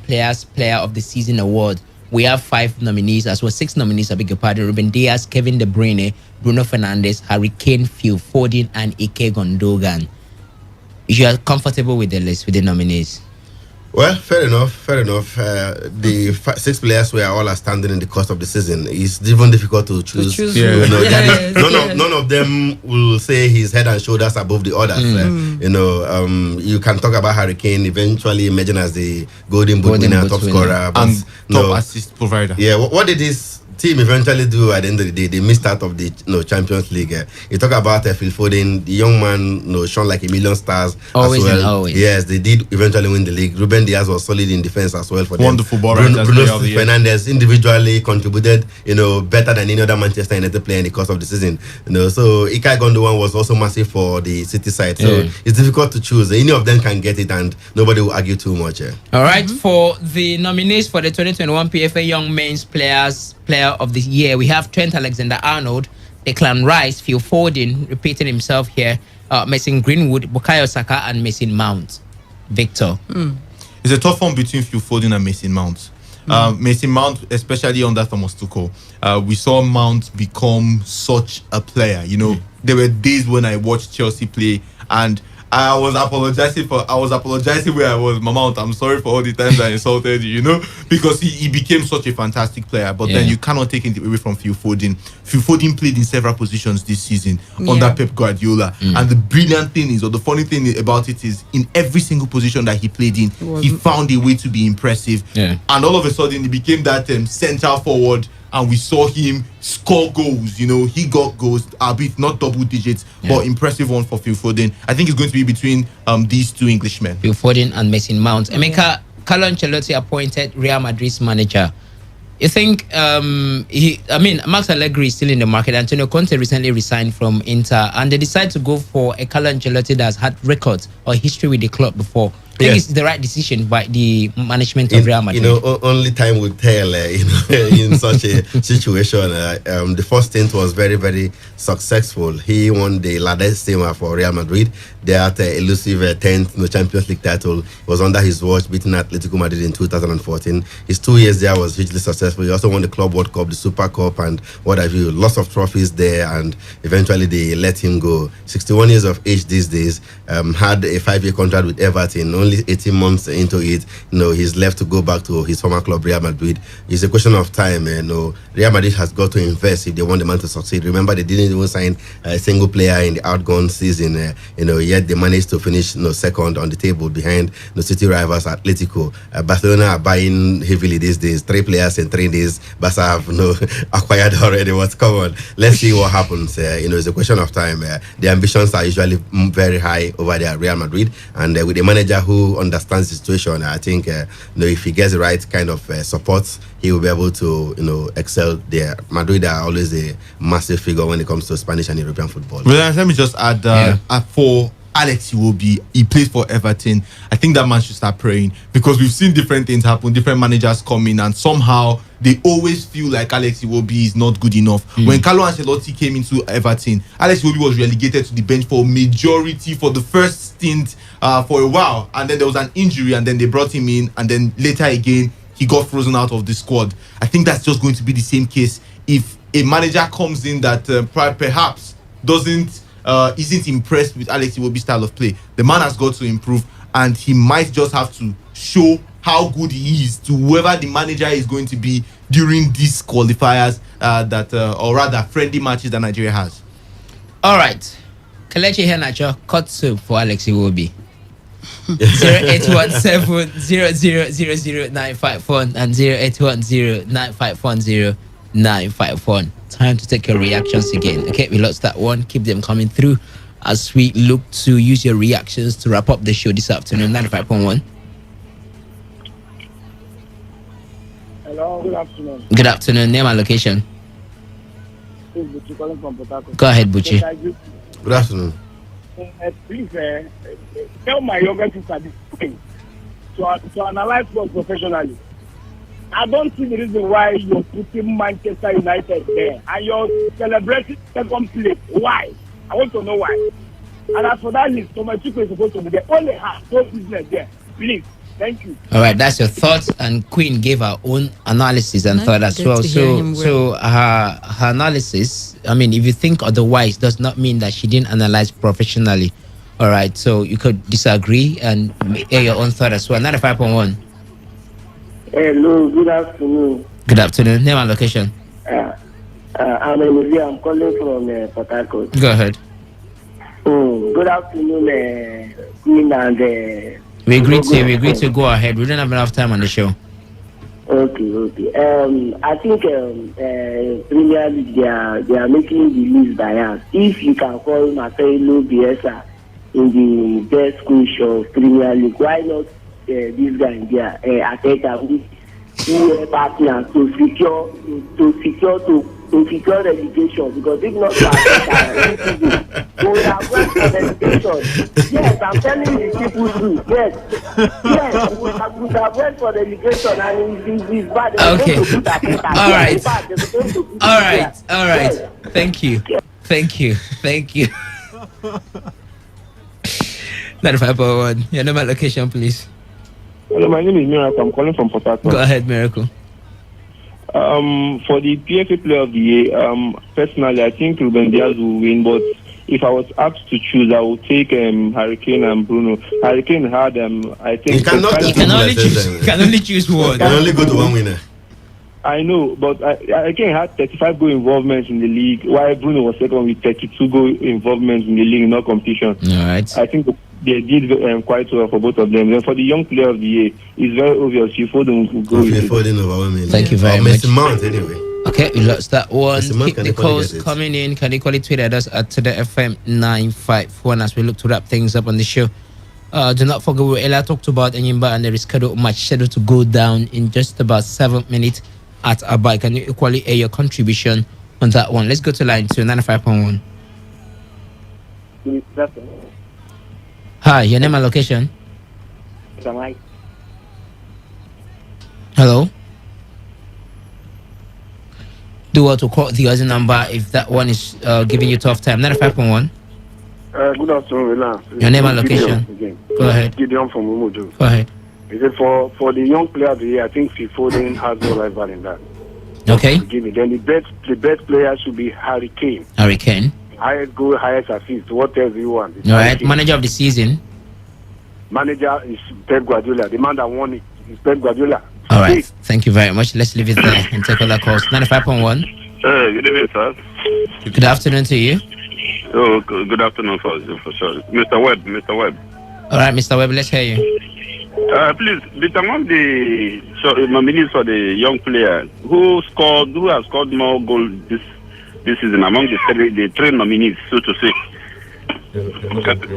Player of the Season award. We have 5 nominees as well, 6 nominees. I beg your pardon: Ruben Dias, Kevin De Bruyne, Bruno Fernandes, Harry Kane, Phil Foden, and Ike Gundogan. You are comfortable with the list, with the nominees? Well, fair enough. The 6 players were all outstanding in the course of the season. It's even difficult to choose. None of them will say he's head and shoulders above the others. You can talk about Harry Kane eventually emerging as the Golden Boot winner, top scorer, and top assist provider. Yeah, what did this team eventually do at the end of the day? They missed out of the Champions League. You talk about Phil Foden, the young man, shone like a million stars. Always as well. and always. Yes, they did eventually win the league. Ruben Dias was solid in defense as well for them. Wonderful ball. Bruno Fernandes individually contributed, better than any other Manchester United player in the course of the season. So Ilkay Gundogan was also massive for the City side. So it's difficult to choose. Any of them can get it, and nobody will argue too much. All right, for the nominees for the 2021 PFA Young Men's Player of the Year, we have Trent Alexander-Arnold, Declan Rice, Phil Foden, repeating himself here, Mason Greenwood, Bukayo Saka, and Mason Mount. Victor. It's a tough one between Phil Foden and Mason Mount. Mason Mount, especially under Thomas Tuchel, we saw Mount become such a player. There were days when I watched Chelsea play and I was apologizing where I was. Mount, I'm sorry for all the times I insulted you, because he became such a fantastic player. But then you cannot take it away from Phil Foden. Phil Foden played in several positions this season under Pep Guardiola. And the brilliant thing is, or the funny thing about it is, in every single position that he played in, he found a way to be impressive. And all of a sudden, he became that central forward. And we saw him score goals. He got goals, albeit not double digits, but impressive one for Phil Foden. I think it's going to be between these 2 Englishmen, Phil Foden and Mason Mount. Emeka, Carlo Ancelotti appointed Real Madrid's manager. You think Max Allegri is still in the market? Antonio Conte recently resigned from Inter, and they decided to go for a Carlo Ancelotti that's had records or history with the club before. I think it's the right decision by the management of Real Madrid. Only time will tell. In such a situation, the first stint was very, very successful. He won the La Decima for Real Madrid. That elusive 10th Champions League title was under his watch, beating Atletico Madrid in 2014. His 2 years there was hugely successful. He also won the Club World Cup, the Super Cup, and what have you. Lots of trophies there, and eventually they let him go. 61 years of age these days. Had a 5-year contract with Everton. only 18 months into it. He's left to go back to his former club, Real Madrid. It's a question of time. Real Madrid has got to invest if they want the man to succeed. Remember, they didn't even sign a single player in the outgone season. Yet they managed to finish second on the table behind the city rivals Atletico. Barcelona are buying heavily these days. 3 players in 3 days. Barca have acquired already. What's common? Let's see what happens. It's a question of time. The ambitions are usually very high over there at Real Madrid, and with a manager who understands the situation, I think if he gets the right kind of support, he will be able to excel there. Madrid are always a massive figure when it comes to Spanish and European football. Well, let me just add for Alex Iwobi, he plays for Everton. I think that man should start praying, because we've seen different things happen, different managers come in, and somehow they always feel like Alex Iwobi is not good enough. When Carlo Ancelotti came into Everton, Alex Iwobi was relegated to the bench for majority for the first stint for a while, and then there was an injury, and then they brought him in, and then later again he got frozen out of the squad. I think that's just going to be the same case if a manager comes in that perhaps isn't impressed with Alex Iwobi's style of play. The man has got to improve, and he might just have to show how good he is to whoever the manager is going to be during these qualifiers or rather friendly matches that Nigeria has. All right, Kelechi Henacho, cut soup for Alex Iwobi. 0817-0000-951 and 0810-951-0951. Time to take your reactions again. Okay, we lost that one. Keep them coming through as we look to use your reactions to wrap up the show this afternoon. 95.1. Hello, good afternoon. Good afternoon. Name and location. This is Buchi calling from Port Harcourt. Go ahead, Buchi. Good afternoon. Please tell my younger sister this thing to analyze sports professionally. I don't see the reason why you're putting Manchester United there and you're celebrating second place. Why? I want to know why. And as for that list, Thomas Tuchel is supposed to be there. Only have no business there. Please. Thank you. All right, that's your thoughts, and Queen gave her own analysis and thought as well. So her analysis, I mean, if you think otherwise, does not mean that she didn't analyze professionally. All right, so you could disagree and air your own thought as well. 95.1. Hello, good afternoon. Good afternoon. Name and location. I'm calling from Port Harcourt. Go ahead. Good afternoon, Queen and. We agree to go ahead. We don't have enough time on the show. Okay. I think Premier League they are making the list bias. If you can call Marcelo Bielsa in the best coach of Premier League, why not this guy in there, Ateta, who partner to secure education, because if not we would have went for education. Yes, I'm telling you people too. Yes, we have went for education, and it's bad. Okay. All right. Thank you. 95.1. Your number location, please. Hello, my name is Miracle. I'm calling from Port Harcourt. Go ahead, Miracle. For the PFA Player of the Year, personally, I think Ruben Diaz will win, but if I was asked to choose, I would take Hurricane and Bruno. Hurricane had, I think... You can only choose one. You can only go to one winner. I know, but Hurricane had 35 goal involvements in the league, while Bruno was second with 32 goal involvements in the league, no competition. All right. I think they did quite well for both of them. Then for the young player of the year, it's very obvious. Foden will go with it. Thank you very much. Mount, anyway. Okay, we lost that one. Keep the calls coming in. Can you call it tweet at us at Today95.1 as we look to wrap things up on the show. Do not forget we earlier talked about Enyimba and the rescheduled match scheduled to go down in just about 7 minutes at Abai. Can you equally air your contribution on that one? Let's go to line 2, 95.1. Hi, your name and location? Hello? Do what to call the other number if that one is giving you tough time. 95.1. Good afternoon, Milan. Your name and location? Go ahead. Gideon from Umudu. Go ahead. Is it for the young player of the year? I think Foden has no rival in that. Okay. Then the best player should be Hurricane. Hurricane. Highest goal, highest assist. What else do you want? All right. Manager of the season. manager is Pep Guardiola. The man that won it is Pep Guardiola. All right. Thank you very much. Let's leave it there and take other calls. 95.1. Good evening, sir. Good afternoon to you. Oh, good afternoon for sure. Mr. Webb. All right, Mr. Webb, let's hear you. Please, among the nominees for the young player, who has scored more goals this season among the three nominees, so to say?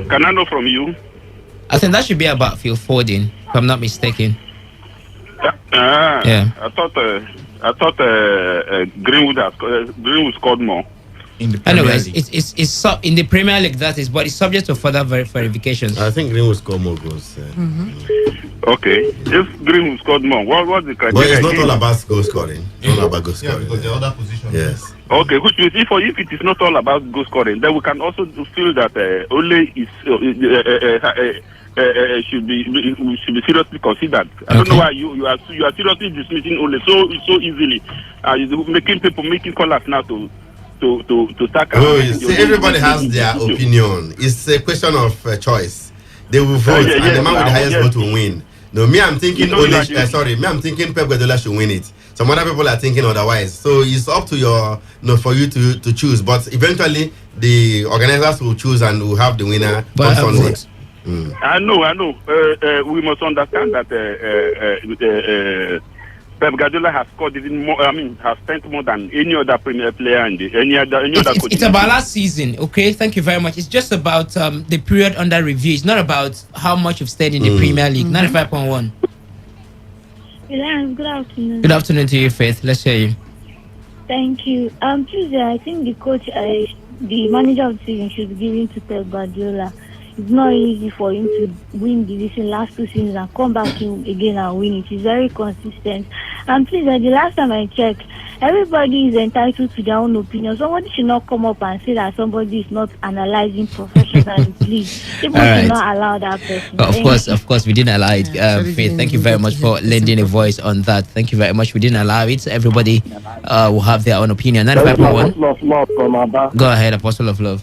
Can I know from you? I think that should be about Phil Foden, if I'm not mistaken. Yeah. I thought Greenwood scored more. Anyways, it's in the Premier League, that is, but it's subject to further verifications. I think Greenwood scored more goals. Okay, if Greenwood scored more, what's the criteria? But it's not all about goal scoring. It's not about goal scoring. Because the other position. Yes. Okay, which means if it is not all about goal scoring, then we can also feel that only is should be seriously considered. I don't know why you are seriously dismissing only so easily, making callers now to start. Everybody has their opinion. It's a question of choice. They will vote, and the man with the highest vote will win. No, me, I'm thinking I'm thinking Pep Guardiola should win it. Some other people are thinking otherwise. So it's up to for you to choose. But eventually, the organizers will choose and will have the winner on Sunday. I know. We must understand that Pep Guardiola has scored even more. Has spent more than any other Premier player and any other coach. It's about last season, okay? Thank you very much. It's just about the period under review. It's not about how much you've stayed in the Premier League. 95.1. Good afternoon. Good afternoon to you, Faith. Let's hear you. Thank you. Tuesday, I think the coach, the manager of the season should be given to Pep Guardiola. It's not easy for him to win the division last 2 seasons and come back in again and win it. He's very consistent. And please, the last time I checked, everybody is entitled to their own opinion. Somebody should not come up and say that somebody is not analyzing professionally. Please, people should not allow that person. Of course, we didn't allow it. Faith, thank you very much for lending a voice on that. Thank you very much. We didn't allow it. Everybody will have their own opinion. 95.1. Go ahead, Apostle of Love.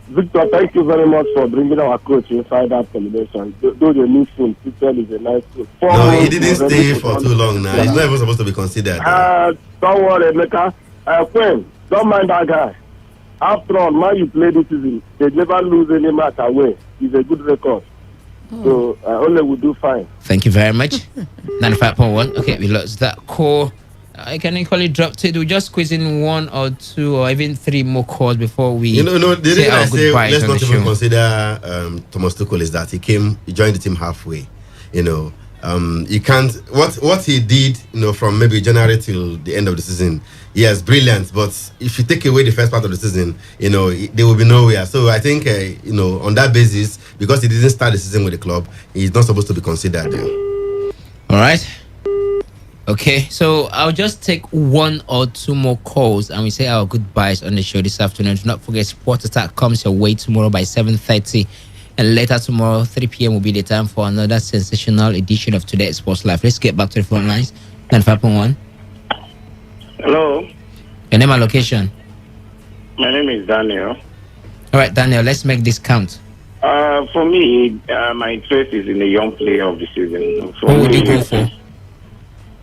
Victor, thank you very much for bringing our coach inside that celebration. Though the new film, Peter is a nice film. No, he didn't stay for too long now. He's not even supposed to be considered. Don't worry, Mecca. Quinn, don't mind that guy. After all, man, you play this season. They never lose any match away. It's a good record. So, only will do fine. Thank you very much. 95.1. Okay, we lost that call. I can equally drop it. We just squeeze in 1 or 2 or even 3 more calls before we the say our goodbyes. Let's on not the even show. consider Thomas Tuchel is that he joined the team halfway. You can't what he did, from maybe January till the end of the season. Yes, brilliant. But if you take away the first part of the season, there will be nowhere. So I think on that basis, because he didn't start the season with the club, he's not supposed to be considered. All right. Okay, so I'll just take 1 or 2 more calls and we say our goodbyes on the show this afternoon. Do not forget, Sport Attack comes your way tomorrow by 7:30, and later tomorrow 3 p.m. will be the time for another sensational edition of Today Sports Live. Let's get back to the phone lines. 95.1. Hello. Your name and location? My name is Daniel. All right, Daniel, let's make this count. For me, my interest is in the young player of the season. Who would you go for?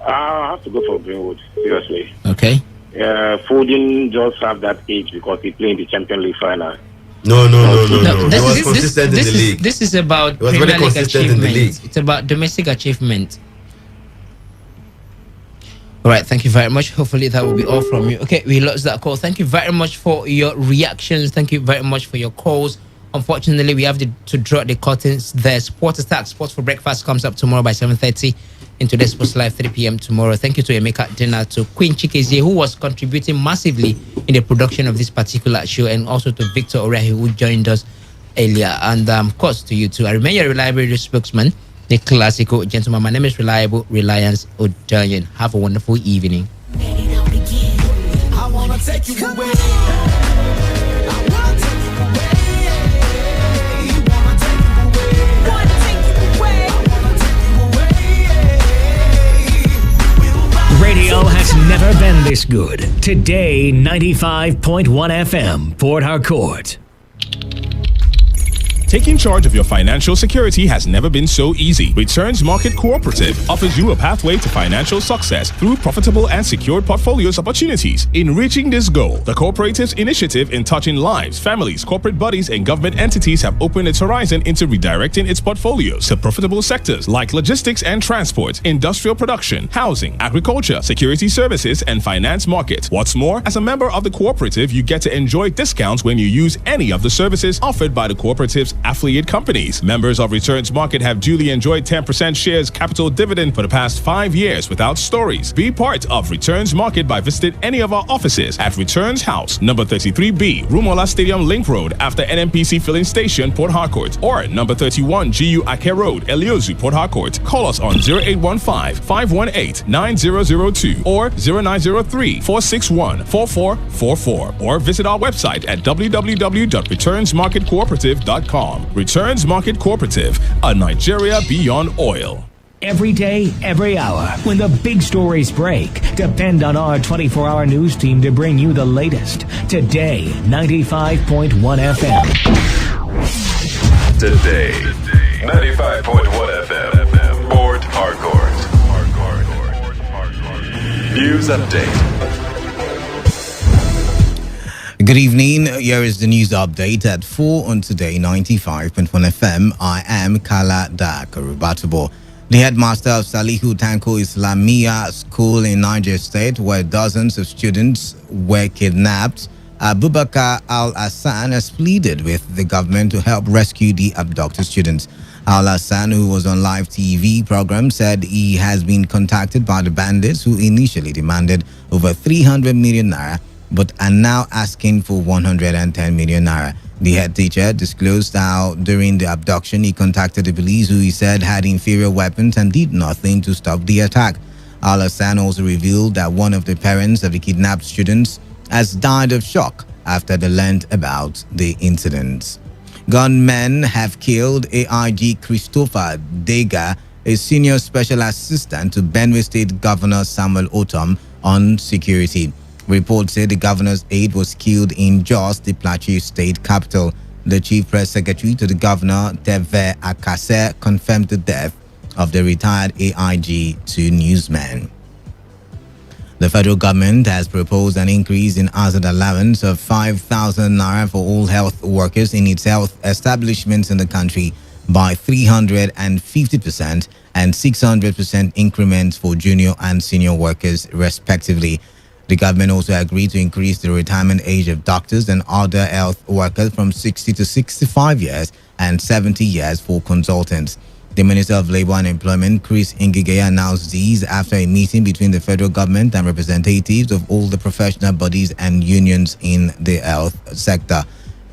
I have to go for Greenwood, seriously. Okay. Foden just have that age because he played in the Champions League final. No. He was consistent in the league. This is about he was very consistent in the league. It's about domestic achievement. All right, thank you very much. Hopefully that will be all from you. Okay, we lost that call. Thank you very much for your reactions. Thank you very much for your calls. Unfortunately, we have to draw the curtains there. Sports Attack, Sports for Breakfast comes up tomorrow by 7:30 in Today's Sports Live, 3 p.m. tomorrow. Thank you to Emeka Dena, to Queen Chikezie, who was contributing massively in the production of this particular show, and also to Victor Orehi, who joined us earlier. And of course, to you too. I remain your reliable radio spokesman, the classical gentleman. My name is Reliable Reliance Odanyan. Have a wonderful evening. I wanna take you away. Radio has never been this good. Today, 95.1 FM, Port Harcourt. Taking charge of your financial security has never been so easy. Returns Market Cooperative offers you a pathway to financial success through profitable and secured portfolios opportunities. In reaching this goal, the cooperative's initiative in touching lives, families, corporate bodies, and government entities have opened its horizon into redirecting its portfolios to profitable sectors like logistics and transport, industrial production, housing, agriculture, security services, and finance market. What's more, as a member of the cooperative, you get to enjoy discounts when you use any of the services offered by the cooperative's affiliate companies. Members of Returns Market have duly enjoyed 10% shares capital dividend for the past 5 years without stories. Be part of Returns Market by visiting any of our offices at Returns House, number 33B, Rumola Stadium Link Road after NMPC Filling Station, Port Harcourt, or number 31 GU Ake Road, Eliozu, Port Harcourt. Call us on 0815-518-9002 or 0903-461-4444 or visit our website at www.returnsmarketcooperative.com. Returns Market Cooperative, a Nigeria beyond oil. Every day, every hour, when the big stories break, depend on our 24-hour news team to bring you the latest. Today, 95.1 FM. Today, 95.1 FM, Port Harcourt. News update. Good evening. Here is the news update at 4 on Today 95.1 FM. I am Kala Dakarubatubo. The headmaster of Salihu Tanko Islamia School in Niger State, where dozens of students were kidnapped, Abubakar Al-Hassan has pleaded with the government to help rescue the abducted students. Al-Hassan, who was on live TV program, said he has been contacted by the bandits who initially demanded over 300 million naira but are now asking for 110 million naira. The head teacher disclosed how during the abduction he contacted the police, who he said had inferior weapons and did nothing to stop the attack. Al-Hassan also revealed that one of the parents of the kidnapped students has died of shock after they learned about the incident. Gunmen have killed AIG Christopher Dega, a senior special assistant to Benue State Governor Samuel Otom on security. Reports say the governor's aide was killed in Jos, the Plateau State capital. The chief press secretary to the governor, Teve Akase, confirmed the death of the retired AIG to newsmen. The federal government has proposed an increase in hazard allowance of 5,000 naira for all health workers in its health establishments in the country by 350% and 600% increments for junior and senior workers, respectively. The government also agreed to increase the retirement age of doctors and other health workers from 60 to 65 years and 70 years for consultants. The Minister of Labour and Employment, Chris Ngige, announced these after a meeting between the federal government and representatives of all the professional bodies and unions in the health sector.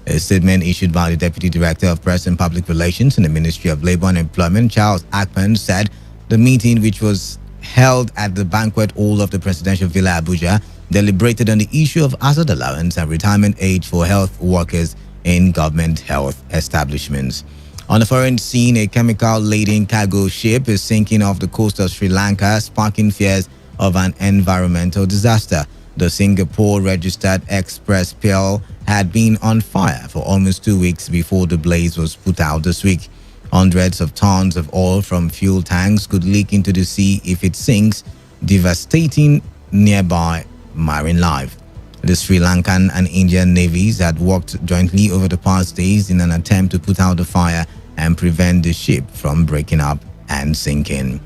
A statement issued by the Deputy Director of Press and Public Relations in the Ministry of Labour and Employment, Charles Akpan, said the meeting, which was held at the banquet hall of the Presidential Villa Abuja, deliberated on the issue of hazard allowance and retirement age for health workers in government health establishments. On the foreign scene, a chemical-laden cargo ship is sinking off the coast of Sri Lanka, sparking fears of an environmental disaster. The Singapore-registered Express Pearl had been on fire for almost 2 weeks before the blaze was put out this week. Hundreds of tons of oil from fuel tanks could leak into the sea if it sinks, devastating nearby marine life. The Sri Lankan and Indian navies had worked jointly over the past days in an attempt to put out the fire and prevent the ship from breaking up and sinking.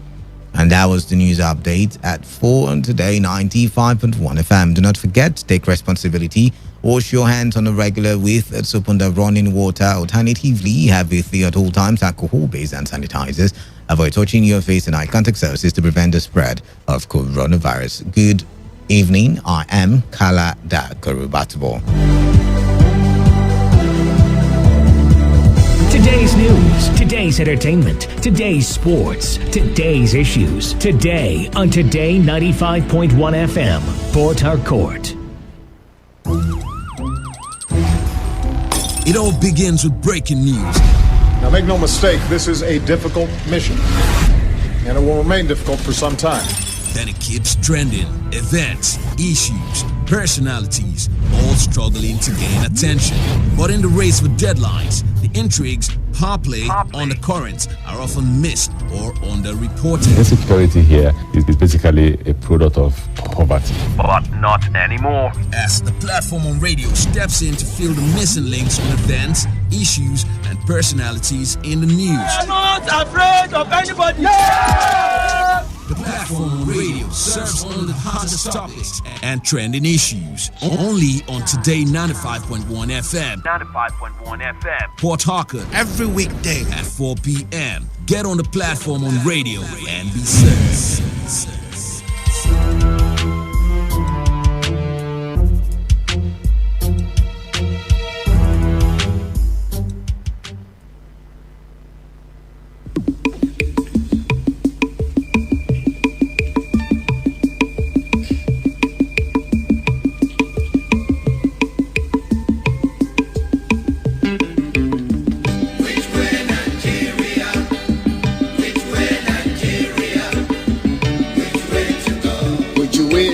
And that was the news update at 4 on Today 95.1 FM. Do not forget to take responsibility. Wash your hands on a regular with soap and running water. Alternatively, have with you at all times alcohol-based hand sanitizers. Avoid touching your face and eye contact surfaces to prevent the spread of coronavirus. Good evening. I am Kala Dakarubatubo. Today's news, today's entertainment, today's sports, today's issues. Today on Today 95.1 FM, Port Harcourt. It all begins with breaking news. Now, make no mistake, this is a difficult mission, and it will remain difficult for some time. Then it keeps trending. Events, issues, personalities, all struggling to gain attention. But in the race for deadlines, the intrigues, Power play, undercurrents are often missed or underreported. Insecurity here is basically a product of poverty. But not anymore. As the platform on radio steps in to fill the missing links on events, issues, and personalities in the news. I'm not afraid of anybody. The platform on radio serves only the hottest topics and trending issues. Only on Today 95.1 FM. 95.1 FM. Port Harcourt every weekday at 4 p.m. Get on the platform on radio and be served.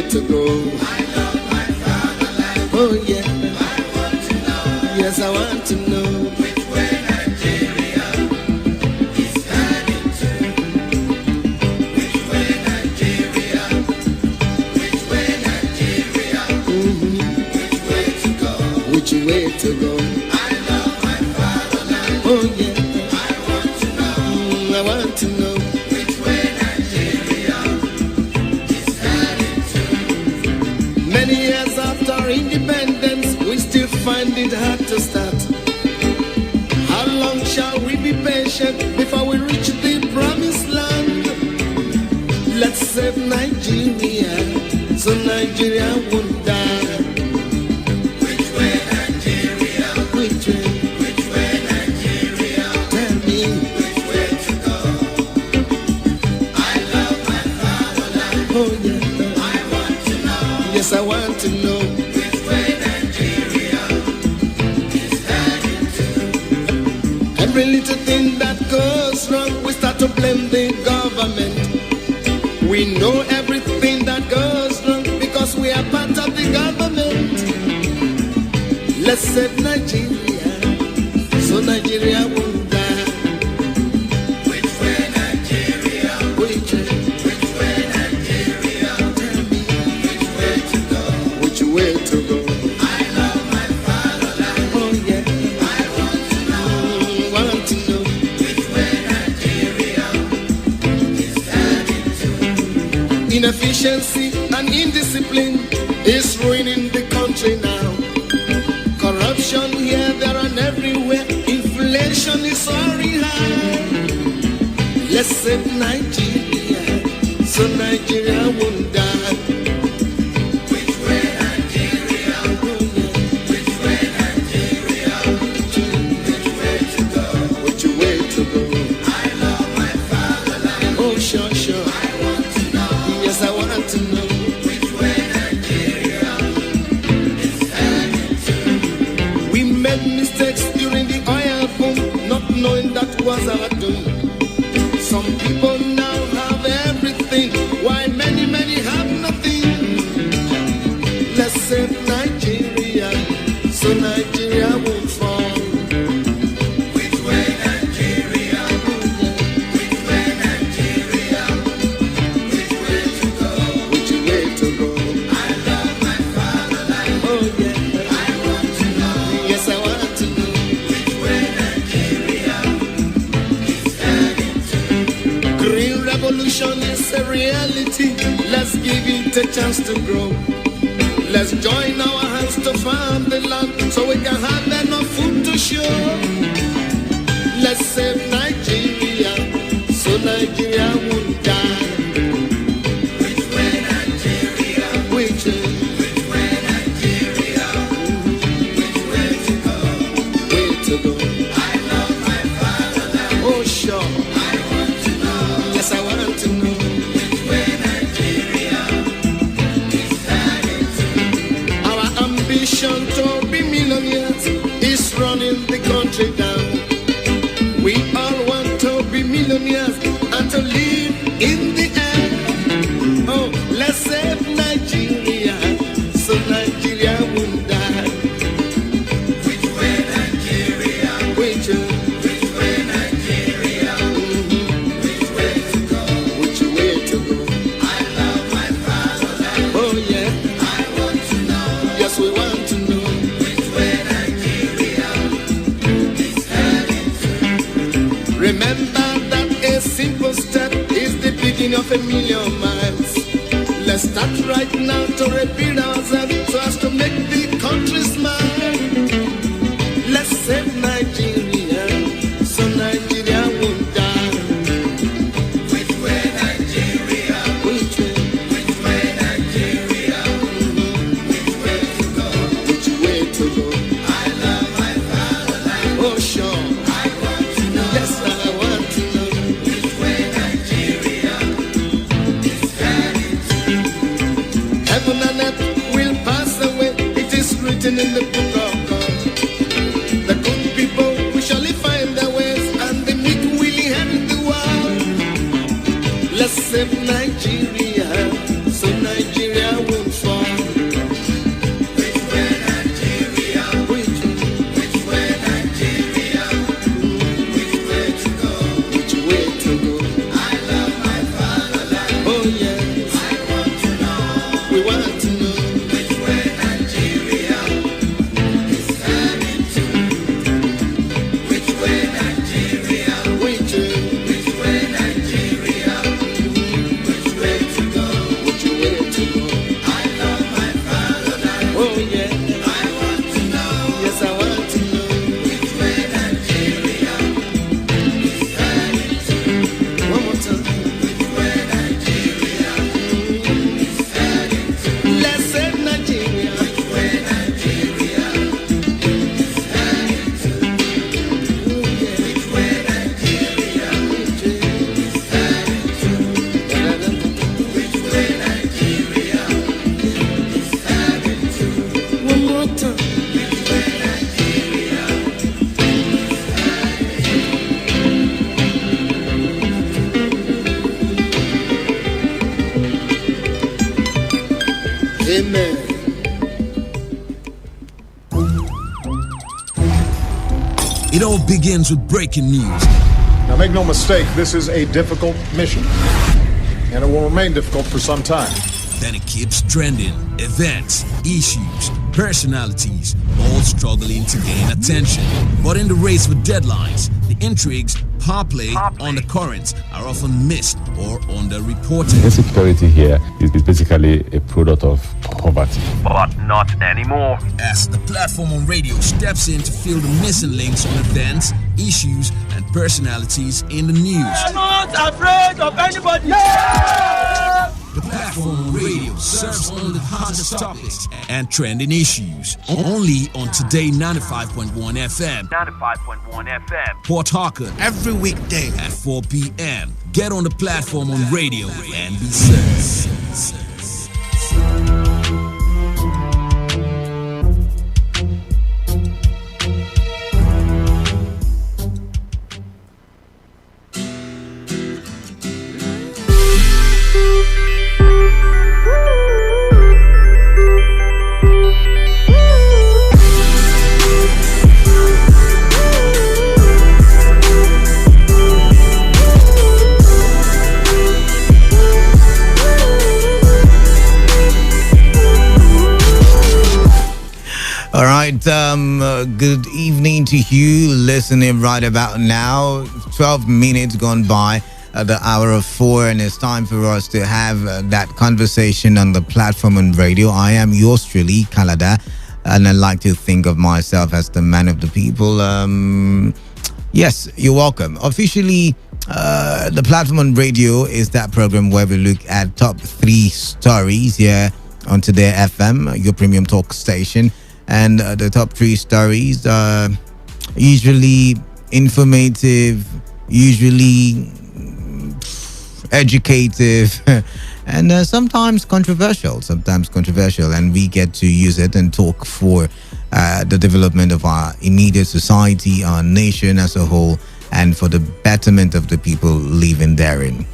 To go. I love my fatherland. Oh yeah. I want to know. Yes, I want to know which way Nigeria is heading to. Which way Nigeria? Which way Nigeria? Which way to go? Which way to go? I love my fatherland. Oh yeah. I want to know. I want to know. Many years after independence, we still find it hard to start. How long shall we be patient before we reach the promised land? Let's save Nigeria, so Nigeria won't die. Which way Nigeria? Which way? Which way Nigeria? Tell me. Which way to go? I love my fatherland. Oh yeah. Yes, I want to know which way Nigeria is heading to. Every little thing that goes wrong, we start to blame the government. We know everything that goes wrong because we are part of the government. Let's save Nigeria, so Nigeria won't die. Which way Nigeria? Which way? Way to go. I love my fatherland. Oh yeah. I want to know which way Nigeria is heading to. Inefficiency and indiscipline is ruining the country now. Corruption here, there and everywhere. Inflation is soaring high. Let's save Nigeria, so Nigeria won't die. Knowing that was our doom. Some people now have everything, while many, many have nothing. Let's save Nigeria, so Nigeria won't fall. Which way Nigeria? Which way Nigeria? Which way to go? Which way to go? I love my fatherland. Oh yeah. I want to know. Yes, I want to know. Revolution is a reality. Let's give it a chance to grow. Let's join our hands to farm the land so we can have enough food to show. Let's save Nigeria, so Nigeria won't die. Which way Nigeria? Which way? Which way Nigeria? Which way to go? Way to go? I love my fatherland. Oh sure. Yes, I want to know which way Nigeria is heading to. Our ambition to be millionaires is running the country down. We are half a million miles. Let's start right now to rebuild ourselves so as to make the country smile. Let's save Nigeria so Nigeria won't die. Which way Nigeria? Which way? Which way Nigeria? Which way to go? Which way to go? I love my fatherland. Oh sure. I want to know. Yes, I want to know. Which way Nigeria is heading to? Heaven and earth will pass away. It is written in the book of God. The good people will surely find their ways, and the meek will inherit the world. Let's save Nigeria so Nigeria won't fall. Which way Nigeria? Which way Nigeria? Which way to go? Which way to go? I love my fatherland. Oh yes. I want to know. We want to know. Which way Nigeria is heading to? Which way Nigeria? Which way Nigeria? Which way to go? Which way to go? I love my fatherland. Oh yeah. I want to know. Yes, I want to know. Which way Nigeria is heading to? One more time. Which way Nigeria is heading to? Let's save Nigeria. Which way Nigeria is heading to? Oh yeah. Which way Nigeria is heading to? Which way Nigeria is heading to? One more time. Which way Nigeria Amen. It all begins with breaking news. Now, make no mistake, this is a difficult mission, and it will remain difficult for some time. Then it keeps trending. Events, issues, personalities, all struggling to gain attention. But in the race for deadlines, the intrigues, power play, undercurrents are often missed or underreported. Insecurity here is basically a product of poverty. But not anymore. As the platform on radio steps in to fill the missing links on events, issues, and personalities in the news. I'm not afraid of anybody. The platform on radio serves only the hottest topics and trending issues. Only on Today 95.1 FM. 95.1 FM. Port Harcourt. Every weekday at 4 p.m. Get on the platform on radio and be served. All right, good evening to you listening right about now. 12 minutes gone by the hour of 4, and it's time for us to have that conversation on the platform on radio. I am yours truly, Kalada, and I like to think of myself as the man of the people. Yes, you're welcome. Officially, the platform on radio is that program where we look at top 3 stories here on Today FM, your premium talk station. And the top 3 stories are usually informative, usually educative, and sometimes controversial. And we get to use it and talk for the development of our immediate society, our nation as a whole, and for the betterment of the people living therein.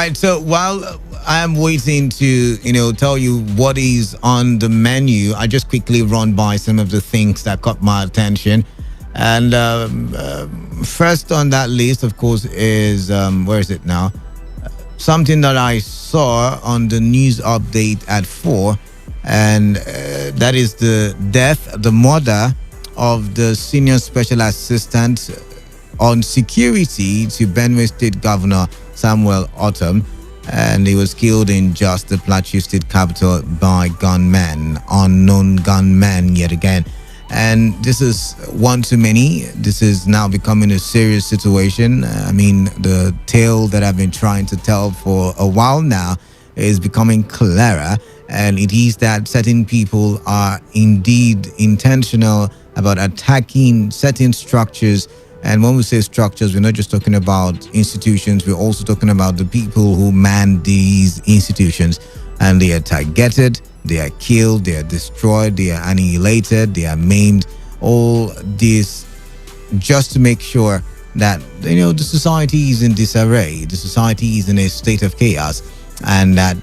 right. So while I am waiting to, tell you what is on the menu, I just quickly run by some of the things that caught my attention. And first on that list, of course, is where is it now? Something that I saw on the news update at 4, and that is the murder of the senior special assistant on security to Benue State Governor Samuel Autumn, and he was killed in just the Plateau State capital by gunmen, unknown gunmen yet again. And this is one too many. This is now becoming a serious situation. I mean, the tale that I've been trying to tell for a while now is becoming clearer. And it is that certain people are indeed intentional about attacking certain structures. And when we say structures, we're not just talking about institutions. We're also talking about the people who man these institutions. And they are targeted, they are killed, they are destroyed, they are annihilated, they are maimed. All this just to make sure that, the society is in disarray, the society is in a state of chaos, and that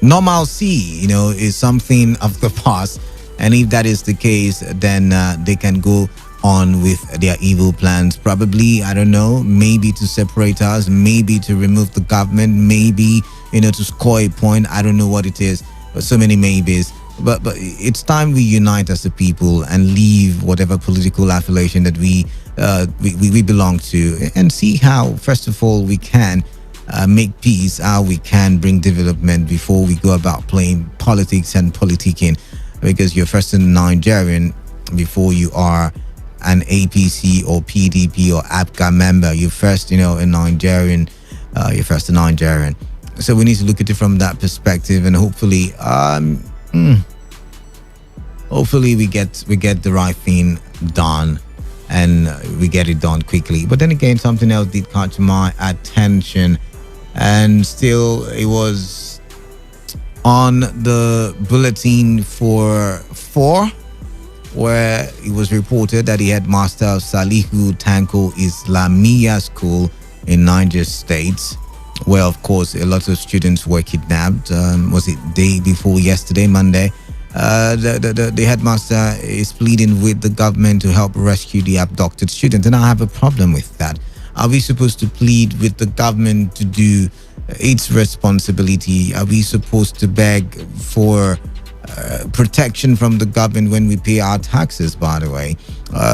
normalcy, is something of the past. And if that is the case, then they can go on with their evil plans. Probably, I don't know, maybe to separate us, maybe to remove the government, maybe, to score a point. I don't know what it is, but so many maybes. But it's time we unite as a people and leave whatever political affiliation that we belong to, and see how, first of all, we can make peace, how we can bring development before we go about playing politics and politicking. Because you're first a Nigerian before you are an APC or PDP or APGA member. You're first, a Nigerian. You're first a Nigerian. So we need to look at it from that perspective, and hopefully, hopefully we get the right thing done, and we get it done quickly. But then again, something else did catch my attention, and still it was on the bulletin for 4, where it was reported that the headmaster of Salihu Tanko Islamia School in Niger State, where of course a lot of students were kidnapped, was it day before yesterday, Monday, the headmaster is pleading with the government to help rescue the abducted students. And I have a problem with that. Are we supposed to plead with the government to do its responsibility? Are we supposed to beg for protection from the government when we pay our taxes? By the way,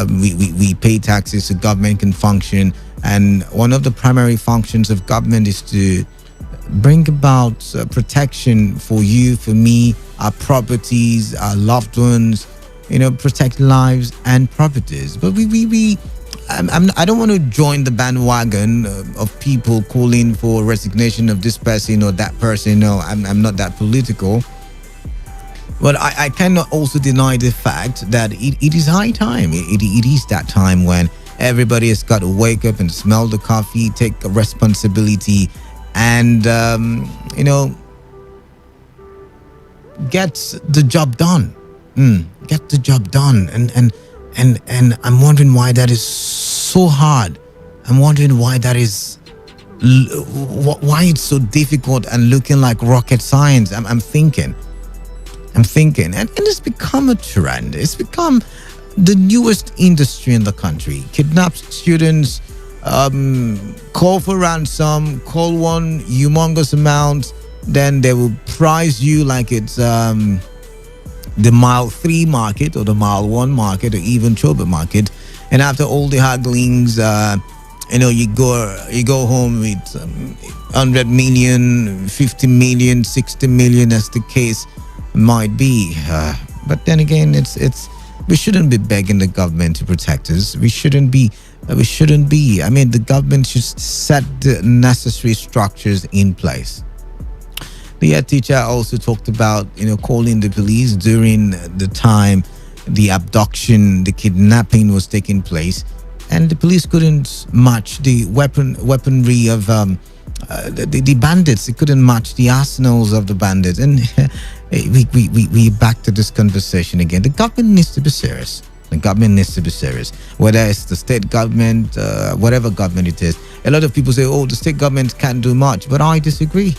we pay taxes so government can function, and one of the primary functions of government is to bring about protection for you, for me, our properties, our loved ones, protect lives and properties. But I don't want to join the bandwagon of people calling for resignation of this person or that person. No, I'm not that political. But I cannot also deny the fact that it is high time. It is that time when everybody has got to wake up and smell the coffee, take responsibility, and, get the job done. Get the job done. And I'm wondering why that is so hard. I'm wondering why that is, why it's so difficult and looking like rocket science. I'm thinking, and it's become a trend. It's become the newest industry in the country. Kidnap students, call for ransom, call one humongous amount, then they will price you like it's the mile 3 market or the mile 1 market or even Choba market. And after all the hagglings, you go home with 100 million, 50 million, 60 million, as the case might be. But then again, we shouldn't be begging the government to protect us. We shouldn't be. I mean, the government should set the necessary structures in place. The head teacher also talked about, calling the police during the time the abduction, the kidnapping was taking place, and the police couldn't match the weaponry of the bandits. They couldn't match the arsenals of the bandits, and we back to this conversation again. The government needs to be serious. The government needs to be serious. Whether it's the state government, whatever government it is. A lot of people say, oh, the state government can't do much. But I disagree.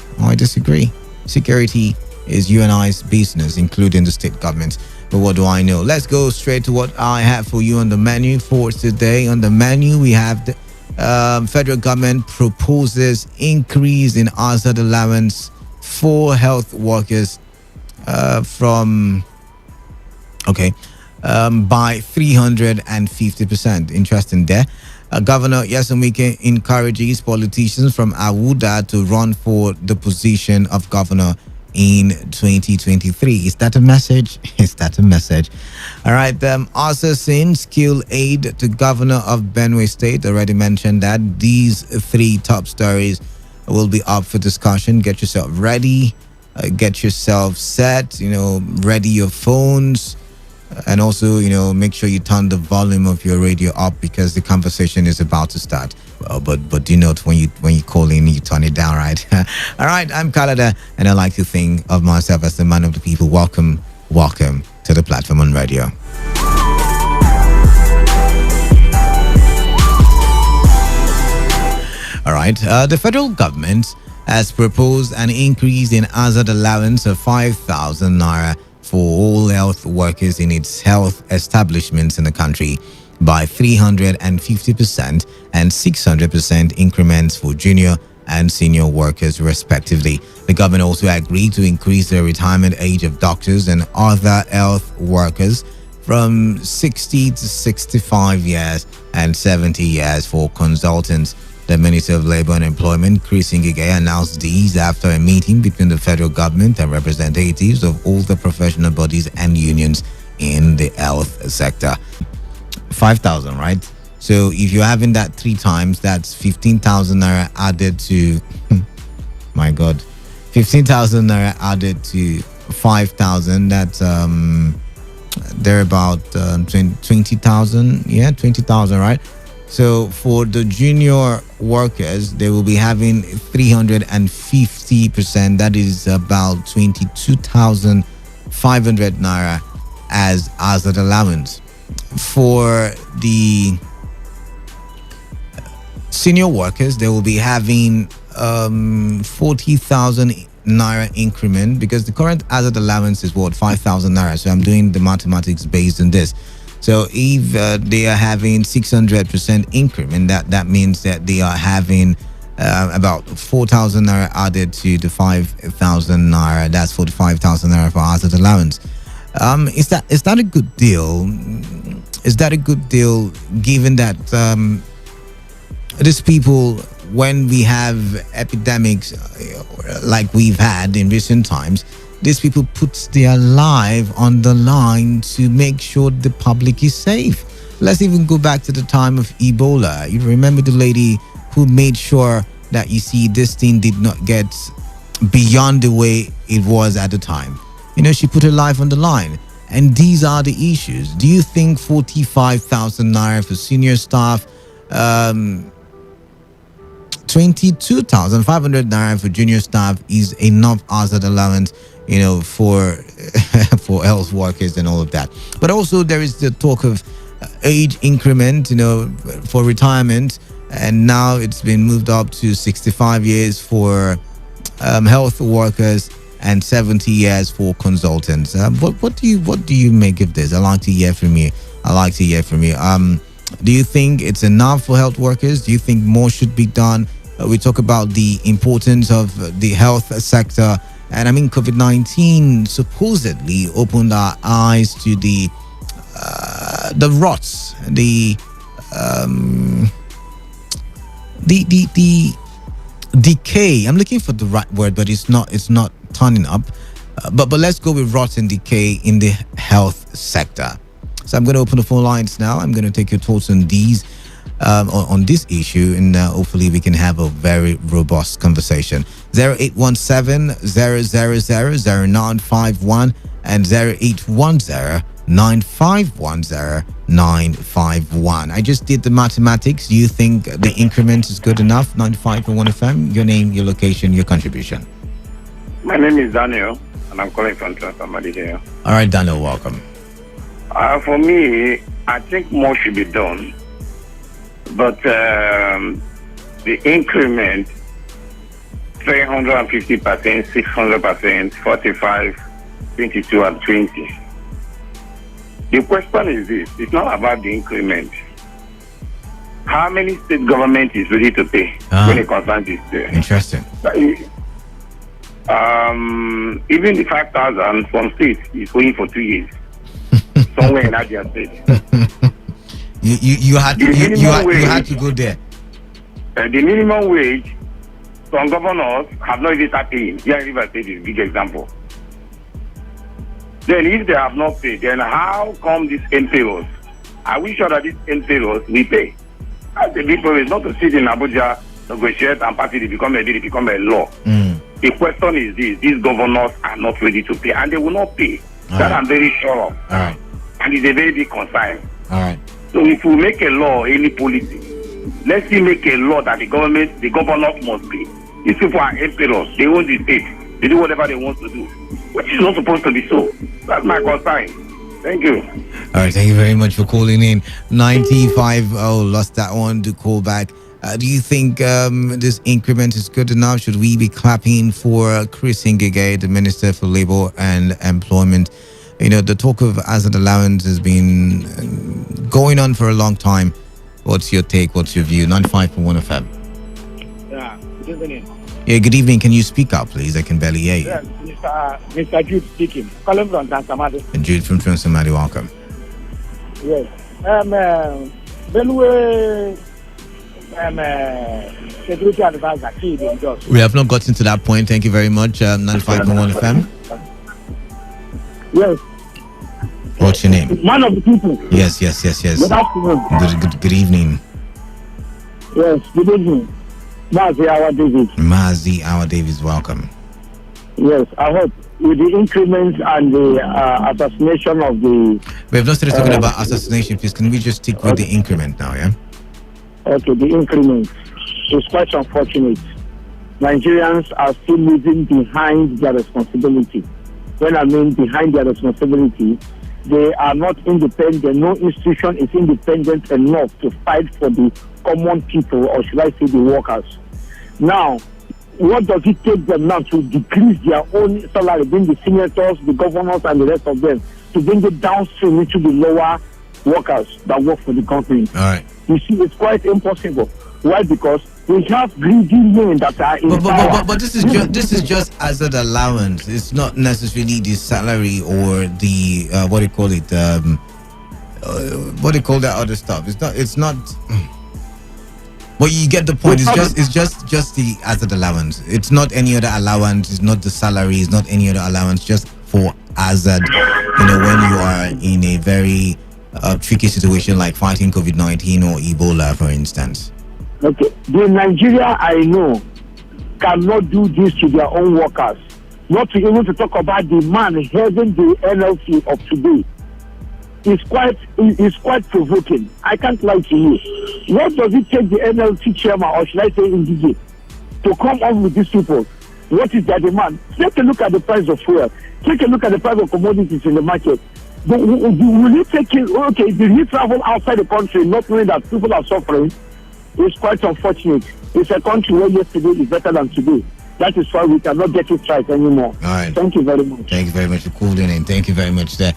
Security is you and I's business, including the state government. But what do I know? Let's go straight to what I have for you on the menu for today. On the menu, we have the federal government proposes increase in hazard allowance for health workers by 350%. Interesting there. Governor Yasamike encourages politicians from Awuda to run for the position of governor in 2023. Is that a message? All right. Also seen skill aid to governor of Benue State. Already mentioned that. These three top stories will be up for discussion. Get yourself ready. Get yourself set. Ready your phones. And also, make sure you turn the volume of your radio up because the conversation is about to start. But do note when you call in, you turn it down, right? All right, I'm Kalada, and I like to think of myself as the man of the people. Welcome to the platform on radio. All right, the federal government has proposed an increase in hazard allowance of 5,000 naira for all health workers in its health establishments in the country by 350% and 600% increments for junior and senior workers respectively. The government also agreed to increase the retirement age of doctors and other health workers from 60 to 65 years and 70 years for consultants. The Minister of Labour and Employment, Chris Ngige, announced these after a meeting between the federal government and representatives of all the professional bodies and unions in the health sector. 5,000, right? So if you're having that 3 times, that's 15,000 naira added to, my God, 15,000 naira added to 5,000. That's they're about 20,000. Yeah, 20,000, right? So for the junior workers, they will be having 350%. That is about 22,500 naira as hazard allowance. For the senior workers, they will be having 40,000 naira increment because the current hazard allowance is 5,000 naira. So I'm doing the mathematics based on this. So if they are having 600% increment, that means that they are having about 4,000 naira added to the 5,000 naira. That's 45,000 naira for hazard allowance. Is that a good deal? Is that a good deal given that these people, when we have epidemics like we've had in recent times, these people put their life on the line to make sure the public is safe. Let's even go back to the time of Ebola. You remember the lady who made sure that, this thing did not get beyond the way it was at the time. She put her life on the line. And these are the issues. Do you think 45,000 naira for senior staff, 22,500 naira for junior staff is enough hazard allowance, for health workers and all of that? But also there is the talk of age increment, for retirement, and now it's been moved up to 65 years for health workers and 70 years for consultants. What do you make of this? I'd like to hear from you. Do you think it's enough for health workers? Do you think more should be done? We talk about the importance of the health sector, and COVID-19 supposedly opened our eyes to the rots, the decay. I'm looking for the right word, but it's not turning up. But let's go with rot and decay in the health sector. So I'm going to open the phone lines now. I'm going to take your thoughts on these, on this issue, and hopefully we can have a very robust conversation. 0817-000-0951 and 0810-951-0951. I just did the mathematics. Do you think the increment is good enough? 95.1 FM. Your name, your location, your contribution. My name is Daniel, and I'm calling from Transformadi here. All right, Daniel, welcome. For me, I think more should be done. But the increment, 350%, 600%, 45, 22, and 20. The question is this: it's not about the increment. How many state government is ready to pay when it concerns this? Interesting. Even the 5,000 from states is going for 2 years. Somewhere in Abia State. You had to go there. The minimum wage, some governors have not even started paying. Here in River State is a big example. Then if they have not paid, then how come these NPOs? Are we sure that these NPOs will pay? That's the big problem. It's not to sit in Abuja, negotiate, and party they become a law. The question is this: these governors are not ready to pay, and they will not pay. That I'm very sure of. All right. And it's a very big concern. All right. So if we make a law, any policy, let's see make a law that the governors must pay. These people are emperors. They own the state. They do whatever they want to do, which is not supposed to be so. That's my concern. Thank you. All right. Thank you very much for calling in. 95. Oh, lost that one to call back. Do you think this increment is good enough? Should we be clapping for Chris Ngige, the Minister for Labour and Employment? You know, the talk of hazard allowance has been going on for a long time. What's your take? What's your view? 95.1 FM. Yeah, good evening. Yeah, good evening. Can you speak up, please? I can barely hear you. Yes, Mr. Jude speaking. Calling from Transamadi. And Jude from Transamadi, welcome. Yes. Belue, security advisor, we have not gotten to that point. Thank you very much. 95.1 FM. Yes. What's your name? Man of the people. Yes. Good afternoon. Good evening. Yes, good evening. Mazi Our Davis, welcome. Yes, I hope with the increments and the assassination of the... We have not started talking about assassination, please. Can we just stick with the increment now, yeah? Okay, the increment is quite unfortunate. Nigerians are still living behind their responsibility. When I mean behind their responsibility, they are not independent. No institution is independent enough to fight for the common people, or should I say the workers. Now, what does it take them now to decrease their own salary, being the senators, the governors, and the rest of them, to bring it downstream into the lower workers that work for the company? All right. You see, it's quite impossible. Why? Because we have greedy men that are in power. But this is just hazard allowance. It's not necessarily the salary or the what do you call it? What do you call that other stuff? It's not. Well, you get the point. It's just the hazard allowance. It's not any other allowance. It's not the salary. It's not any other allowance. Just for hazard. You know, when you are in a very tricky situation like fighting COVID-19 or Ebola, for instance. Okay, the Nigeria I know cannot do this to their own workers. Not to even to talk about the man having the NLC of today. It's quite provoking. I can't lie to you. What does it take the NLC chairman, or should I say Ngige, to come up with these people? What is their demand? Take a look at the price of fuel. Take a look at the price of commodities in the market. Will you take it? Okay, did you travel outside the country not knowing that people are suffering? It's quite unfortunate. It's a country where yesterday is better than today. That is why we cannot get it right anymore. All right. Thank you very much. Thank you very much for calling in. Thank you very much there.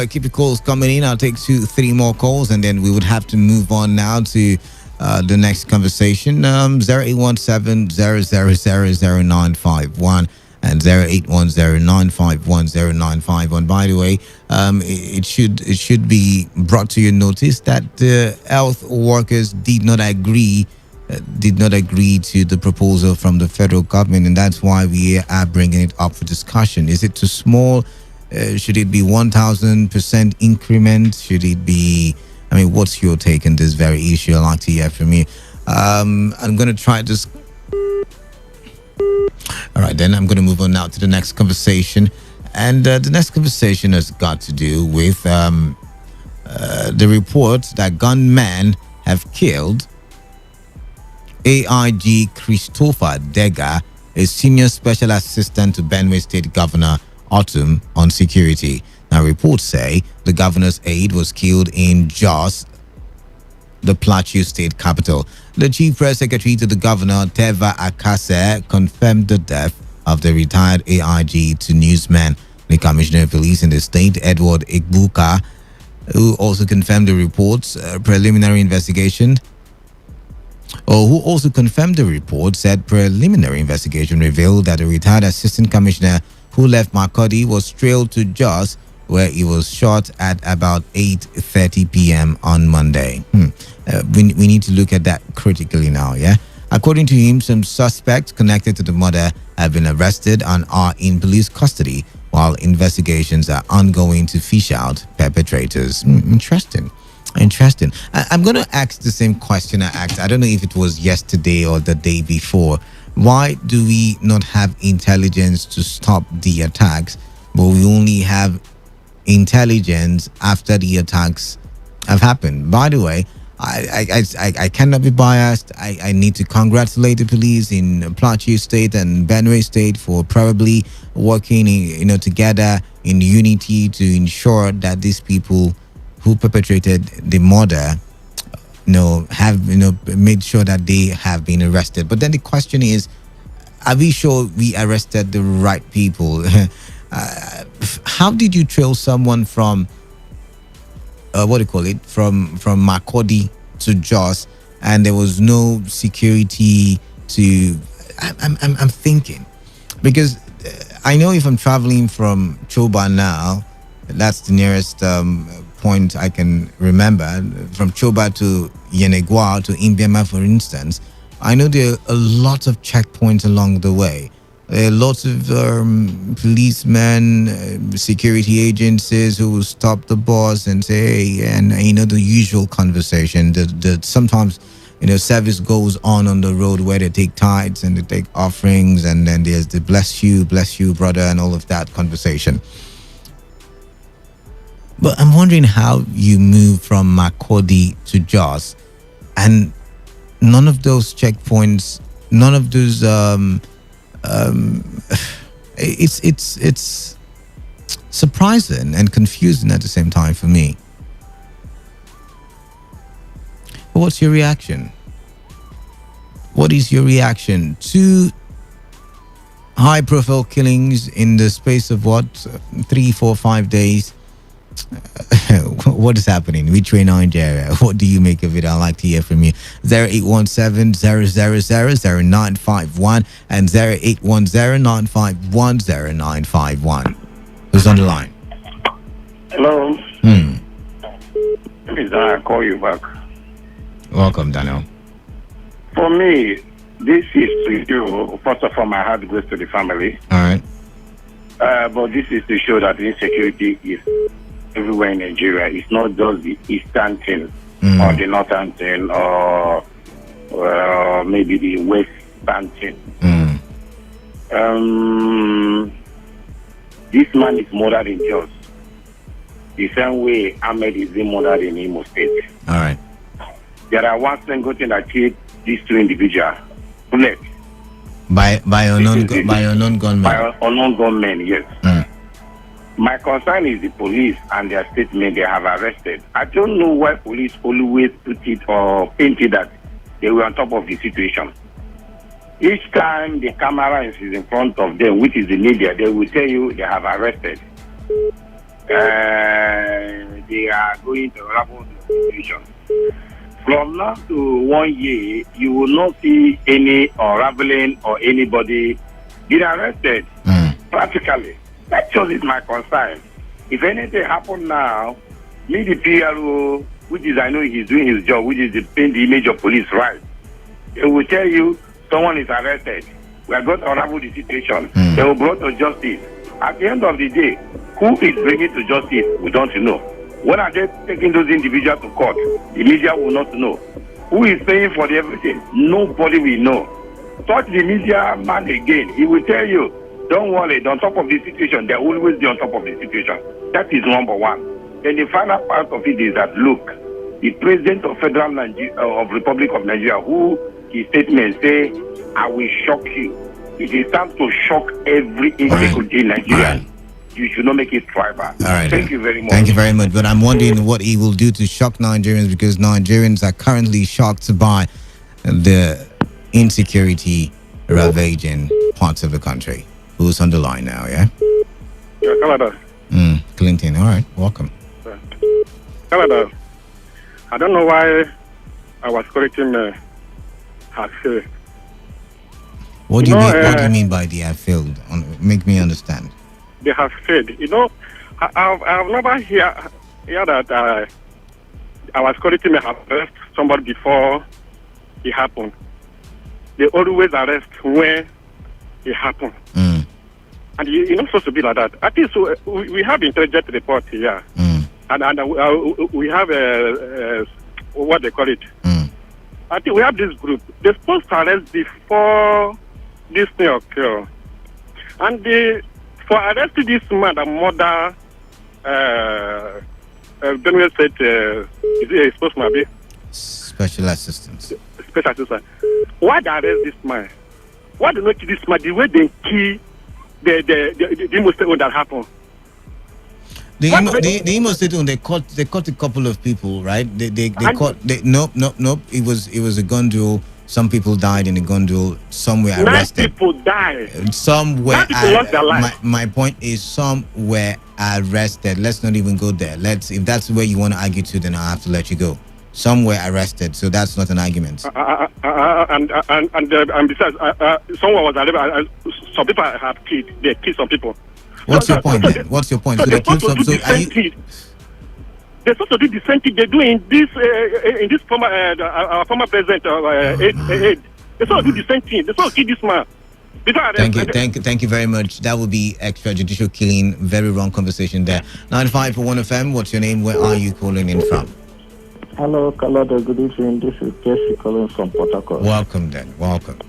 Keep your calls coming in. I'll take 2-3 more calls, and then we would have to move on now to the next conversation. 0817 0000951 and 0810951091. By the way, it should be brought to your notice that the health workers did not agree to the proposal from the federal government, and that's why we are bringing it up for discussion. Is it too small? Should it be 1,000% increment? Should it be? I mean, what's your take on this very issue? I'd like to hear from you. I'm going to try this. All right, then I'm going to move on now to the next conversation, and the next conversation has got to do with the report that gunmen have killed AIG Christopher Dega, a senior special assistant to Benue State Governor Autumn on security. Now, reports say the governor's aide was killed in Jos, the Plateau state capital. The chief press secretary to the governor, Teva Akase, confirmed the death of the retired AIG to newsmen. The commissioner of police in the state, Edward Igbuka, who also confirmed the reports, preliminary investigation, said preliminary investigation revealed that the retired assistant commissioner who left Makurdi was trailed to Jos, where he was shot at about 8:30 p.m. on Monday. We need to look at that critically now, yeah? According to him, some suspects connected to the murder have been arrested and are in police custody, while investigations are ongoing to fish out perpetrators. Interesting. I'm going to ask the same question I asked. I don't know if it was yesterday or the day before. Why do we not have intelligence to stop the attacks, but we only have intelligence after the attacks have happened? By the way, I cannot be biased. I need to congratulate the police in Plateau State and Benue State for probably working, together in unity to ensure that these people who perpetrated the murder, have made sure that they have been arrested. But then the question is, are we sure we arrested the right people? How did you trail someone from from Makurdi to Jos, and there was no security to? I'm thinking, because I know if I'm traveling from Choba now, that's the nearest point I can remember, from Choba to Yenegua to Imbiama, for instance. I know there are a lot of checkpoints along the way. There are lots of policemen, security agencies who will stop the bus and say, hey, and the usual conversation. The sometimes service goes on the road where they take tithes and they take offerings, and then there's the bless you, brother, and all of that conversation. But I'm wondering how you move from Makurdi to Jos, and none of those checkpoints, none of those it's surprising and confusing at the same time for me. What's your reaction? What is your reaction to high profile killings in the space of 3, 4, 5 days? What is happening? Which way Nigeria? What do you make of it? I'd like to hear from you. 0817-000-0951 and 0810-951-0951. Who's on the line? Hello. Please, I call you back. Welcome, Daniel. For me, this is to you. First of all, my heart goes to the family. All right. But this is to show that insecurity is everywhere in Nigeria. It's not just the eastern thing or the northern thing or maybe the western thing. This man is murdered in Jos. The same way Ahmed is being murdered in Imo State. All right. There are one single thing that killed these two individuals. Bullet. By unknown gunmen. By unknown gunmen, yes. My concern is the police and their statement they have arrested. I don't know why police always put it or paint it that they were on top of the situation. Each time the camera is in front of them, which is the media, they will tell you they have arrested. They are going to unravel the situation. From now to 1 year, you will not see any unraveling or anybody get arrested. Practically. That just is my concern. If anything happen now, me the PRO, which is I know he's doing his job, which is to paint the image of police right. They will tell you someone is arrested. We are going to unravel the situation. They will brought to justice. At the end of the day, who is bringing to justice? We don't know. When are they taking those individuals to court? The media will not know. Who is paying for the everything? Nobody will know. Touch the media man again. He will tell you, don't worry, on top of the situation, they'll always be on top of the situation. That is number one. Then the final part of it is that, look, the President of Federal Nigeria, of Republic of Nigeria, who his statement say, I will shock you. It is time to shock every insecurity in Nigeria. you should not make it tribal. All right. Thank you very much. Thank you very much. But I'm wondering what he will do to shock Nigerians, because Nigerians are currently shocked by the insecurity ravaging parts of the country. Who's on the line now, yeah? Yeah, Canada. Clinton. All right. Welcome. Canada. I don't know why our security men have failed. What do you mean? What do you mean by they have failed? Make me understand. They have failed. You know, I've never hear that our security may have arrested somebody before it happened. They always arrest when it happened. And you're not supposed to be like that. At least we have intelligence report here. And we have what they call it. I think we have this group. They're supposed to arrest before this thing occurred. And for arresting this man, the mother, Benue said, is it supposed to be? Special assistance. Special assistance. Why they arrest this man? Why do not kill this man the way they kill the Imo State that happened? The Imo State one, they caught a couple of people, right? They caught. Nope. It was a gun duel. Some people died in a gun duel. Some were arrested. 9 people died. Some were. 9 people lost their life. My point is, some were arrested. Let's not even go there. If that's where you want to argue to, then I have to let you go. Some were arrested, so that's not an argument. And besides, someone was arrested. Some people have killed. They killed some people. What's your point then? What's your point? So they killed some. So are you? They're supposed to do the same thing they do in this former our former president They're supposed to do the same thing. They're supposed to kill this man. Thank you very much. That would be extrajudicial killing. Very wrong conversation there. 95.1 FM. What's your name? Where are you calling in from? Hello, Kalada. Good evening. This is Jesse calling from Port Harcourt. Welcome then. Welcome.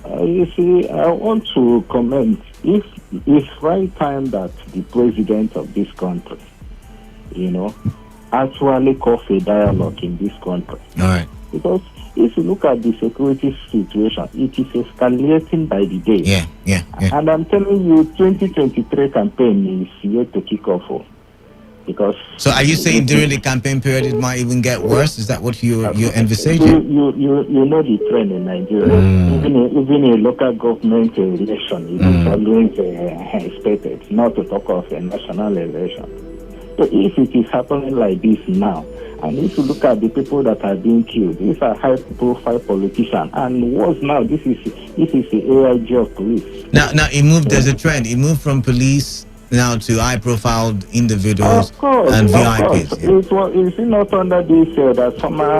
You see, I want to comment. If it's right time that the president of this country, actually call for a dialogue in this country. All right. Because if you look at the security situation, it is escalating by the day. Yeah. And I'm telling you, 2023 campaign is yet to kick off. Because so are you saying during the campaign period it might even get worse? Is that what you're envisaging? You know the trend in Nigeria. Even a local government election, it is always expected, not to talk of a national election. So if it is happening like this now, and if you look at the people that are being killed, these are high-profile politicians, and worse now, this is the AIG of police. Now it moved. There's a trend. It moved from police now to high-profile individuals and VIPs. Is it not under this that former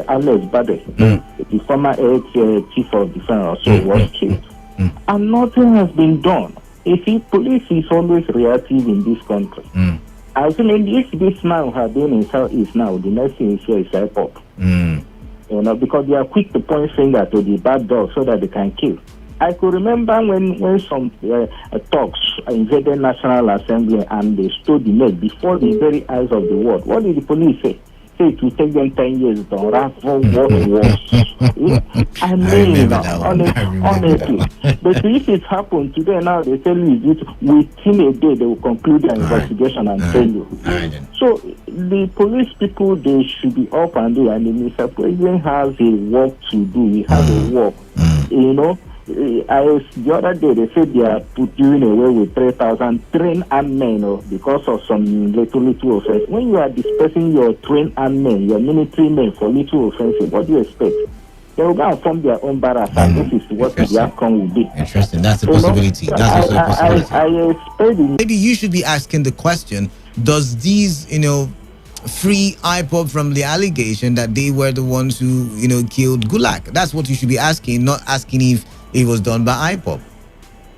Alex Bade, the former chief of defense, was killed, and nothing has been done. You see, police is always reactive in this country. Assuming if this man had been in Southeast now, the next thing is here is airport. Because they are quick to point finger to the bad dog so that they can kill. I could remember when some talks invaded National Assembly and they stood the neck before the very eyes of the world. What did the police say? Say it will take them 10 years to unravel what was. I mean, honestly. But if it happened today now, they tell you within a day they will conclude their investigation and tell you. So the police people, they should be up and do, and the Mr. President has a work to do. He has a work. The other day they said they are doing away with 3,000 trained armed men because of some little offense. When you are dispersing your trained armed men, your military men for little offenses, what do you expect? They will go and form their own barracks, and this is what the outcome will be. Interesting. That's a possibility. That's also a possibility. I expect maybe you should be asking the question: does these, free IPOB from the allegation that they were the ones who, killed Gulag? That's what you should be asking, not asking if it was done by IPOB.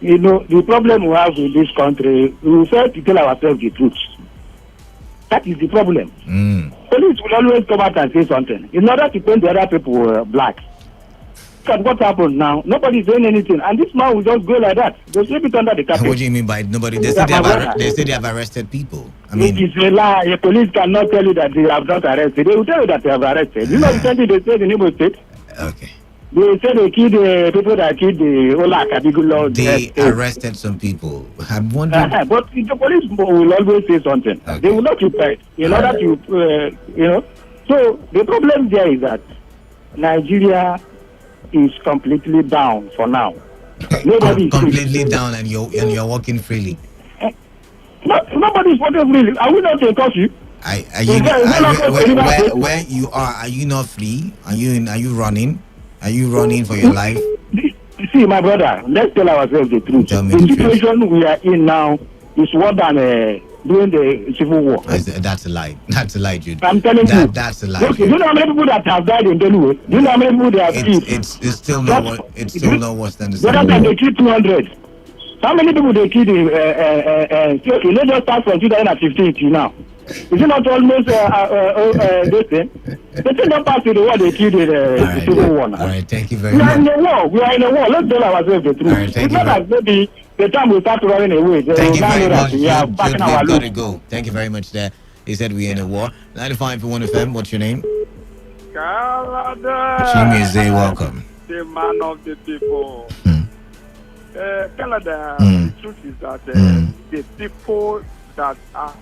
The problem we have in this country, we fail to tell ourselves the truth. That is the problem. Police will always come out and say something in order to paint the other people black. Look at what happened now. Nobody is doing anything, and this man will just go like that. They slip it under the carpet. What do you mean by nobody? They say they have arrested people. I mean, it is a lie. The police cannot tell you that they have not arrested. They will tell you that they have arrested. You know the thing they said in Imo State? Okay. They say they killed the people that killed the Ola Kadigula. They arrested some people. I'm wondering. But the police will always say something. Okay. They will not keep quiet in order to, So the problem there is that Nigeria is completely down for now. Nobody is completely down, and you're walking freely. Nobody is walking freely. Are we not in curfew? Where you are you not free? Are you running? Are you running for your life? See, my brother, let's tell ourselves the truth. The situation we are in now is worse than during the civil war. That's a lie. That's a lie, Jude. I'm telling you. That's a lie. Okay, do you know how many people that have died in Benue? Do you know how many people they have killed? It's still not worse than the civil war. They killed 200. How many people they killed in let's just start from 2015 till now. Is it not almost this thing? The thing don't pass to the war they killed in the civil war now. All right, thank you very much. We are in a war. Let's tell ourselves the truth. Right, it's not like maybe the time we start running away. Thank you very much. We are backing our loop. Got to go. Thank you very much there. He said we're in a war. 95.1 FM, what's your name? Canada. Chimize, welcome. The man of the people. Canada, the truth is that the people that are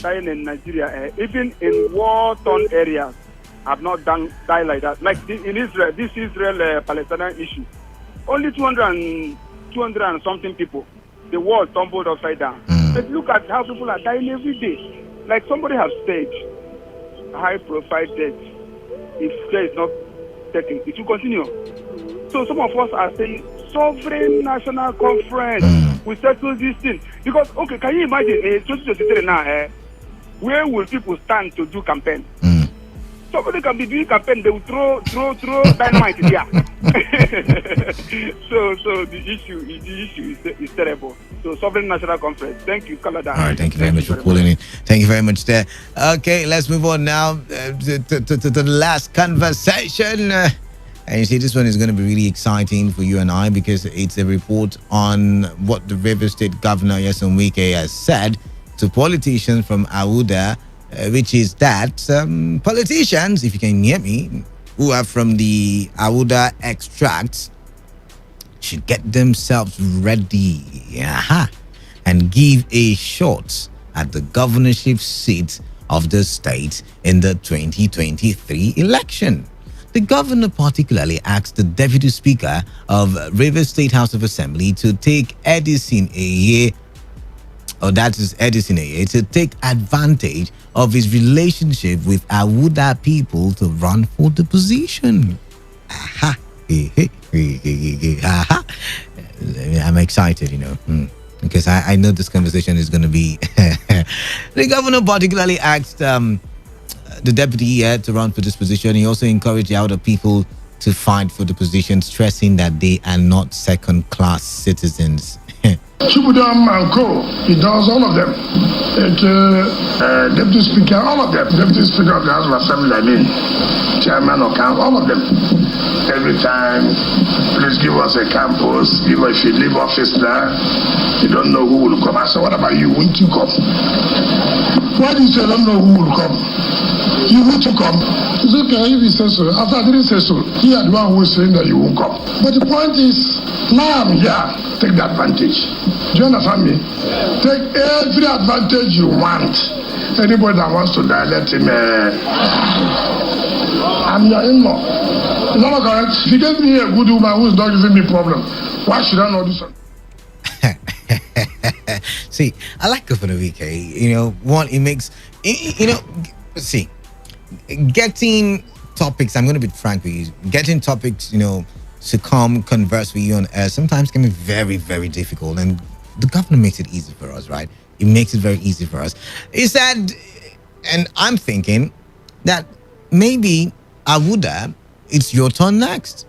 dying in Nigeria, even in war-torn areas, have not died like that. Like in Israel, this Israel-Palestinian issue, only 200 and something people. The world tumbled upside down. But look at how people are dying every day. Like somebody has said, high-profile death, if care is not taken, it will continue. So some of us are saying, sovereign national conference will settle this thing. Because, okay, can you imagine 2023 now, where will people stand to do campaign? Somebody can be doing campaign, they will throw dynamite here. So the issue is terrible. So sovereign national conference. Thank you, Canada. All right, thank you very much for calling in. Thank you very much there. Okay, let's move on now to the last conversation. And you see, this one is going to be really exciting for you and I because it's a report on what the River State Governor Nyesom Wike has said to politicians from Awuda, which is that politicians, if you can hear me, who are from the Awuda extracts should get themselves ready and give a shot at the governorship seat of the state in the 2023 election. The governor particularly asked the deputy speaker of Rivers State House of Assembly to take Edison Eye, to take advantage of his relationship with Awuda people to run for the position. I'm excited, because I know this conversation is going to be... The governor particularly asked the deputy here to run for this position. He also encouraged the other people to fight for the position, stressing that they are not second-class citizens. Chibudam and Co. He does all of them. Deputy Speaker, all of them. Deputy Speaker of the House of Assembly, Chairman of Council, all of them. Every time, please give us a campus. Even if you leave office now, you don't know who will come. I said, what about you? Won't you come? Why do you say I don't know who will come? You want to come? It's okay if he says so. After I didn't say so, he had one who was saying that you won't come. But the point is, now I'm here. Take the advantage. Do you understand me? Take every advantage you want. Anybody that wants to die, let him. I'm your in-law. Is that not correct? If you get me a good woman who's not giving me problem, why should I not do something? See, I like Governor Wike. One, it makes, see, getting topics, I'm going to be frank with you, getting topics, to come converse with you on air sometimes can be very, very difficult. And the governor makes it easy for us, right? It makes it very easy for us. He said, and I'm thinking that maybe Awuda, it's your turn next.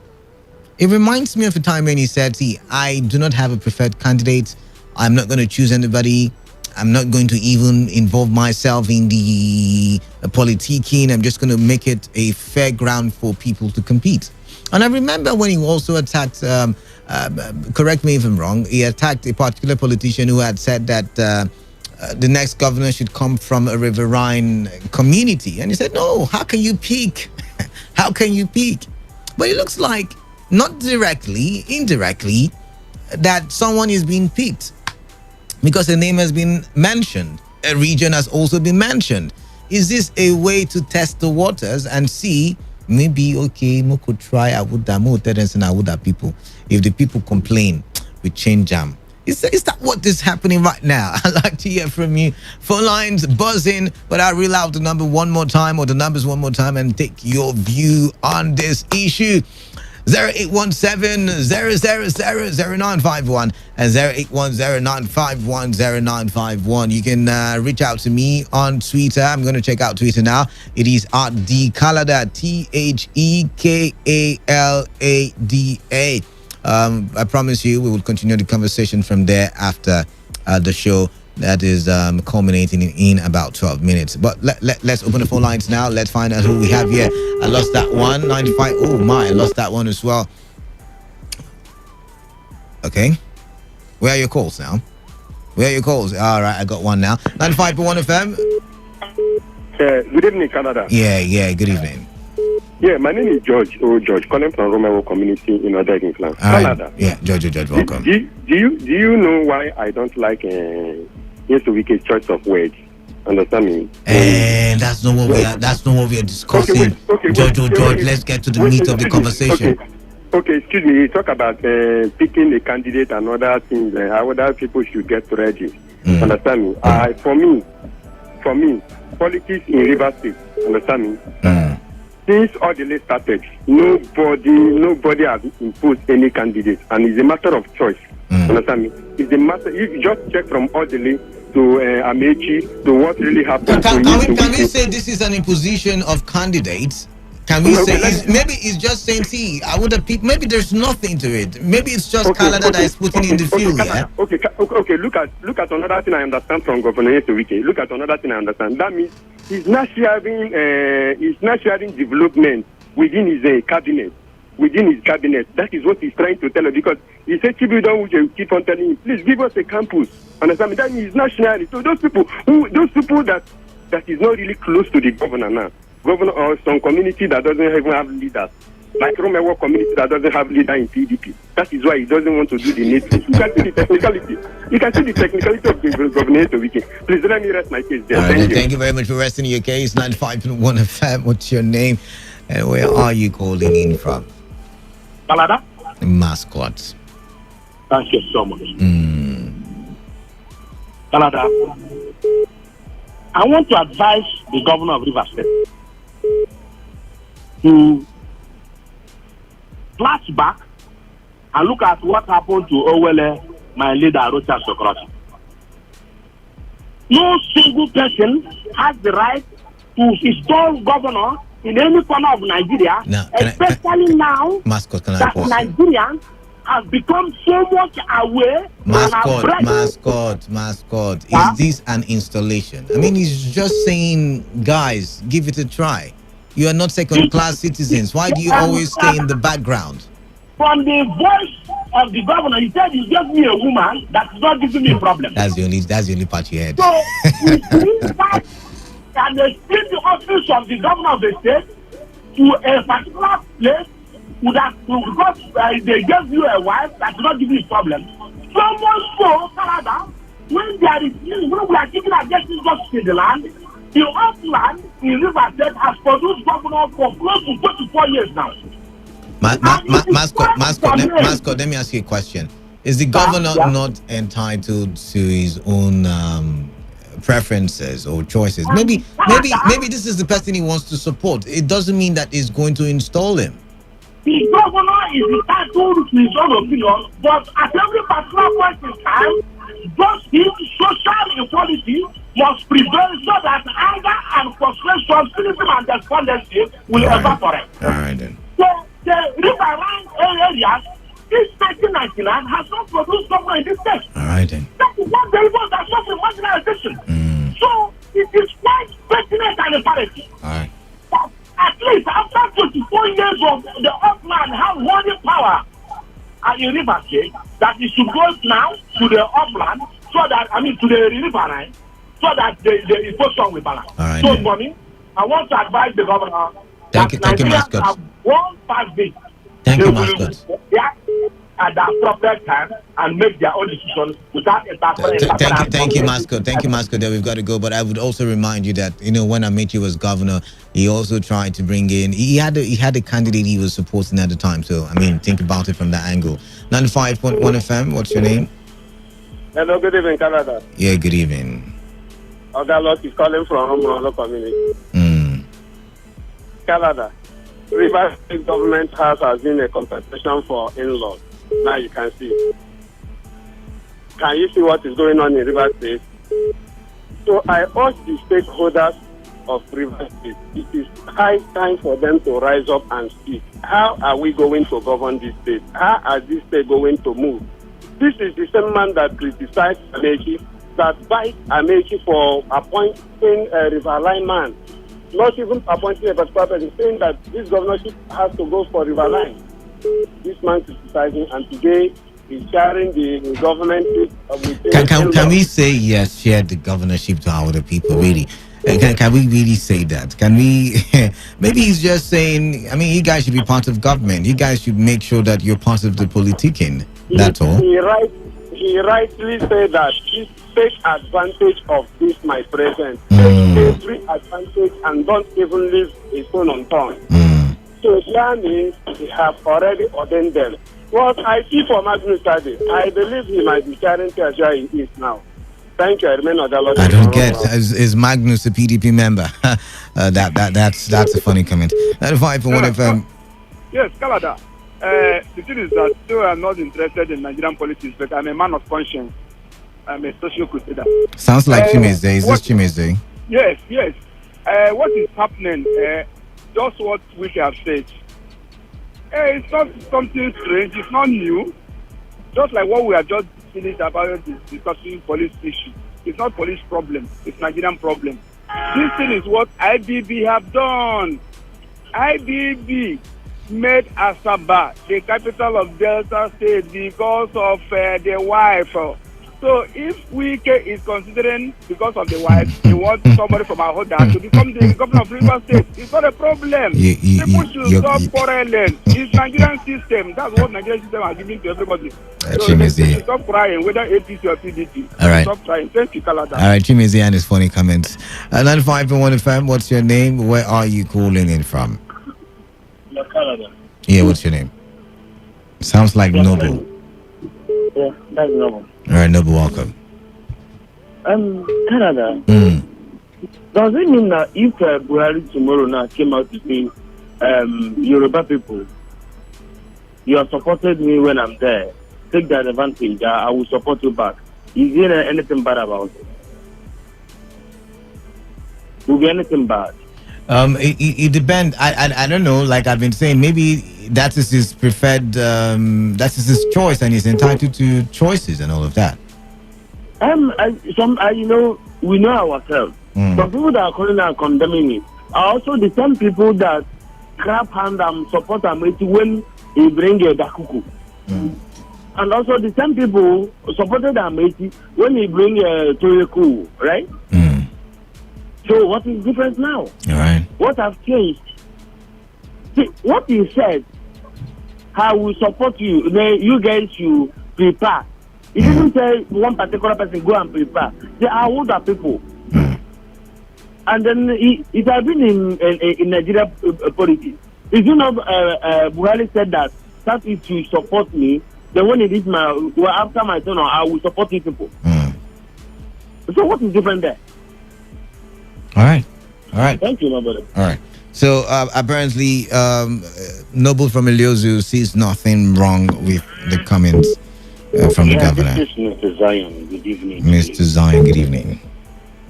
It reminds me of a time when he said, see, I do not have a preferred candidate. I'm not going to choose anybody. I'm not going to even involve myself in the politicking. I'm just going to make it a fair ground for people to compete. And I remember when he also attacked, correct me if I'm wrong, he attacked a particular politician who had said that the next governor should come from a riverine community. And he said, no, how can you pick How can you pick? But it looks like not directly, indirectly, that someone is being picked because a name has been mentioned. A region has also been mentioned. Is this a way to test the waters and see maybe, okay, we could try people. If the people complain, we change them. Is that what is happening right now? I'd like to hear from you. Phone lines buzzing, but I'll reel out the number one more time, or the numbers one more time, and take your view on this issue. 0817-000-0951 and 0810-951-0951. You can reach out to me on Twitter. I'm going to check out Twitter now. It is at @Thekalada, THEKALADA. I promise you we will continue the conversation from there after the show that is culminating in about 12 minutes. But let's open the phone lines now. Let's find out who we have here. I lost that one. 95. Oh my, I lost that one as well. Okay. Where are your calls now? Where are your calls? All right, I got one now. 95.1 FM. Good evening, Canada. Yeah, good evening. Yeah, my name is George. George, calling from Romeo community in Other England, Canada. Yeah, George, welcome. Do you know why I don't like Wicked choice of words? Understand me? And that's not what we are discussing. Okay, George, let's get to the meat of the conversation. Okay, excuse me. You talk about picking a candidate and other things. How other people should get ready. Understand me? For me, politics in River State. Understand me? Since all the list started, nobody has imposed any candidate, and it's a matter of choice. Understand me? It's a matter. You just check from all the list to Amechi to what really happened. Can we say this is an imposition of candidates? Can we say maybe it's just saying, see, I would have picked. Maybe there's nothing to it. Maybe it's just Canada that is putting in the field. Okay. Look at another thing I understand from Governor Wike. Look at another thing I understand. That means he's not sharing development within his cabinet. Within his cabinet, that is what he's trying to tell us, because he said Chibudon will keep on telling him, please give us a campus. Understand me? That means not sharing. So those people that is not really close to the governor now. Governor or some community that doesn't even have leaders, like Romeo community that doesn't have leader in PDP. That is why he doesn't want to do the needful. You can see the technicality. You can see the technicality of the Governor Wike. Please let me rest my case there. Thank you very much for resting your case. 95.1 FM. What's your name and where are you calling in from? Canada. Mascot. Thank you so much. Canada. I want to advise the governor of Rivers State to flashback and look at what happened to Owele, my leader, Rocha Sokroti. No single person has the right to install governor in any corner of Nigeria, especially now that Nigerians have become so much aware. Mascot. Is this an installation? I mean, he's just saying, guys, give it a try. You are not second-class citizens. Why do you always stay in the background? From the voice of the governor, he said, "You gave me a woman that's not giving me a problem." That's the only part you heard. So, and they split the office of the governor of the state to a particular place because they gave you a wife that's not giving you a problem. So much so, Canada, when we are taking against justice in the land, the upland in River State has produced governor for close to 24 years now. Mascot, let me ask you a question. Is the governor not entitled to his own preferences or choices? Maybe this is the person he wants to support. It doesn't mean that he's going to install him. The governor is entitled to his own opinion, but at every particular point in time, justice, social equality must prevail so that anger and frustration, cynicism and despondency will evaporate. All right then. So the riverine areas, since 1999, has not produced governor in this state. All right then. That is what they want. That's not a marginalization. So it is quite pertinent and imperative. All right. But at least after 24 years of the upland have holding power in River State, that it should go now to the upland, so that, to the riverine, so that the equation will balance. All right, so for me, I want to advise the governor Thank you, Mascot. Have one past this. Thank you, Mascot. At the appropriate time and make their own decisions without interference. Thank you, Mascot. Thank you, Mascot. That we've got to go. But I would also remind you that when Amechi was governor, he also tried to bring in. He had a candidate he was supporting at the time. So think about it from that angle. 95.1 FM. What's your name? Hello, good evening, Canada. Yeah, good evening. Ogalot is calling from Romulo community. Canada. River State government house has been a compensation for in-laws. Now you can see. Can you see what is going on in River State? So I urge the stakeholders of River State, it is high time for them to rise up and speak. How are we going to govern this state? How is this state going to move? This is the same man that criticized Amechi, that bites Amechi for appointing a Riverline man. Not even appointing a particular person, saying that this governorship has to go for Riverline. This man criticizing, and today he's sharing the government with Can we say yes, share the governorship to our people, really? Can we really say that? Can we? Maybe he's just saying, you guys should be part of government. You guys should make sure that you're part of the politicking. That's all. He rightly said that he take advantage of this, my presence. Take every advantage and don't even leave a stone unturned. So that means he have already ordained them. What I see for Magnus Tade, I believe he might be sharing as where he is now. Thank you. I don't get. Is Magnus a PDP member? That's a funny comment. 95.1 FM. Yes, Canada. The thing is that still I'm not interested in Nigerian politics, but I'm a man of conscience. I'm a social crusader. Sounds like Chimeze. Is this Chimeze? Yes. What is happening? Just what we have said. It's not something strange. It's not new. Just like what we have just finished about discussing police issue. It's not police problem. It's Nigerian problem. This thing is what IBB have done. IBB made Asaba the capital of Delta State because of the wife. So if Wike is considering because of the wife, he wants somebody from our hood to become the governor of River State, it's not a problem. People should stop quarreling. It's Nigerian system. That's what Nigerian system are giving to everybody. So they should stop crying, whether APC or PDP. All right. Stop crying. Thank you, Kalada. All right, Chimeze and his funny comments. 95.1 FM, what's your name? Where are you calling in from? Canada. Yeah, what's your name? Sounds like Noble. Yeah, that's Noble. All right, Noble, welcome. Canada. Does it mean that if Buhari tomorrow now came out to say, Yoruba people, you have supported me when I'm there, take that advantage, I will support you back. Is there anything bad about it? Will be anything bad? It depends. I don't know. Like I've been saying, maybe that is his preferred. That is his choice, and he's entitled to choices and all of that. We know ourselves. Some people that are calling and condemning it are also the same people that clap hand and support Ameti when he bring a Dakuku. And also the same people supported Ameti when he bring a Toyeku, right? So what is different now? All right. What has changed? See, what he said, I will support you. Then you guys should prepare. He didn't say one particular person go and prepare. They are older people. And then it has been in Nigeria politics. If you know, Buhari said that if you support me, then when it is after my turn, I will support you people. So what is different there? All right. Thank you, my brother. All right. So apparently, Noble from Eliozu sees nothing wrong with the comments from the governor. This is Mr. Zion. Good evening. Mr. Zion, good evening.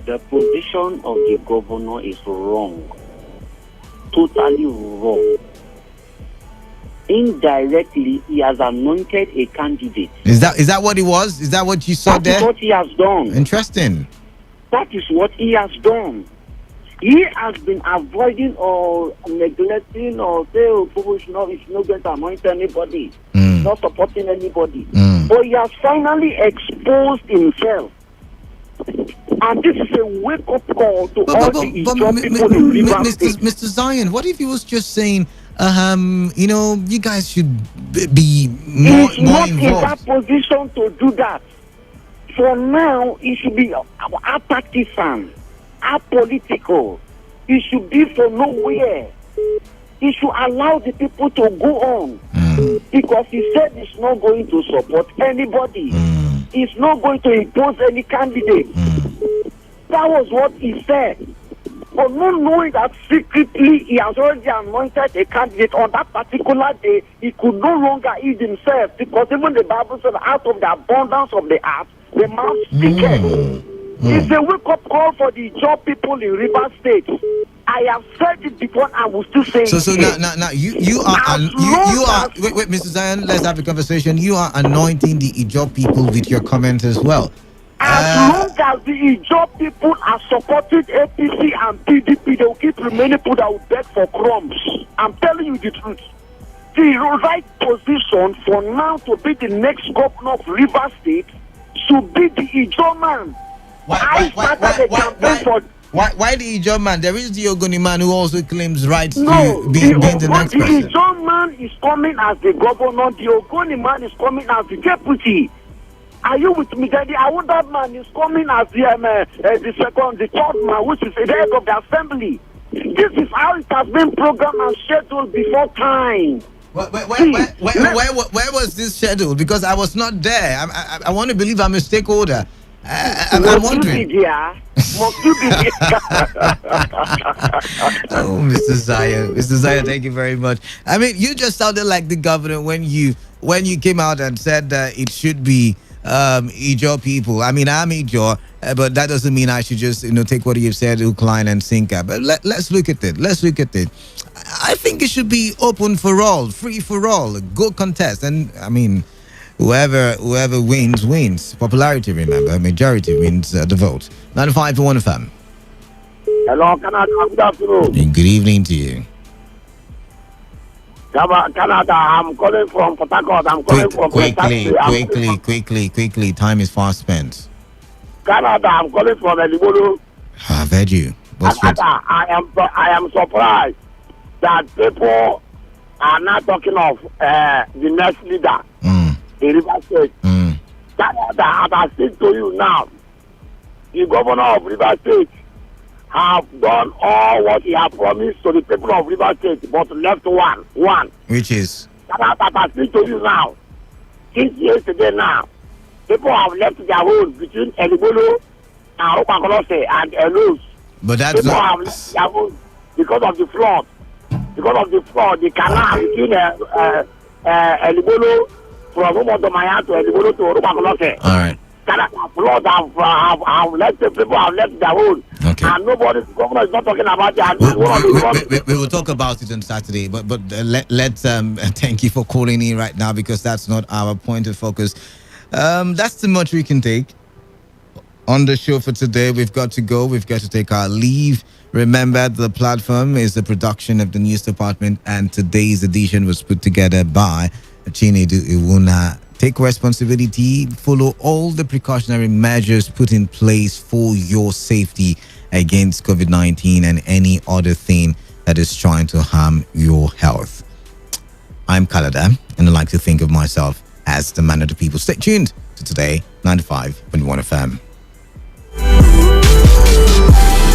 The position of the governor is wrong. Totally wrong. Indirectly, he has anointed a candidate. Is that what it was? Is that what you saw there? That is what he has done. Interesting. That is what he has done. He has been avoiding or neglecting or say, people should not going to anoint anybody, not supporting anybody. But he has finally exposed himself. And this is a wake-up call to all the Ijaw people in Rivers State. Mr. Zion, what if he was just saying, you guys should be more He's not involved? in that position to do that. For now, he should be a partisan, apolitical. He should be from nowhere. He should allow the people to go on. Because he said he's not going to support anybody. He's not going to impose any candidate. That was what he said. But not knowing that secretly he has already anointed a candidate on that particular day, he could no longer eat himself. Because even the Bible said, out of the abundance of the heart, the mouth speaketh. It's a wake-up call for the job people in Rivers State. I have said it before and will still say it. So now you are wait, Mr. Zion, let's have a conversation. You are anointing the Ijaw people with your comment as well. As long as the Ijaw people are supporting APC and PDP, they will keep remaining people that will beg for crumbs. I'm telling you the truth. The right position for now to be the next governor of Rivers State should be the Ijaw man. Why the Ijaw man? There is the Ogoni man who also claims rights to be the next person. The Ijaw man is coming as the governor. The Ogoni man is coming as the deputy. Are you with me? Then the Awuda man is coming as the third man, which is the head of the assembly. This is how it has been programmed and scheduled before time. Where was this scheduled? Because I was not there. I want to believe I'm a stakeholder. I'm wondering. Oh, Mr. Zion, thank you very much. I mean, you just sounded like the governor when you came out and said that it should be Ijaw people. I mean, I'm Ijaw, but that doesn't mean I should just take what you've said, hook, line, and sinker. But let's look at it. I think it should be open for all, free for all, go contest, and I mean, whoever wins. Popularity, remember, majority wins the vote. 95.1 FM. Hello, Canada. Good afternoon. And good evening to you. Canada, I'm calling from Port Harcourt. I'm calling from Quickly. Time is fast spent. Canada, I'm calling from Elibolo. I've heard you. Canada, I am surprised that people are not talking of the next leader in Rivers State. Canada, as I speak to you now, the governor of Rivers State have done all what he has promised to the people of Rivers State, but left one. Which is? Canada, as I speak to you now, since yesterday now, people have left their homes between Elibolo and Opakolose and Elos. But that's people have left their homes because of the flood. The canal between Elibolo from Umodomaya to Elibolo to Opakolose. All right. Canada flood have left the people have left their homes. Okay. And nobody, the governor is not talking about it. We will talk about it on Saturday, but let's thank you for calling in right now, because that's not our point of focus. That's too much we can take on the show for today. We've got to go. We've got to take our leave. Remember, the platform is the production of the news department, and today's edition was put together by Chinedu Iwuna. Take responsibility, follow all the precautionary measures put in place for your safety against COVID-19 and any other thing that is trying to harm your health. I'm Kalada, and I like to think of myself as the man of the people. Stay tuned to Today 95.1 FM.